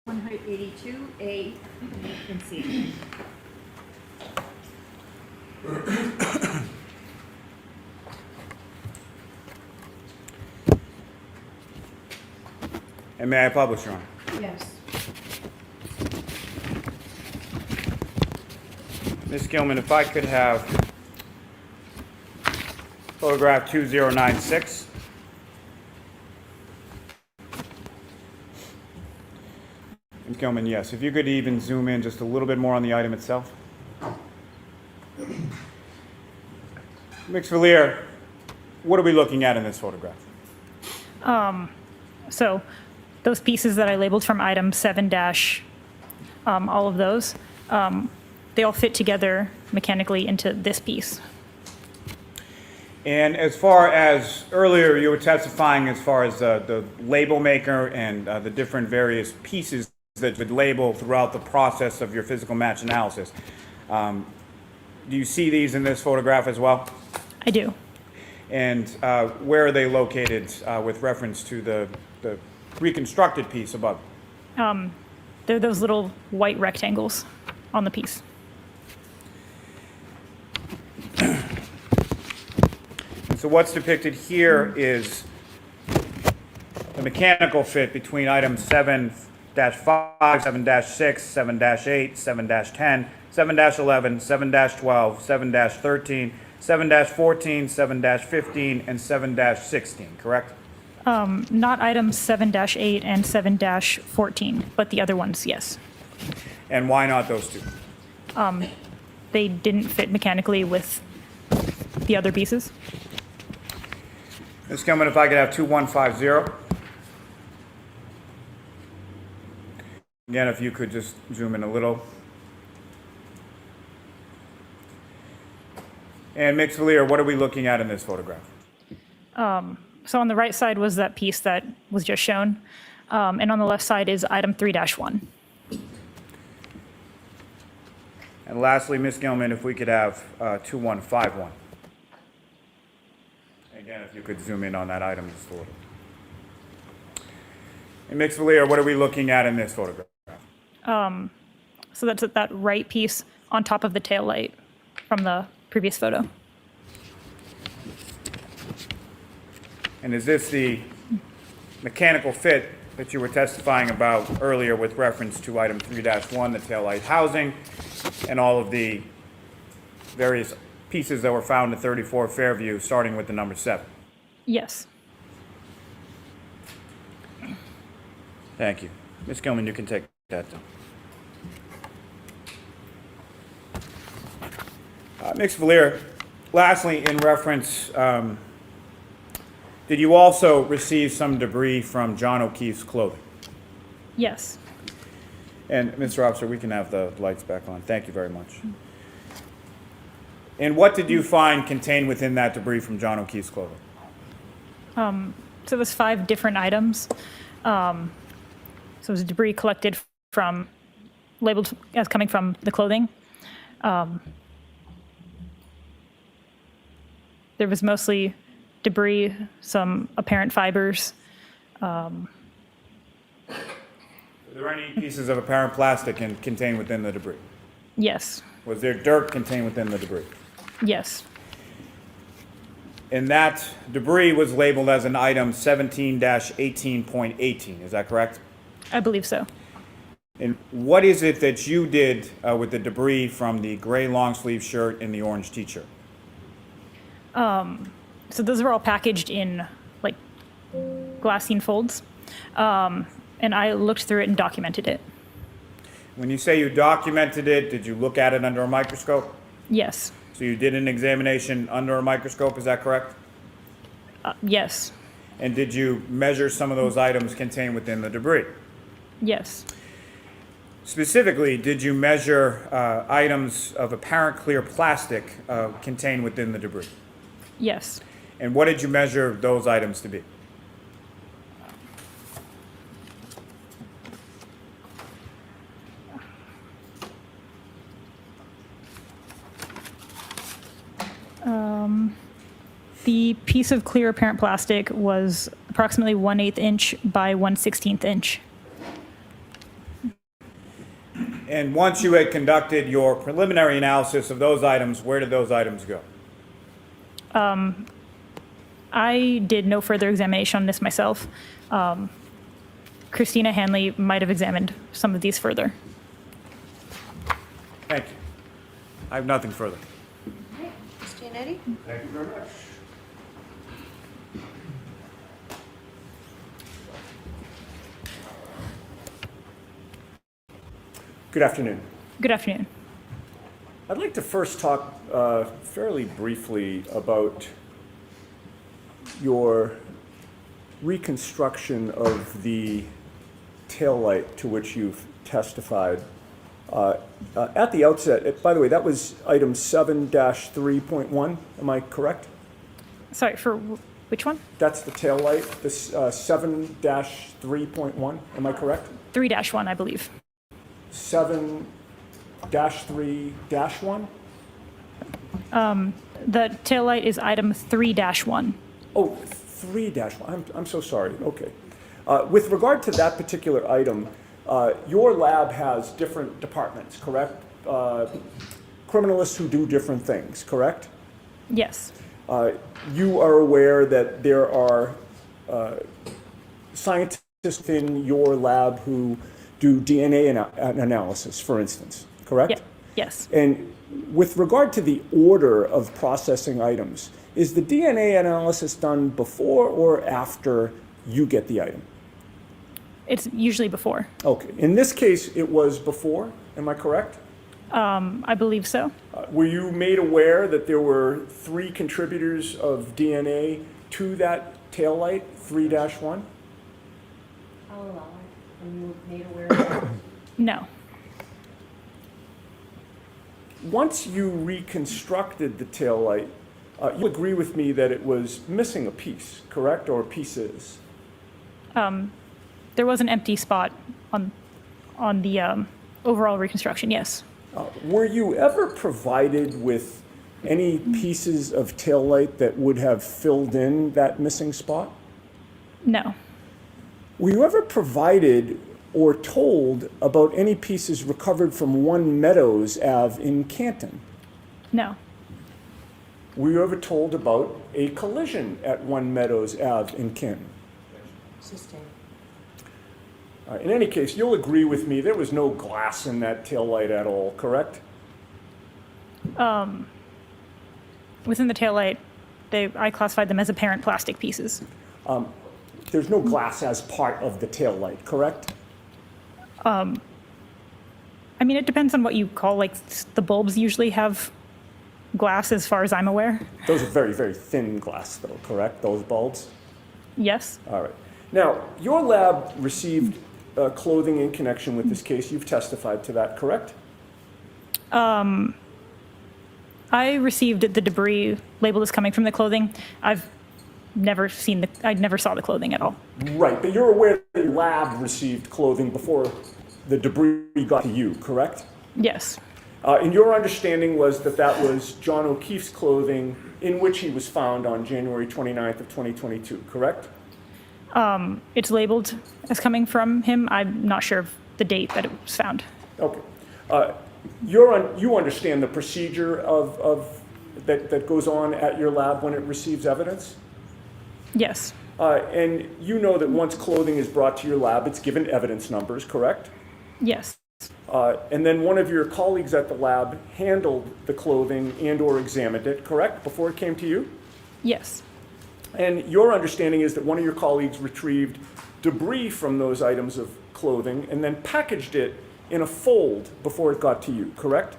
182, A, and C. And may I publish, Your Honor? Yes. Ms. Gilman, if I could have photograph 2096. Ms. Gilman, yes. If you could even zoom in just a little bit more on the item itself. Ms. Vaillier, what are we looking at in this photograph? So those pieces that I labeled from item 7 all of those, they all fit together mechanically into this piece. And as far as earlier you were testifying as far as the label maker and the different various pieces that would label throughout the process of your physical match analysis. Do you see these in this photograph as well? I do. And where are they located with reference to the reconstructed piece above? They're those little white rectangles on the piece. And so what's depicted here is the mechanical fit between items 7-5, 7-6, 7-8, 7-10, 7-11, 7-12, 7-13, 7-14, 7-15, and 7-16, correct? Not items 7-8 and 7-14, but the other ones, yes. And why not those two? They didn't fit mechanically with the other pieces. Ms. Gilman, if I could have 2150. Again, if you could just zoom in a little. And Ms. Vaillier, what are we looking at in this photograph? So on the right side was that piece that was just shown, and on the left side is item 3-1. And lastly, Ms. Gilman, if we could have 2151. Again, if you could zoom in on that item just a little. And Ms. Vaillier, what are we looking at in this photograph? So that's that right piece on top of the tail light from the previous photo. And is this the mechanical fit that you were testifying about earlier with reference to item 3-1, the taillight housing, and all of the various pieces that were found at 34 Fairview, starting with the number 7? Yes. Thank you. Ms. Gilman, you can take that down. Ms. Vaillier, lastly, in reference, did you also receive some debris from John O'Keefe's clothing? Yes. And Mr. Officer, we can have the lights back on. Thank you very much. And what did you find contained within that debris from John O'Keefe's clothing? So it was 5 different items. So it was debris collected from, labeled as coming from the clothing. There was mostly debris, some apparent fibers. Were there any pieces of apparent plastic contained within the debris? Yes. Was there dirt contained within the debris? Yes. And that debris was labeled as an item 17-18.18, is that correct? I believe so. And what is it that you did with the debris from the gray long sleeve shirt and the orange t-shirt? So those were all packaged in like glassine folds. And I looked through it and documented it. When you say you documented it, did you look at it under a microscope? Yes. So you did an examination under a microscope, is that correct? Yes. And did you measure some of those items contained within the debris? Yes. Specifically, did you measure items of apparent clear plastic contained within the debris? Yes. And what did you measure those items to be? The piece of clear apparent plastic was approximately 1/8 inch by 1/16 inch. And once you had conducted your preliminary analysis of those items, where did those items go? I did no further examination on this myself. Christina Hanley might have examined some of these further. Thank you. I have nothing further. Ms. Giannetti? Thank you very much. Good afternoon. Good afternoon. I'd like to first talk fairly briefly about your reconstruction of the taillight to which you've testified. At the outset, by the way, that was item 7-3.1, am I correct? Sorry, for which one? That's the taillight, this 7-3.1, am I correct? 3-1, I believe. 7-3-1? The taillight is item 3-1. Oh, 3-1, I'm so sorry, okay. With regard to that particular item, your lab has different departments, correct? Criminalists who do different things, correct? Yes. You are aware that there are scientists in your lab who do DNA analysis, for instance, correct? Yeah. Yes. And with regard to the order of processing items, is the DNA analysis done before or after you get the item? It's usually before. Okay. In this case, it was before, am I correct? I believe so. Were you made aware that there were 3 contributors of DNA to that taillight, 3-1? I'll allow it. When you made aware of that. No. Once you reconstructed the taillight, you'll agree with me that it was missing a piece, correct, or pieces? There was an empty spot on the overall reconstruction, yes. Were you ever provided with any pieces of taillight that would have filled in that missing spot? No. Were you ever provided or told about any pieces recovered from 1 Meadows Ave in Canton? No. Were you ever told about a collision at 1 Meadows Ave in Canton? Sustained. In any case, you'll agree with me, there was no glass in that taillight at all, correct? Within the taillight, I classified them as apparent plastic pieces. There's no glass as part of the taillight, correct? I mean, it depends on what you call, like, the bulbs usually have glass as far as I'm aware. Those are very, very thin glass though, correct, those bulbs? Yes. All right. Now, your lab received clothing in connection with this case. You've testified to that, correct? I received the debris labeled as coming from the clothing. I never saw the clothing at all. Right, but you're aware that your lab received clothing before the debris got to you, correct? Yes. And your understanding was that that was John O'Keefe's clothing in which he was found on January 29th of 2022, correct? It's labeled as coming from him. I'm not sure of the date that it was found. Okay. You understand the procedure that goes on at your lab when it receives evidence? Yes. And you know that once clothing is brought to your lab, it's given evidence numbers, correct? Yes. And then one of your colleagues at the lab handled the clothing and or examined it, correct, before it came to you? Yes. And your understanding is that one of your colleagues retrieved debris from those items of clothing and then packaged it in a fold before it got to you, correct?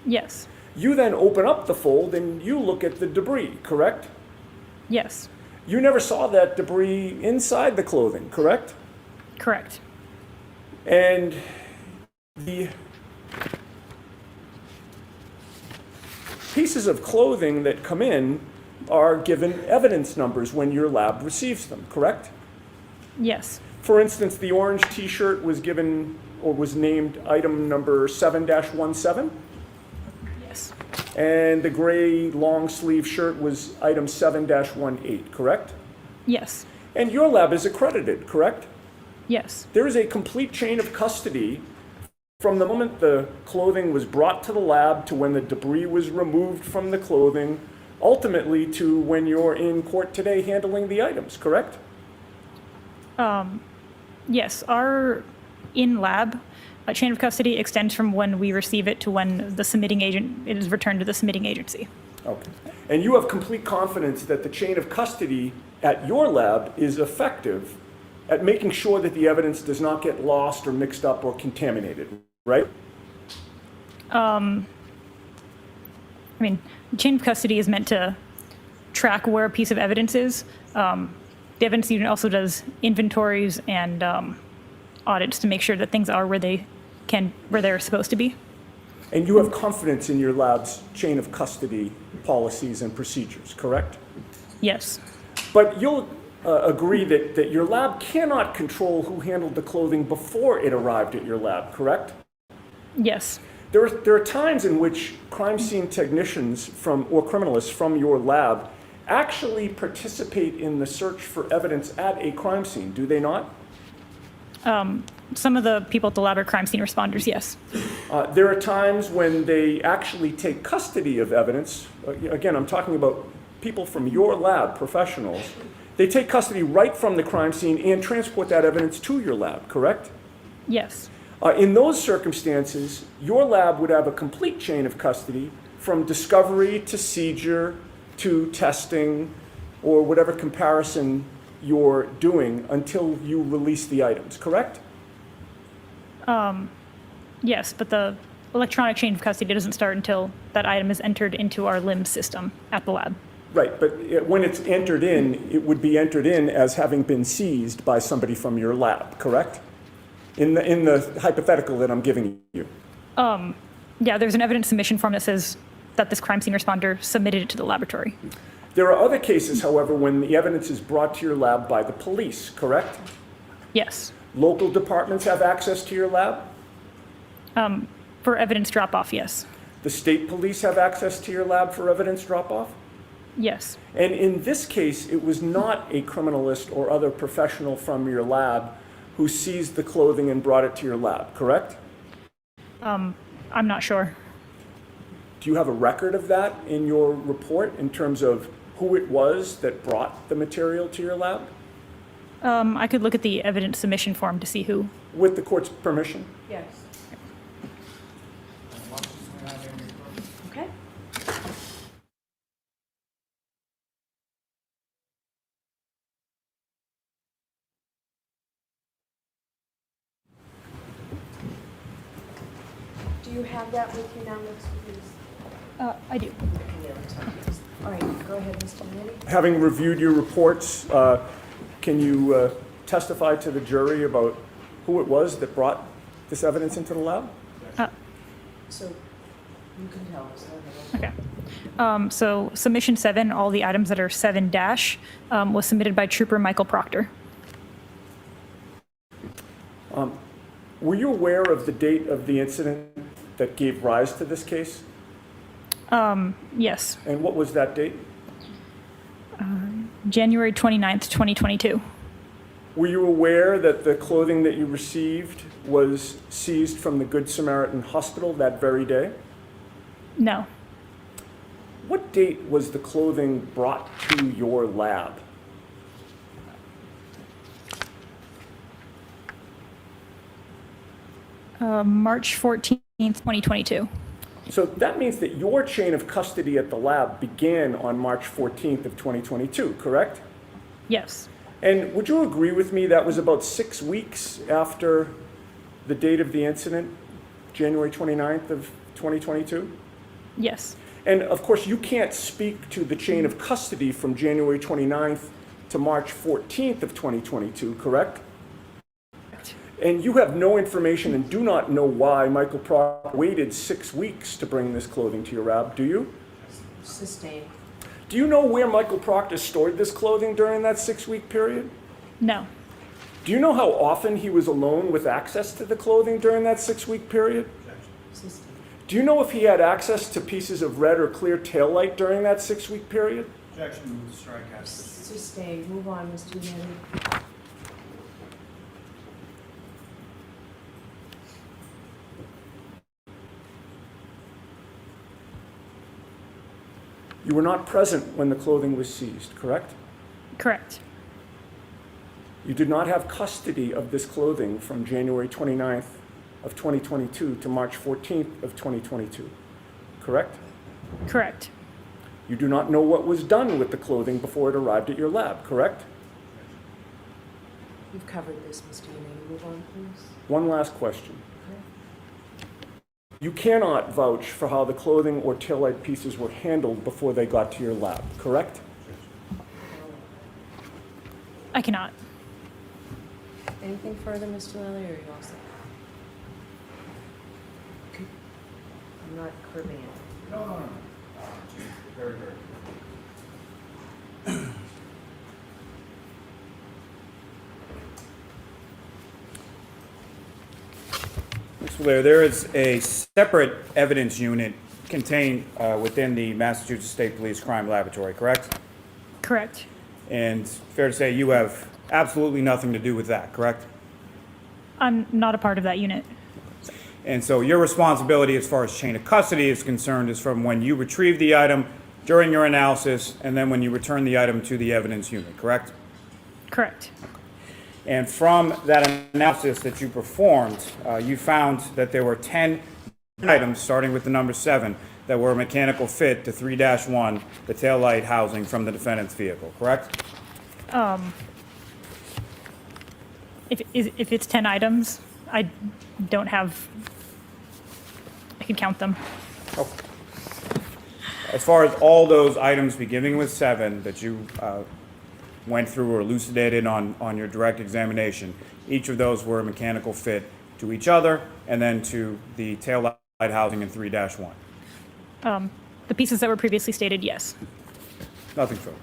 Yes. You then open up the fold and you look at the debris, correct? Yes. You never saw that debris inside the clothing, correct? Correct. And the pieces of clothing that come in are given evidence numbers when your lab receives them, correct? Yes. For instance, the orange t-shirt was given or was named item number 7-17, Yes. and the gray long sleeve shirt was item 7-18, correct? Yes. And your lab is accredited, correct? Yes. There is a complete chain of custody from the moment the clothing was brought to the lab to when the debris was removed from the clothing, ultimately to when you're in court today handling the items, correct? Yes. Our in-lab chain of custody extends from when we receive it to when the submitting agent, it is returned to the submitting agency. Okay. And you have complete confidence that the chain of custody at your lab is effective at making sure that the evidence does not get lost or mixed up or contaminated, right? I mean, chain of custody is meant to track where a piece of evidence is. The evidence unit also does inventories and audits to make sure that things are where they're supposed to be. And you have confidence in your lab's chain of custody policies and procedures, correct? Yes. But you'll agree that your lab cannot control who handled the clothing before it arrived at your lab, correct? Yes. There are times in which crime scene technicians or criminalists from your lab actually participate in the search for evidence at a crime scene, do they not? Some of the people at the lab are crime scene responders, yes. There are times when they actually take custody of evidence. Again, I'm talking about people from your lab, professionals. They take custody right from the crime scene and transport that evidence to your lab, correct? Yes. In those circumstances, your lab would have a complete chain of custody from discovery to seizure to testing or whatever comparison you're doing until you release the items, correct? Yes, but the electronic chain of custody doesn't start until that item is entered into our LIMS system at the lab. Right, but when it's entered in, it would be entered in as having been seized by somebody from your lab, correct? In the hypothetical that I'm giving you. Yeah, there's an evidence submission form that says that this crime scene responder submitted it to the laboratory. There are other cases, however, when the evidence is brought to your lab by the police, correct? Yes. Local departments have access to your lab? For evidence drop-off, yes. The state police have access to your lab for evidence drop-off? Yes. And in this case, it was not a criminalist or other professional from your lab who seized the clothing and brought it to your lab, correct? I'm not sure. Do you have a record of that in your report in terms of who it was that brought the material to your lab? I could look at the evidence submission form to see who. With the court's permission? Yes. Okay. Do you have that with you now, please? I do. All right, go ahead, Mr. Manning. Having reviewed your reports, can you testify to the jury about who it was that brought this evidence into the lab? So you can tell us. Okay. Okay. So submission 7, all the items that are 7-, was submitted by Trooper Michael Proctor. Were you aware of the date of the incident that gave rise to this case? Yes. And what was that date? January 29th, 2022. Were you aware that the clothing that you received was seized from the Good Samaritan Hospital that very day? No. What date was the clothing brought to your lab? March 14th, 2022. So that means that your chain of custody at the lab began on March 14th of 2022, correct? Yes. And would you agree with me that was about 6 weeks after the date of the incident, January 29th of 2022? Yes. And of course, you can't speak to the chain of custody from January 29th to March 14th of 2022, correct? And you have no information and do not know why Michael Proctor waited 6 weeks to bring this clothing to your lab, do you? Sustained. Do you know where Michael Proctor stored this clothing during that 6-week period? No. Do you know how often he was alone with access to the clothing during that 6-week period? Sustained. Do you know if he had access to pieces of red or clear taillight during that 6-week period? Objection, move to strike as. Sustained. Move on, Mr. Manning. You were not present when the clothing was seized, correct? Correct. You did not have custody of this clothing from January 29th of 2022 to March 14th of 2022, correct? Correct. You do not know what was done with the clothing before it arrived at your lab, correct? You've covered this, Mr. Manning. Move on, please. One last question. You cannot vouch for how the clothing or taillight pieces were handled before they got to your lab, correct? I cannot. Anything further, Mr. Lally, or are you all set? I'm not curbing it. No. Very good. Mr. Vaillier, there is a separate evidence unit contained within the Massachusetts State Police Crime Laboratory, correct? Correct. And fair to say you have absolutely nothing to do with that, correct? I'm not a part of that unit. And so your responsibility as far as chain of custody is concerned is from when you retrieve the item during your analysis and then when you return the item to the evidence unit, correct? Correct. And from that analysis that you performed, you found that there were 10 items, starting with the number 7, that were a mechanical fit to 3-1, the taillight housing from the defendant's vehicle, correct? If it's 10 items, I don't have, I could count them. As far as all those items beginning with 7 that you went through or elucidated on your direct examination, each of those were a mechanical fit to each other and then to the taillight housing in 3-1. The pieces that were previously stated, yes. Nothing further.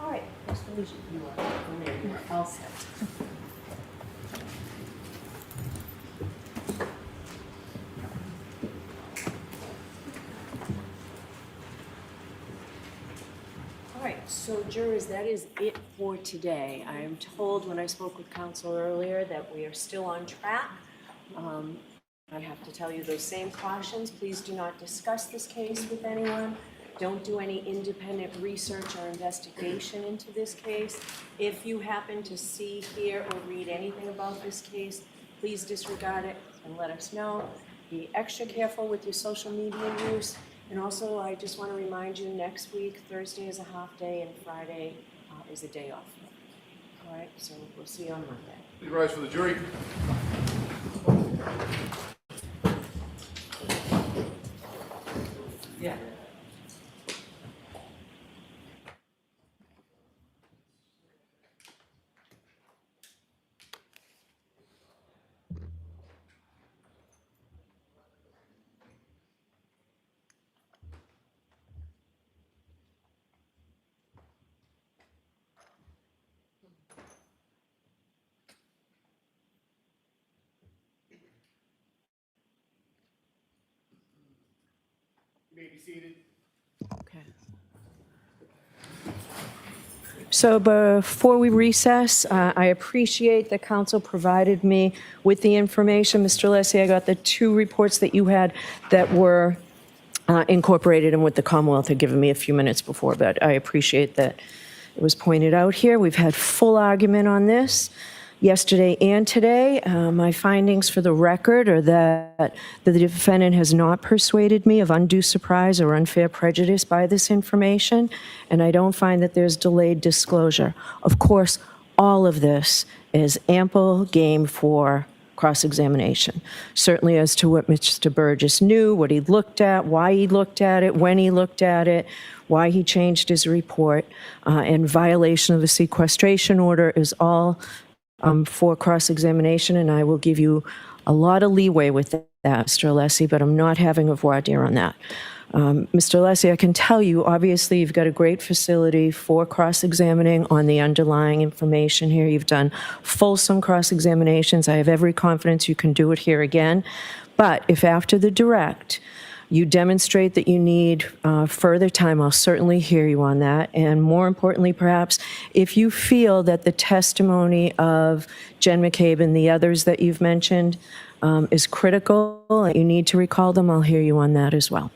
All right, Mr. Lucia, you are all set. All right, so jurors, that is it for today. I am told when I spoke with counsel earlier that we are still on track. I have to tell you those same cautions. Please do not discuss this case with anyone. Don't do any independent research or investigation into this case. If you happen to see, hear, or read anything about this case, please disregard it and let us know. Be extra careful with your social media use. And also, I just want to remind you, next week, Thursday is a half day and Friday is a day off. All right, so we'll see you on Monday. Please rise for the jury. Yeah. You may be seated. Okay. So before we recess, I appreciate that council provided me with the information. Mr. Leslie, I got the 2 reports that you had that were incorporated in what the Commonwealth had given me a few minutes before, but I appreciate that it was pointed out here. We've had full argument on this yesterday and today. My findings for the record are that the defendant has not persuaded me of undue surprise or unfair prejudice by this information, and I don't find that there's delayed disclosure. Of course, all of this is ample game for cross-examination, certainly as to what Mr. Burgess knew, what he looked at, why he looked at it, when he looked at it, why he changed his report, and violation of the sequestration order is all for cross-examination, and I will give you a lot of leeway with that, Mr. Alessi, but I'm not having a voir dire on that. Mr. Alessi, I can tell you, obviously, you've got a great facility for cross-examining on the underlying information here. You've done fulsome cross-examinations. I have every confidence you can do it here again. But if after the direct, you demonstrate that you need further time, I'll certainly hear you on that. And more importantly, perhaps, if you feel that the testimony of Jen McCabe and the others that you've mentioned is critical, and you need to recall them, I'll hear you on that as well.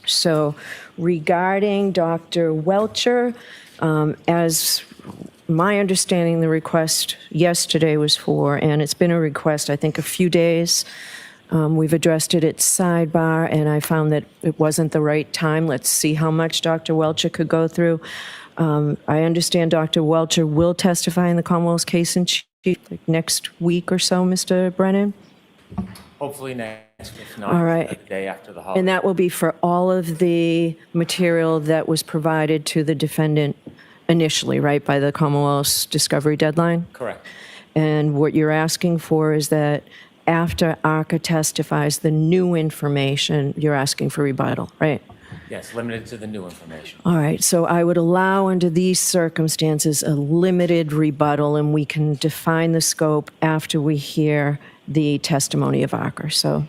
So regarding Dr. Welcher, as my understanding, the request yesterday was for, and it's been a request, I think, a few days. We've addressed it at sidebar, and I found that it wasn't the right time. Let's see how much Dr. Welcher could go through. I understand Dr. Welcher will testify in the Commonwealth's case in chief like next week or so, Mr. Brennan. Hopefully next, if not, All right. the day after the holiday. And that will be for all of the material that was provided to the defendant initially, right, by the Commonwealth's discovery deadline? Correct. And what you're asking for is that after ARCA testifies the new information, you're asking for rebuttal, right? Yes, limited to the new information. All right, so I would allow under these circumstances a limited rebuttal, and we can define the scope after we hear the testimony of ARCA. So